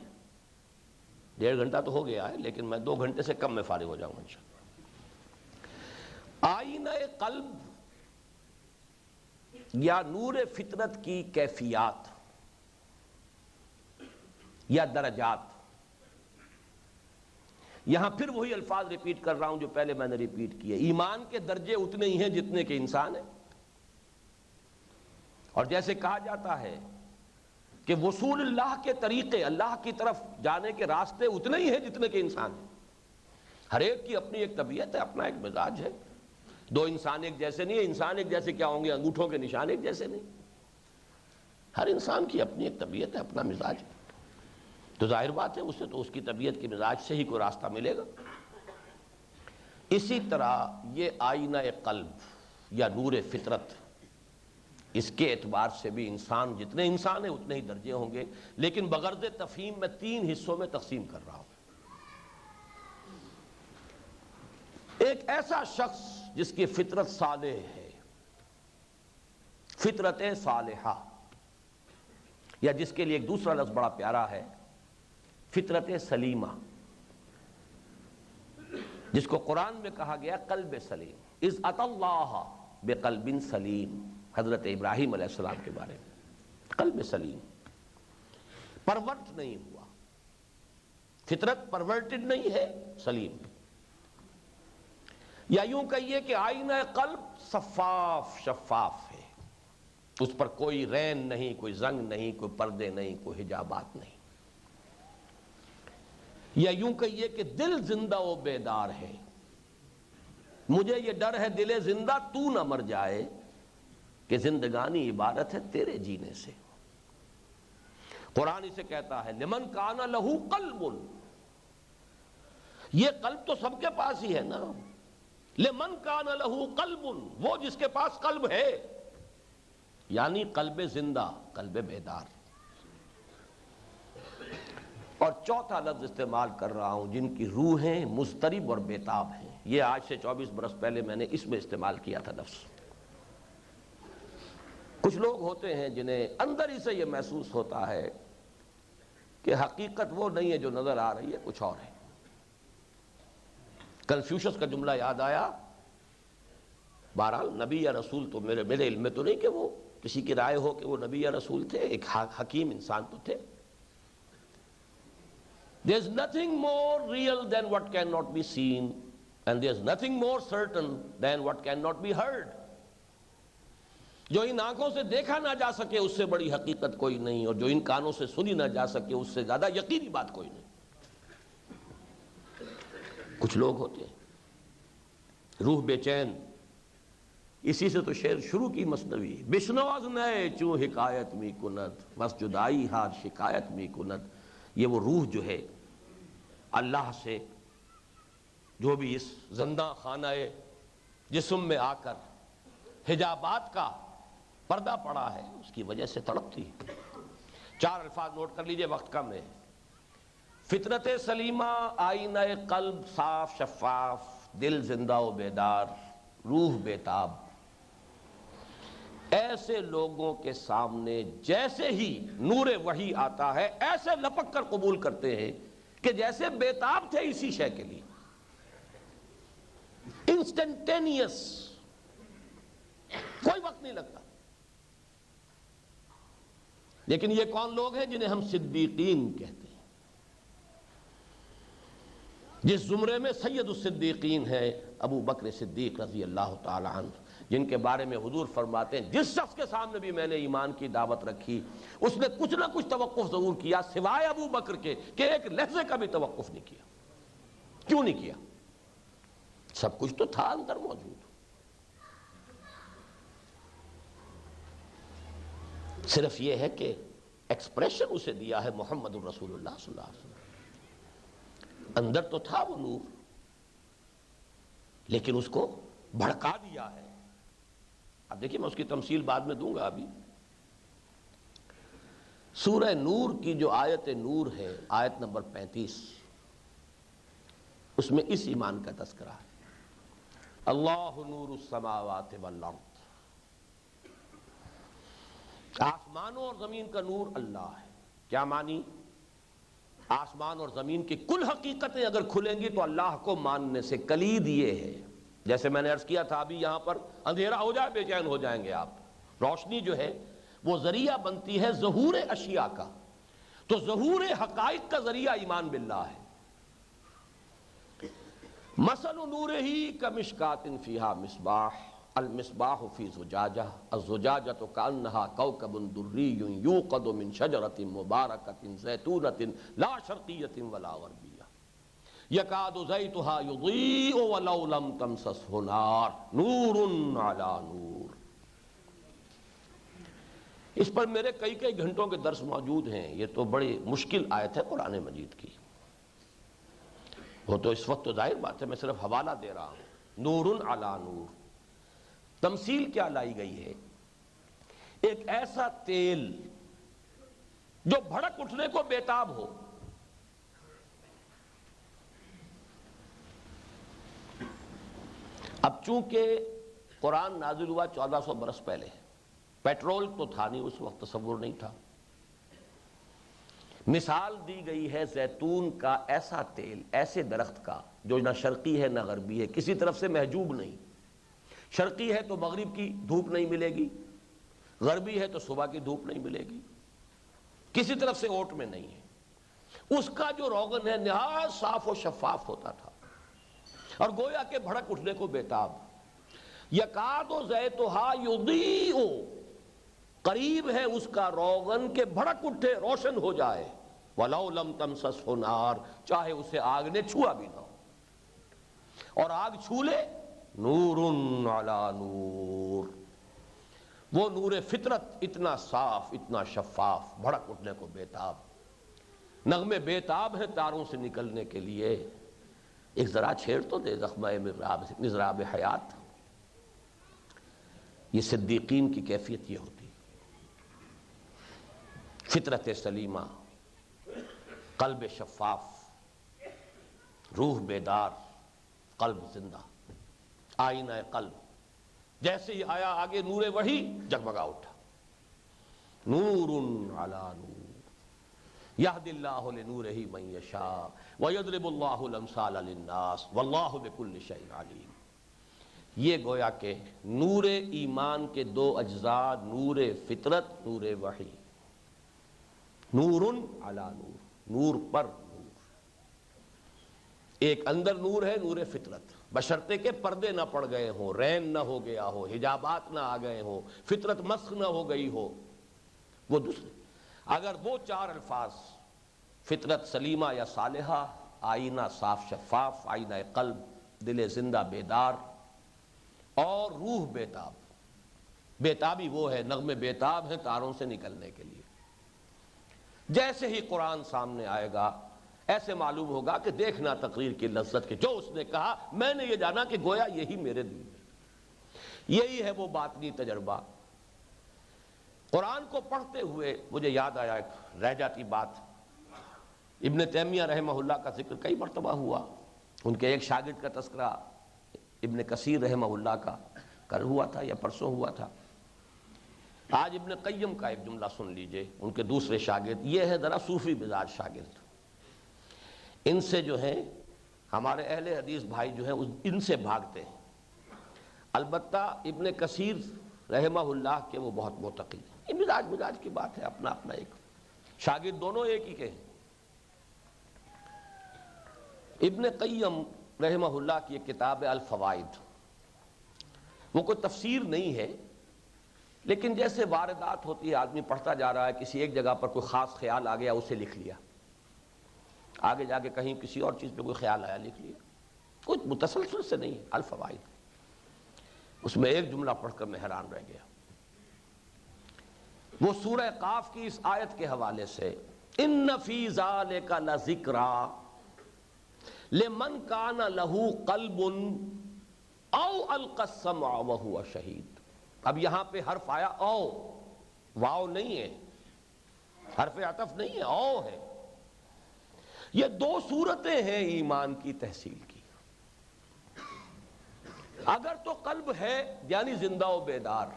1.5 گھنٹہ تو ہو گیا ہے لیکن میں 2 گھنٹے سے کم میں فارغ ہو جاؤں گا انشاءاللہ۔ آئینہ قلب یا نور فطرت کی کیفیات یا درجات، یہاں پھر وہی الفاظ ریپیٹ کر رہا ہوں جو پہلے میں نے ریپیٹ کیے۔ ایمان کے درجے اتنے ہی ہیں جتنے کہ انسان ہے، اور جیسے کہا جاتا ہے کہ وصول اللہ کے طریقے، اللہ کی طرف جانے کے راستے اتنے ہی ہیں جتنے کہ انسان ہے۔ ہر ایک کی اپنی ایک طبیعت ہے، اپنا ایک مزاج ہے۔ 2 انسان ایک جیسے نہیں ہے، انسان ایک جیسے کیا ہوں گے، انگوٹھوں کے نشان ایک جیسے نہیں۔ ہر انسان کی اپنی ایک طبیعت ہے، اپنا مزاج ہے، تو ظاہر بات ہے اسے تو اس کی طبیعت کے مزاج سے ہی کوئی راستہ ملے گا۔ اسی طرح یہ آئینہ قلب یا نور فطرت، اس کے اعتبار سے بھی انسان جتنے انسان ہیں اتنے ہی درجے ہوں گے، لیکن بغرض تفہیم میں 3 حصوں میں تقسیم کر رہا ہوں۔ ایک ایسا شخص جس کی فطرت صالح ہے، فطرت صالحہ، یا جس کے لیے ایک دوسرا لفظ بڑا پیارا ہے، فطرت سلیمہ، جس کو قرآن میں کہا گیا قلب سلیم، اذ اتی اللہ بقلب سلیم، حضرت ابراہیم علیہ السلام کے بارے میں۔ قلب سلیم، پرورٹ نہیں ہوا، فطرت پرورٹڈ نہیں ہے، سلیم۔ یا یوں کہیے کہ آئینہ قلب صفاف شفاف ہے، اس پر کوئی رین نہیں، کوئی زنگ نہیں، کوئی پردے نہیں، کوئی حجابات نہیں۔ یا یوں کہیے کہ دل زندہ و بیدار ہے، مجھے یہ ڈر ہے دل زندہ تو نہ مر جائے، کہ زندگانی عبارت ہے تیرے جینے سے۔ قرآن اسے کہتا ہے لمن کان لہ قلب، یہ قلب تو سب کے پاس ہی ہے نا، لمن کان لہ قلب، وہ جس کے پاس قلب ہے، یعنی قلب زندہ، قلب بیدار۔ اور چوتھا لفظ استعمال کر رہا ہوں، جن کی روحیں مضطرب اور بیتاب ہیں، یہ آج سے 24 برس پہلے میں نے اس میں استعمال کیا تھا لفظ۔ کچھ لوگ ہوتے ہیں جنہیں اندر ہی سے یہ محسوس ہوتا ہے کہ حقیقت وہ نہیں ہے جو نظر آ رہی ہے، کچھ اور ہے۔ کنفیوشس کا جملہ یاد آیا، بہرحال نبی یا رسول تو میرے علم میں تو نہیں کہ وہ کسی کی رائے ہو کہ وہ نبی یا رسول تھے، ایک حکیم انسان تو تھے۔ There's nothing more real than what cannot be seen, and there's nothing more certain than what cannot be heard. جو ان آنکھوں سے دیکھا نہ جا سکے اس سے بڑی حقیقت کوئی نہیں، اور جو ان کانوں سے سنی نہ جا سکے اس سے زیادہ یقینی بات کوئی نہیں۔ کچھ لوگ ہوتے ہیں روح بے چین، اسی سے تو شعر شروع کی مثنوی، بشنواز نئے چوں حکایت می کند، بس جدائی ہار شکایت می کند۔ یہ وہ روح جو ہے اللہ سے، جو بھی اس زندہ خانہ جسم میں آ کر حجابات کا پردہ پڑا ہے، اس کی وجہ سے تڑپتی ہے۔ 4 الفاظ نوٹ کر لیجئے، وقت کم ہے۔ فطرت سلیمہ، آئینہ قلب صاف شفاف، دل زندہ و بیدار، روح بیتاب۔ ایسے لوگوں کے سامنے جیسے ہی نور وحی آتا ہے ایسے لپک کر قبول کرتے ہیں کہ جیسے بیتاب تھے اسی شے کے لیے، انسٹنٹینیس، کوئی وقت نہیں لگتا۔ لیکن یہ کون لوگ ہیں جنہیں ہم صدیقین کہتے ہیں؟ جس زمرے میں سید الصدیقین ہے ابو بکر صدیق رضی اللہ تعالی عنہ، جن کے بارے میں حضور فرماتے ہیں جس شخص کے سامنے بھی میں نے ایمان کی دعوت رکھی اس نے کچھ نہ کچھ توقف ضرور کیا، سوائے ابو بکر کے کہ ایک لحظے کا بھی توقف نہیں کیا۔ کیوں نہیں کیا؟ سب کچھ تو تھا اندر موجود، صرف یہ ہے کہ ایکسپریشن اسے دیا ہے محمد الرسول اللہ صلی اللہ علیہ وسلم۔ اندر تو تھا وہ نور، لیکن اس کو بھڑکا دیا ہے۔ اب دیکھیے میں اس کی تمثیل بعد میں دوں گا، ابھی سورہ نور کی جو آیت نور ہے، آیت نمبر 35، اس میں اس ایمان کا تذکرہ ہے، اللہ نور السماوات والارض، آسمانوں اور زمین کا نور اللہ ہے۔ کیا معنی؟ آسمان اور زمین کی کل حقیقتیں اگر کھلیں گی تو اللہ کو ماننے سے کلید یہ ہے، جیسے میں نے عرض کیا تھا ابھی یہاں پر اندھیرا ہو جائے بے چین ہو جائیں گے آپ، روشنی جو ہے وہ ذریعہ بنتی ہے ظہور اشیاء کا، تو ظہور حقائق کا ذریعہ ایمان باللہ ہے۔ مثل نورہ کمشکات فیہا مصباح، المصباح فی زجاجہ، الزجاجۃ کأنہا کوکب دری یوقد من شجرۃ مبارکۃ زیتونۃ لا شرقیۃ ولا غربیہ یکاد زیتھا یضیء ولو لم تمسسہ نار نور علی نور۔ اس پر میرے کئی گھنٹوں کے درس موجود ہیں، یہ تو بڑی مشکل آیت ہے قرآن مجید کی، وہ تو اس وقت تو ظاہر بات ہے میں صرف حوالہ دے رہا ہوں۔ نور علی نور، تمثیل کیا لائی گئی ہے؟ ایک ایسا تیل جو بھڑک اٹھنے کو بیتاب ہو، اب چونکہ قرآن نازل ہوا 1400 برس پہلے، پیٹرول تو تھا نہیں اس وقت، تصور نہیں تھا، مثال دی گئی ہے زیتون کا ایسا تیل، ایسے درخت کا جو نہ شرقی ہے نہ غربی ہے، کسی طرف سے محجوب نہیں، شرقی ہے تو مغرب کی دھوپ نہیں ملے گی، غربی ہے تو صبح کی دھوپ نہیں ملے گی، کسی طرف سے اوٹ میں نہیں ہے، اس کا جو روغن ہے نہایت صاف و شفاف ہوتا تھا، اور گویا کہ بھڑک اٹھنے کو بیتاب، یکاد زیتھا یضیء، قریب ہے اس کا روغن کہ بھڑک اٹھے، روشن ہو جائے، وَلَوْ لَمْ تَمْسَسْهُ نَارٌ، چاہے اسے آگ نے چھوا بھی نہ ہو، اور آگ چھو لے، نور علی نور، وہ نور فطرت اتنا صاف اتنا شفاف، بھڑک اٹھنے کو بیتاب، نغمے بیتاب ہیں تاروں سے نکلنے کے لیے، ایک ذرا چھیڑ تو دے زخمہ مضراب حیات۔ یہ صدیقین کی کیفیت یہ ہوتی، فطرت سلیمہ، قلب شفاف، روح بیدار، قلب زندہ، آئینہ قلب، جیسے ہی آیا آگے نور وحی جگمگا اٹھا، نور علی نور، یہدی اللہ لنورہ من یشاء ویضرب اللہ الامثال للناس واللہ بکل شیء علیم۔ یہ گویا کہ نور ایمان کے دو اجزاء، نور فطرت، نور وحی، نور علی نور، نور پر نور، ایک اندر نور ہے نور فطرت، بشرطے کہ پردے نہ پڑ گئے ہوں، رین نہ ہو گیا ہو، حجابات نہ آ گئے ہوں، فطرت مسخ نہ ہو گئی ہو، وہ دوسرے، اگر وہ چار الفاظ فطرت سلیمہ یا صالحہ، آئینہ صاف شفاف، آئینہ قلب، دل زندہ بیدار، اور روح بیتاب، بیتابی وہ ہے، نغمے بیتاب ہیں تاروں سے نکلنے کے لیے، جیسے ہی قرآن سامنے آئے گا ایسے معلوم ہوگا کہ دیکھنا تقریر کی لذت کے، جو اس نے کہا میں نے یہ جانا کہ گویا یہی میرے دل میں، یہی ہے وہ باطنی تجربہ۔ قرآن کو پڑھتے ہوئے مجھے یاد آیا ایک رہ جاتی بات، ابن تیمیہ رحمہ اللہ کا ذکر کئی مرتبہ ہوا، ان کے ایک شاگرد کا تذکرہ ابن کثیر رحمہ اللہ کا کل ہوا تھا یا پرسوں ہوا تھا، آج ابن قیم کا ایک جملہ سن لیجئے، ان کے دوسرے شاگرد، یہ ہے ذرا صوفی مزاج شاگرد، ان سے جو ہے ہمارے اہل حدیث بھائی جو ہیں ان سے بھاگتے ہیں، البتہ ابن کثیر رحمہ اللہ کے وہ بہت معتقد ہیں، یہ مزاج کی بات ہے، اپنا اپنا ایک شاگرد دونوں ایک ہی کے ہیں۔ ابن قیم رحمہ اللہ کی ایک کتاب ہے الفوائد، وہ کوئی تفسیر نہیں ہے، لیکن جیسے واردات ہوتی ہے، آدمی پڑھتا جا رہا ہے، کسی ایک جگہ پر کوئی خاص خیال آ گیا اسے لکھ لیا، آگے جا کے کہیں کسی اور چیز پہ کوئی خیال آیا لکھ لیا، کچھ متسلسل سے نہیں، الفوائد، اس میں ایک جملہ پڑھ کر میں حیران رہ گیا، وہ سورہ قاف کی اس آیت کے حوالے سے، ان فی ذالک لذکریٰ لمن کان لہ قلب او القى السمع وهو شہید. اب یہاں پہ حرف آیا او، واو نہیں ہے، حرف عطف نہیں ہے، او ہے. یہ دو صورتیں ہیں ایمان کی تحصیل کی. اگر تو قلب ہے یعنی زندہ و بیدار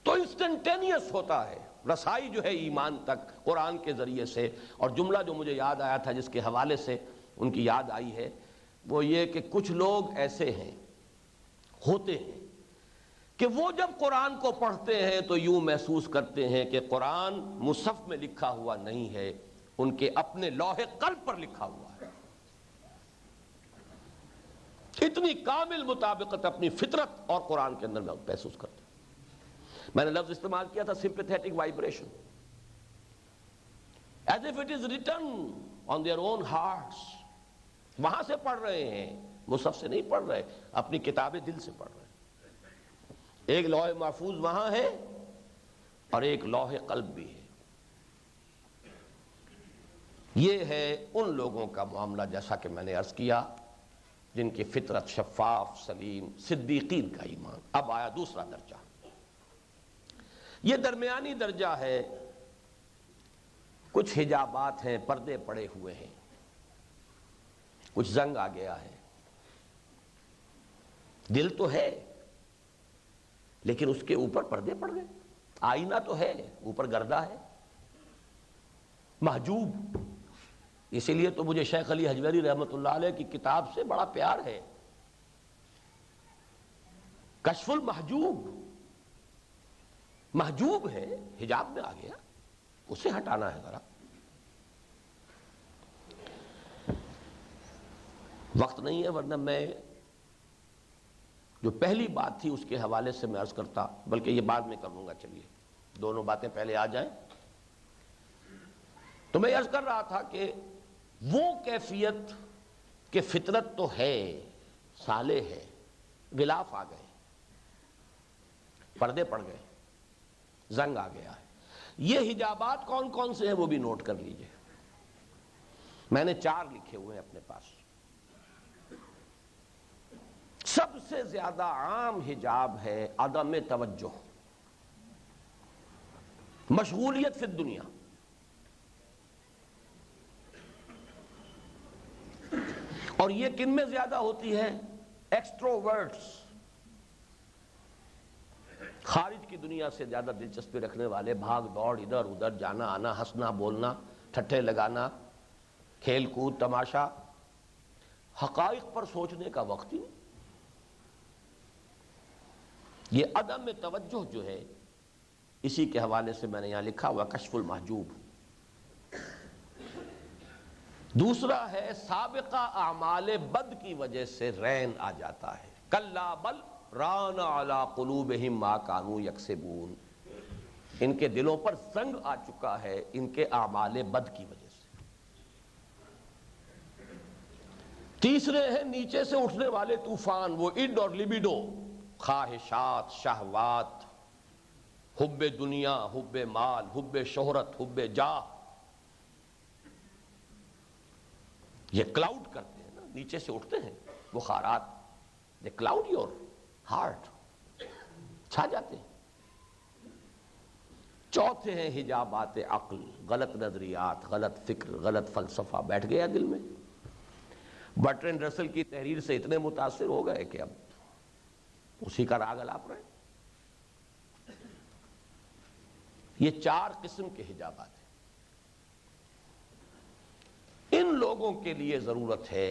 تو انسٹنٹینیس ہوتا ہے رسائی جو ہے ایمان تک قرآن کے ذریعے سے. اور جملہ جو مجھے یاد آیا تھا جس کے حوالے سے ان کی یاد آئی ہے وہ یہ کہ کچھ لوگ ایسے ہیں، ہوتے ہیں کہ وہ جب قرآن کو پڑھتے ہیں تو یوں محسوس کرتے ہیں کہ قرآن مصحف میں لکھا ہوا نہیں ہے، ان کے اپنے لوح قلب پر لکھا ہوا ہے. اتنی کامل مطابقت اپنی فطرت اور قرآن کے اندر محسوس کرتے ہیں. میں نے لفظ استعمال کیا تھا sympathetic vibration, as if it is written on their own hearts. وہاں سے پڑھ رہے ہیں، مصحف سے نہیں پڑھ رہے، اپنی کتاب دل سے پڑھ رہے ہیں. ایک لوح محفوظ وہاں ہے اور ایک لوح قلب بھی ہے. یہ ہے ان لوگوں کا معاملہ جیسا کہ میں نے عرض کیا جن کی فطرت شفاف سلیم، صدیقین کا ایمان. اب آیا دوسرا درجہ. یہ درمیانی درجہ ہے. کچھ حجابات ہیں، پردے پڑے ہوئے ہیں، کچھ زنگ آ گیا ہے. دل تو ہے لیکن اس کے اوپر پردے پڑ گئے. آئینہ تو ہے، اوپر گردہ ہے، محجوب. اسی لیے تو مجھے شیخ علی حجویری رحمۃ اللہ علیہ کی کتاب سے بڑا پیار ہے. کشف المحجوب، محجوب ہے، حجاب میں آ گیا، اسے ہٹانا ہے ذرا. وقت نہیں ہے ورنہ میں جو پہلی بات تھی اس کے حوالے سے میں عرض کرتا، بلکہ یہ بعد میں کر لوں گا. چلیے دونوں باتیں پہلے آ جائیں. تو میں عرض کر رہا تھا کہ وہ کیفیت کہ فطرت تو ہے، صالح ہے، غلاف آ گئے، پردے پڑ گئے، زنگ آ گیا ہے. یہ حجابات کون کون سے ہیں وہ بھی نوٹ کر لیجئے. میں نے 4 لکھے ہوئے ہیں اپنے پاس. سب سے زیادہ عام حجاب ہے عدم توجہ، مشغولیت فی الدنیا. اور یہ کن میں زیادہ ہوتی ہے؟ ایکسٹروورٹس، خارج کی دنیا سے زیادہ دلچسپی رکھنے والے، بھاگ دوڑ، ادھر ادھر جانا آنا، ہنسنا بولنا، ٹھٹھے لگانا، کھیل کود تماشا. حقائق پر سوچنے کا وقت ہی نہیں. یہ عدم توجہ جو ہے اسی کے حوالے سے میں نے یہاں لکھا ہوا کشف المحجوب. دوسرا ہے سابقہ اعمال بد کی وجہ سے رین آ جاتا ہے. کلا بل ران علی قلوبہم ما کانوا یکسبون. ان کے دلوں پر زنگ آ چکا ہے ان کے اعمال بد کی وجہ سے. تیسرے ہیں نیچے سے اٹھنے والے طوفان، وہ اڈ اور لبیڈو، خواہشات، شہوات، حب دنیا، حب مال، حب شہرت، حب جاہ. یہ کلاؤڈ کرتے ہیں نا، نیچے سے اٹھتے ہیں بخارات، دے کلاؤڈ یور ہارٹ، چھا جاتے ہیں. چوتھے ہیں حجابات عقل، غلط نظریات، غلط فکر، غلط فلسفہ بیٹھ گیا دل میں. برٹرینڈ رسل کی تحریر سے اتنے متاثر ہو گئے کہ اب اسی کا راگ الاپ رہے. یہ 4 قسم کے حجابات ہیں. ان لوگوں کے لیے ضرورت ہے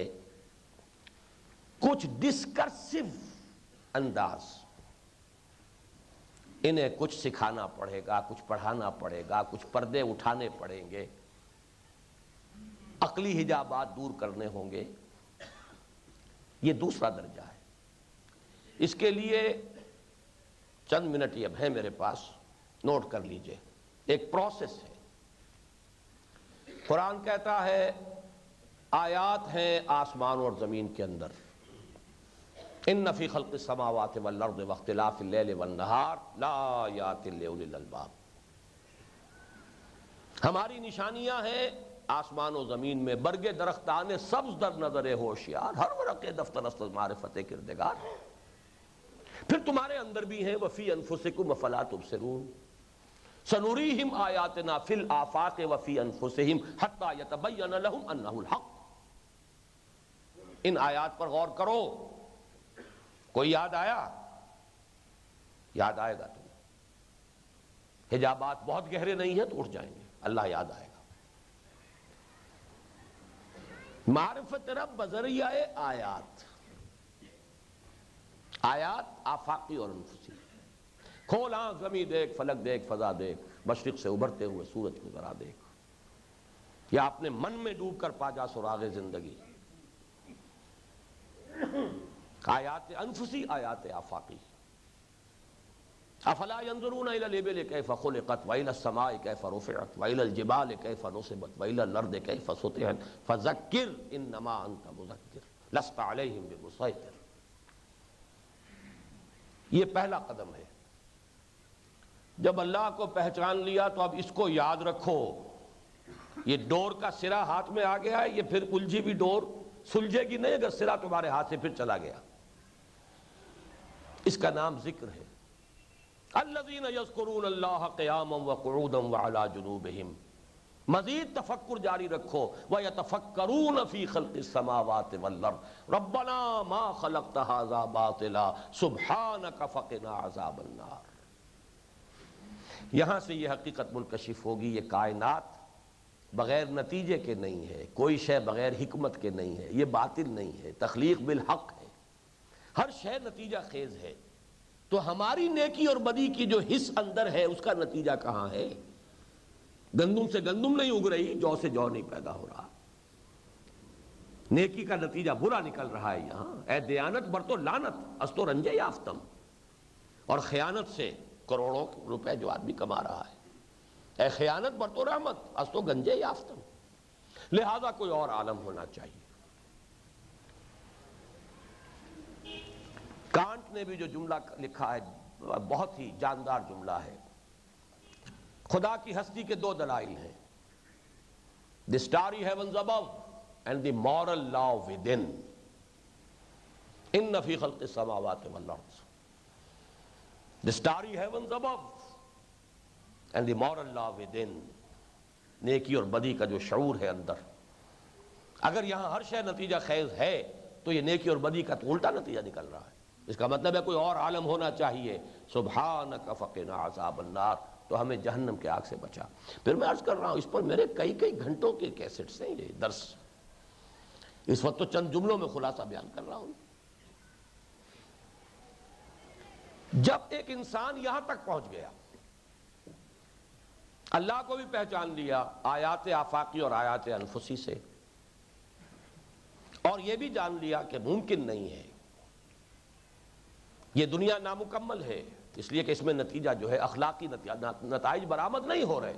کچھ ڈسکرسو انداز. انہیں کچھ سکھانا پڑے گا، کچھ پڑھانا پڑے گا، کچھ پردے اٹھانے پڑیں گے، عقلی حجابات دور کرنے ہوں گے. یہ دوسرا درجہ ہے. اس کے لیے چند منٹ اب ہیں میرے پاس، نوٹ کر لیجئے. ایک پروسیس ہے. قرآن کہتا ہے آیات ہیں آسمان اور زمین کے اندر، ان فی خلق السماوات والارض واختلاف اللیل والنہار لآیات لأولی الالباب. ہماری نشانیاں ہیں آسمان و زمین میں برگ درختان سبز در نظر ہوشیار، ہر ورق دفتر است معرفت کردگار۔ پھر تمہارے اندر بھی ہیں وفی انفسکم افلا تبصرون، سنریہم آیاتنا فی الآفاق وفی انفسہم حتی یتبین لہم انہ الحق۔ ان آیات پر غور کرو۔ کوئی یاد آیا؟ یاد آئے گا تمہیں، حجابات بہت گہرے نہیں ہیں تو اٹھ جائیں گے، اللہ یاد آئے گا۔ معرفت رب بذریعہ آیات، آیات آفاقی اور انفسی۔ کھول آنکھ، زمین دیکھ، فلک دیکھ، فضا دیکھ، مشرق سے ابھرتے ہوئے سورج کو ذرا دیکھ، یا اپنے من میں ڈوب کر پا جا سراغ زندگی۔ آیات انفسی، آیات آفاقی۔ افلا ينظرون الى الابل كيف خلقت والى السماء كيف رفعت والى الجبال كيف نصبت والى الارض كيف سطحت فذكر انما انت مذكر لست عليهم بمسيطر۔ یہ پہلا قدم ہے۔ جب اللہ کو پہچان لیا تو اب اس کو یاد رکھو۔ یہ ڈور کا سرا ہاتھ میں آ گیا ہے، یہ پھر الجھی بھی ڈور سلجھے گی نہیں اگر سرا تمہارے ہاتھ سے پھر چلا گیا۔ اس کا نام ذکر ہے۔ الذین یذکرون اللہ قیاما وقعودا وعلی جنوبہم، مزید تفکر جاری رکھو۔ وَيَتَفَكَّرُونَ فِي خَلْقِ السَّمَاوَاتِ وَالْأَرْضِ رَبَّنَا مَا خَلَقْتَ هَذَا بَاطِلًا سُبْحَانَكَ فَقِنَا عَذَابَ النَّارِ۔ یہاں سے یہ حقیقت منکشف ہوگی، یہ کائنات بغیر نتیجے کے نہیں ہے، کوئی شے بغیر حکمت کے نہیں ہے، یہ باطل نہیں ہے، تخلیق بالحق ہے، ہر شے نتیجہ خیز ہے۔ تو ہماری نیکی اور بدی کی جو حص اندر ہے اس کا نتیجہ کہاں ہے؟ گندم سے گندم نہیں اگ رہی، جو سے جو نہیں پیدا ہو رہا۔ نیکی کا نتیجہ برا نکل رہا ہے یہاں۔ اے دیانت بر تو لعنت از تو رنجے یافتم، اور خیانت سے کروڑوں روپے جو آدمی کما رہا ہے۔ اے خیانت بر تو رحمت از تو گنجے یافتم۔ لہذا کوئی اور عالم ہونا چاہیے۔ کانٹ نے بھی جو جملہ لکھا ہے بہت ہی جاندار جملہ ہے۔ خدا کی ہستی کے دو دلائل ہیں، the starry heavens above and the moral law within۔ ان فی خلق السماوات والارض، the starry heavens above and the moral law within۔ نیکی اور بدی کا جو شعور ہے اندر، اگر یہاں ہر شے نتیجہ خیز ہے تو یہ نیکی اور بدی کا تو الٹا نتیجہ نکل رہا ہے۔ اس کا مطلب ہے کوئی اور عالم ہونا چاہیے۔ سبحانک فقنا عذاب النار، تو ہمیں جہنم کے آگ سے بچا۔ پھر میں عرض کر رہا ہوں، اس پر میرے کئی گھنٹوں کے کیسٹس ہیں، یہ درس اس وقت تو چند جملوں میں خلاصہ بیان کر رہا ہوں۔ جب ایک انسان یہاں تک پہنچ گیا، اللہ کو بھی پہچان لیا آیات آفاقی اور آیات انفسی سے، اور یہ بھی جان لیا کہ ممکن نہیں ہے، یہ دنیا نامکمل ہے، اس لیے کہ اس میں نتیجہ جو ہے اخلاقی نتائج برآمد نہیں ہو رہے۔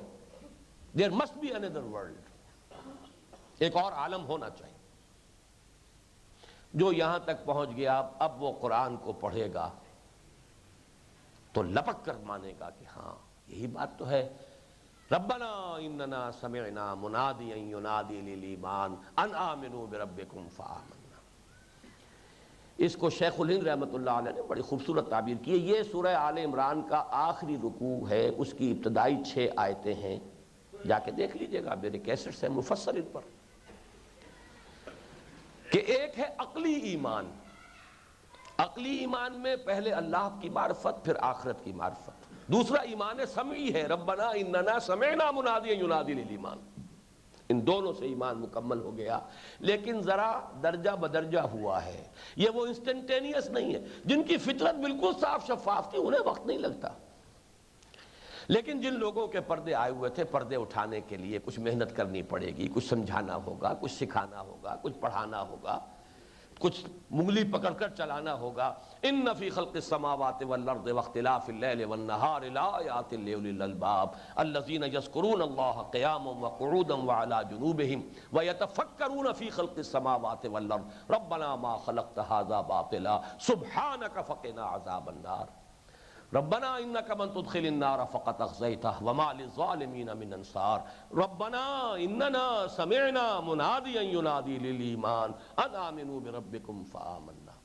There must be another world، ایک اور عالم ہونا چاہیے۔ جو یہاں تک پہنچ گیا اب وہ قرآن کو پڑھے گا تو لپک کر مانے گا کہ ہاں یہی بات تو ہے۔ ربنا اننا سمعنا منادیا ینادی للایمان ان آمنوا بربکم فآمنا۔ اس کو شیخ الہند رحمۃ اللہ علیہ نے بڑی خوبصورت تعبیر کی ہے۔ یہ سورہ آل عمران کا آخری رکوع ہے، اس کی ابتدائی 6 آیتیں ہیں، جا کے دیکھ لیجئے گا، میرے کیسٹس ہیں مفصل ان پر، کہ ایک ہے عقلی ایمان۔ عقلی ایمان میں پہلے اللہ کی معرفت، پھر آخرت کی معرفت۔ دوسرا ایمان سمعی ہے، ربنا اننا سمعنا منادیا ینادی للایمان۔ ان دونوں سے ایمان مکمل ہو گیا، لیکن ذرا درجہ بدرجہ ہوا ہے۔ یہ وہ انسٹنٹینیس نہیں ہے۔ جن کی فطرت بالکل صاف شفاف تھی انہیں وقت نہیں لگتا، لیکن جن لوگوں کے پردے آئے ہوئے تھے، پردے اٹھانے کے لیے کچھ محنت کرنی پڑے گی، کچھ سمجھانا ہوگا، کچھ سکھانا ہوگا، کچھ پڑھانا ہوگا، کچھ انگلی پکڑ کر چلانا ہوگا۔ ان فی خلق السماوات والارض واختلاف اللیل والنہار لآیات لأولی الالباب الذین یذکرون اللہ قیاما وقعودا وعلی جنوبہم ویتفکرون فی خلق السماوات والارض ربنا ما خلقت ھذا باطلا سبحانک فقنا عذاب النار۔ ربنا انک من تدخل النار فقد اخزیتہ وما للظالمین من انصار ربنا اننا سمعنا منادیا ینادی للایمان ان آمنوا بربکم فآمنا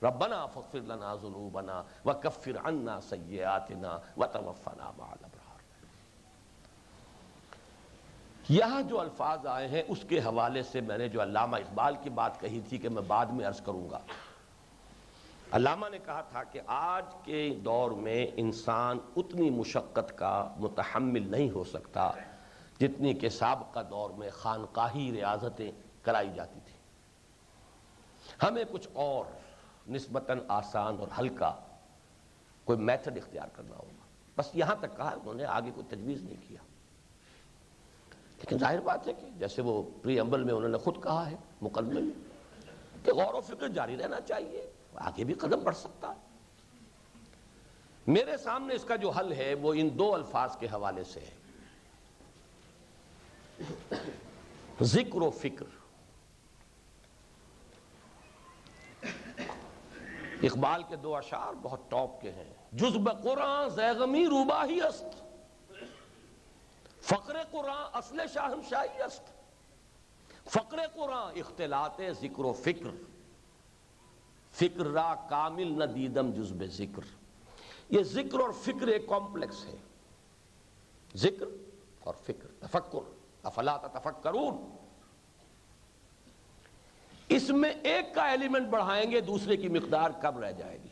ربنا فاغفر لنا ذنوبنا وکفر عنا سیئاتنا وتوفنا مع الابرار۔ یہاں جو الفاظ آئے ہیں اس کے حوالے سے میں نے جو علامہ اقبال کی بات کہی تھی کہ میں بعد میں عرض کروں گا، علامہ نے کہا تھا کہ آج کے دور میں انسان اتنی مشقت کا متحمل نہیں ہو سکتا جتنی کہ سابقہ دور میں خانقاہی ریاضتیں کرائی جاتی تھی۔ ہمیں کچھ اور نسبتاً آسان اور ہلکا کوئی میتھڈ اختیار کرنا ہوگا، بس یہاں تک کہا، انہوں نے آگے کوئی تجویز نہیں کیا۔ لیکن ظاہر بات ہے کہ جیسے وہ پری امبل میں انہوں نے خود کہا ہے مقدمے میں کہ غور و فکر جاری رہنا چاہیے، آگے بھی قدم بڑھ سکتا ہے۔ میرے سامنے اس کا جو حل ہے وہ ان دو الفاظ کے حوالے سے ہے، ذکر و فکر۔ اقبال کے دو اشعار بہت ٹاپ کے ہیں، جز بقرآن زیغمی روباہی است، فقر قرآن اصل شاہنشاہی است، فقر قرآن اختلاط ذکر و فکر، فکر را کامل نہ دیدم جز بے ذکر۔ یہ ذکر اور فکر ایک کمپلیکس ہے، ذکر اور فکر، تفکر، افلا تتفکرون۔ اس میں ایک کا ایلیمنٹ بڑھائیں گے دوسرے کی مقدار کم رہ جائے گی۔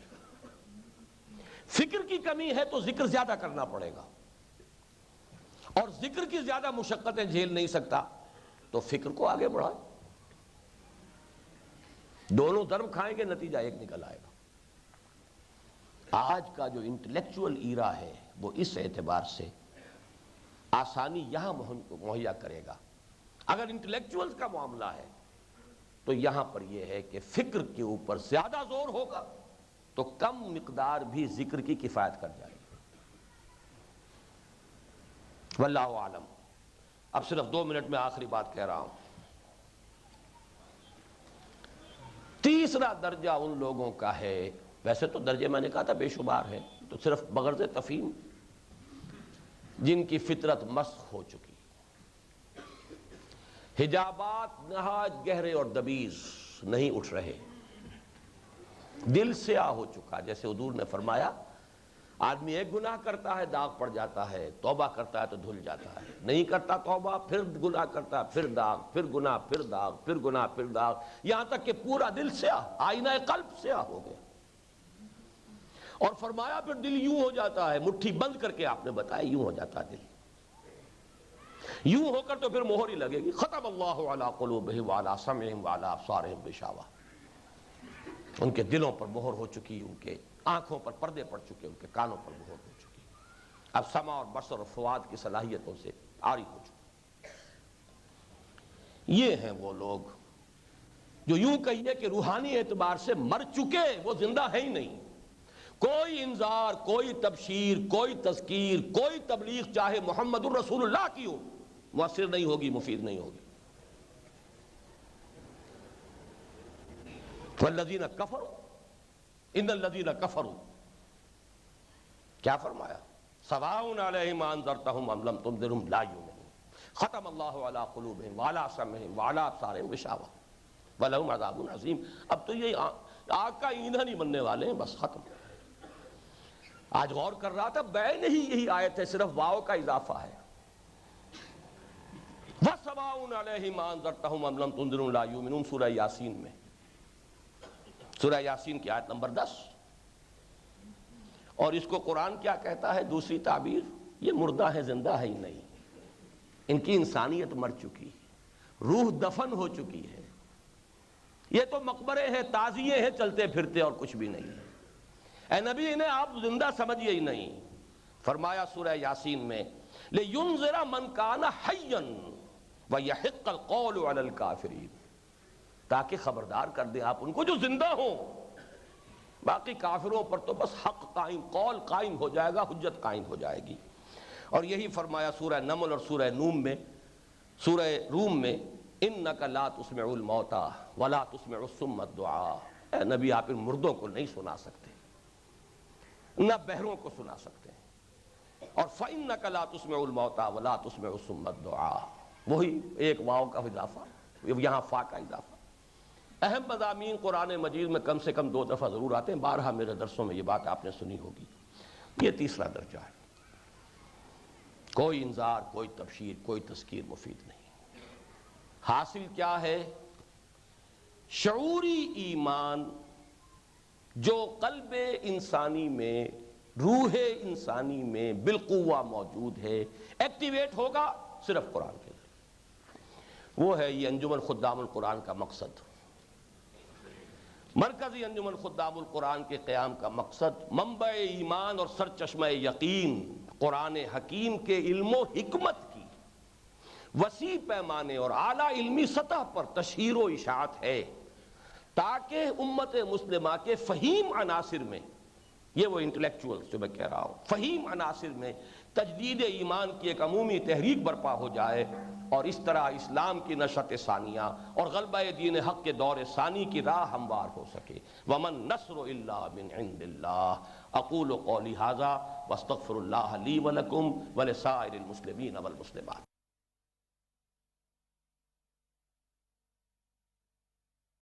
فکر کی کمی ہے تو ذکر زیادہ کرنا پڑے گا، اور ذکر کی زیادہ مشقتیں جھیل نہیں سکتا تو فکر کو آگے بڑھائیں، دونوں ضرب کھائیں گے نتیجہ ایک نکل آئے گا۔ آج کا جو انٹلیکچول ایرا ہے وہ اس اعتبار سے آسانی یہاں مہیا کرے گا۔ اگر انٹلیکچولز کا معاملہ ہے تو یہاں پر یہ ہے کہ فکر کے اوپر زیادہ زور ہوگا تو کم مقدار بھی ذکر کی کفایت کر جائے گی۔ واللہ اعلم۔ اب صرف 2 منٹ میں آخری بات کہہ رہا ہوں۔ تیسرا درجہ ان لوگوں کا ہے، ویسے تو درجے میں نے کہا تھا بے شمار ہیں، تو صرف بغرض تفہیم، جن کی فطرت مسخ ہو چکی، حجابات نہایت گہرے اور دبیز نہیں اٹھ رہے، دل سیاہ ہو چکا۔ جیسے حضور نے فرمایا آدمی ایک گناہ کرتا ہے داغ پڑ جاتا ہے، توبہ کرتا ہے تو دھل جاتا ہے، نہیں کرتا توبہ پھر گناہ کرتا ہے، پھر داغ، پھر گناہ، پھر داغ، پھر گناہ، پھر داغ، یہاں تک کہ پورا دل سیاہ، آئینہ قلب سیاہ ہو گیا۔ اور فرمایا پھر دل یوں ہو جاتا ہے، مٹھی بند کر کے آپ نے بتایا یوں ہو جاتا ہے دل، یوں ہو کر تو پھر مہر ہی لگے گی، ختم اللہ علی قلوبہم وعلی سمعہم وعلی ابصارہم غشاوہ، ان کے دلوں پر مہر ہو چکی، ان کے آنکھوں پر پردے پڑ چکے، ان کے کانوں پر مہر ہو چکی، اب سمع اور بصر اور فؤاد کی صلاحیتوں سے عاری ہو چکے۔ یہ ہیں وہ لوگ جو یوں کہیے کہ روحانی اعتبار سے مر چکے، وہ زندہ ہے ہی نہیں۔ کوئی انذار، کوئی تبشیر، کوئی تذکیر، کوئی تبلیغ چاہے محمد الرسول اللہ کی ہو، مؤثر نہیں ہوگی، مفید نہیں ہوگی۔ والذین کفروا ان الذین کفروا، کیا فرمایا؟ سواء علیہم انذرتہم ام لم تنذرہم لا یؤمنون، ختم اللہ علی قلوبہم وعلی سمعہم وعلی ابصارہم غشاوہ ولہم عذاب عظیم۔ اب تو یہ آگ کا ایندھن ہی بننے والے ہیں، بس ختم۔ آج غور کر رہا تھا، بین ہی یہی آیت ہے، صرف واو کا اضافہ ہے، وَسَوَاءٌ عَلَيْهِمْ أَنذَرْتَهُمْ أَمْ لَمْ تُنذِرْهُمْ لَا يُؤْمِنُونَ، سورہ یاسین میں، سورہ یاسین کی آیت نمبر 10۔ اور اس کو قرآن کیا کہتا ہے؟ دوسری تعبیر، یہ مردہ ہے، زندہ ہے ہی نہیں، ان کی انسانیت مر چکی، روح دفن ہو چکی ہے، یہ تو مقبرے ہیں، تعزیے ہیں، چلتے پھرتے اور کچھ بھی نہیں۔ اے نبی انہیں آپ زندہ سمجھیے ہی نہیں۔ فرمایا سورہ یاسین میں لِيُنذِرَ مَنْ كَانَ حَيًّا وَيَحِقَّ الْقَوْلُ عَلَى الْكَافِرِينَ، تاکہ خبردار کر دیں آپ ان کو جو زندہ ہوں، باقی کافروں پر تو بس حق قائم، قول قائم ہو جائے گا، حجت قائم ہو جائے گی۔ اور یہی فرمایا سورہ نمل اور سورہ نوم میں، سورہ روم میں، اِنَّكَ لَا تُسْمِعُ الْمَوْتَى وَلَا تُسْمِعُ الصُّمَّ الدُّعَاءَ، اے نبی آپ ان مردوں کو نہیں سنا سکتے، نہ بہروں کو سنا سکتے ہیں۔ اور فَإِنَّكَ لَا تُسْمِعُ الْمَوْتَى وَلَا تُسْمِعُ الصُّمَّ الدُّعَاءَ، وہی ایک واو کا اضافہ، یہاں فا کا اضافہ۔ اہم مضامین قرآن مجید میں کم سے کم 2 دفعہ ضرور آتے ہیں، بارہا میرے درسوں میں یہ بات آپ نے سنی ہوگی۔ یہ تیسرا درجہ ہے، کوئی انذار، کوئی تبشیر، کوئی تذکیر مفید نہیں۔ حاصل کیا ہے؟ شعوری ایمان جو قلب انسانی میں، روح انسانی میں بالقوہ موجود ہے، ایکٹیویٹ ہوگا صرف قرآن کے ذریعے۔ وہ ہے یہ انجمن خدام القرآن کا مقصد۔ مرکزی انجمن خدام القرآن کے قیام کا مقصد منبع ایمان اور سرچشمہ یقین قرآن حکیم کے علم و حکمت کی وسیع پیمانے اور اعلیٰ علمی سطح پر تشہیر و اشاعت ہے، تاکہ امت مسلمہ کے فہیم عناصر میں، یہ وہ انٹلیکچوئل جو میں کہہ رہا ہوں، فہیم عناصر میں تجدید ایمان کی ایک عمومی تحریک برپا ہو جائے، اور اس طرح اسلام کی نشأت ثانیہ اور غلبہ دین حق کے دور ثانی کی راہ ہموار ہو سکے۔ وَمَن نَّصْرُ إِلَّا مِنْ عِنْدِ اللَّهِ أَقُولُ قَوْلِي هَٰذَا وَأَسْتَغْفِرُ اللَّهَ لِي وَلَكُمْ وَلِسَائِرِ الْمُسْلِمِينَ وَالْمُسْلِمَاتِ۔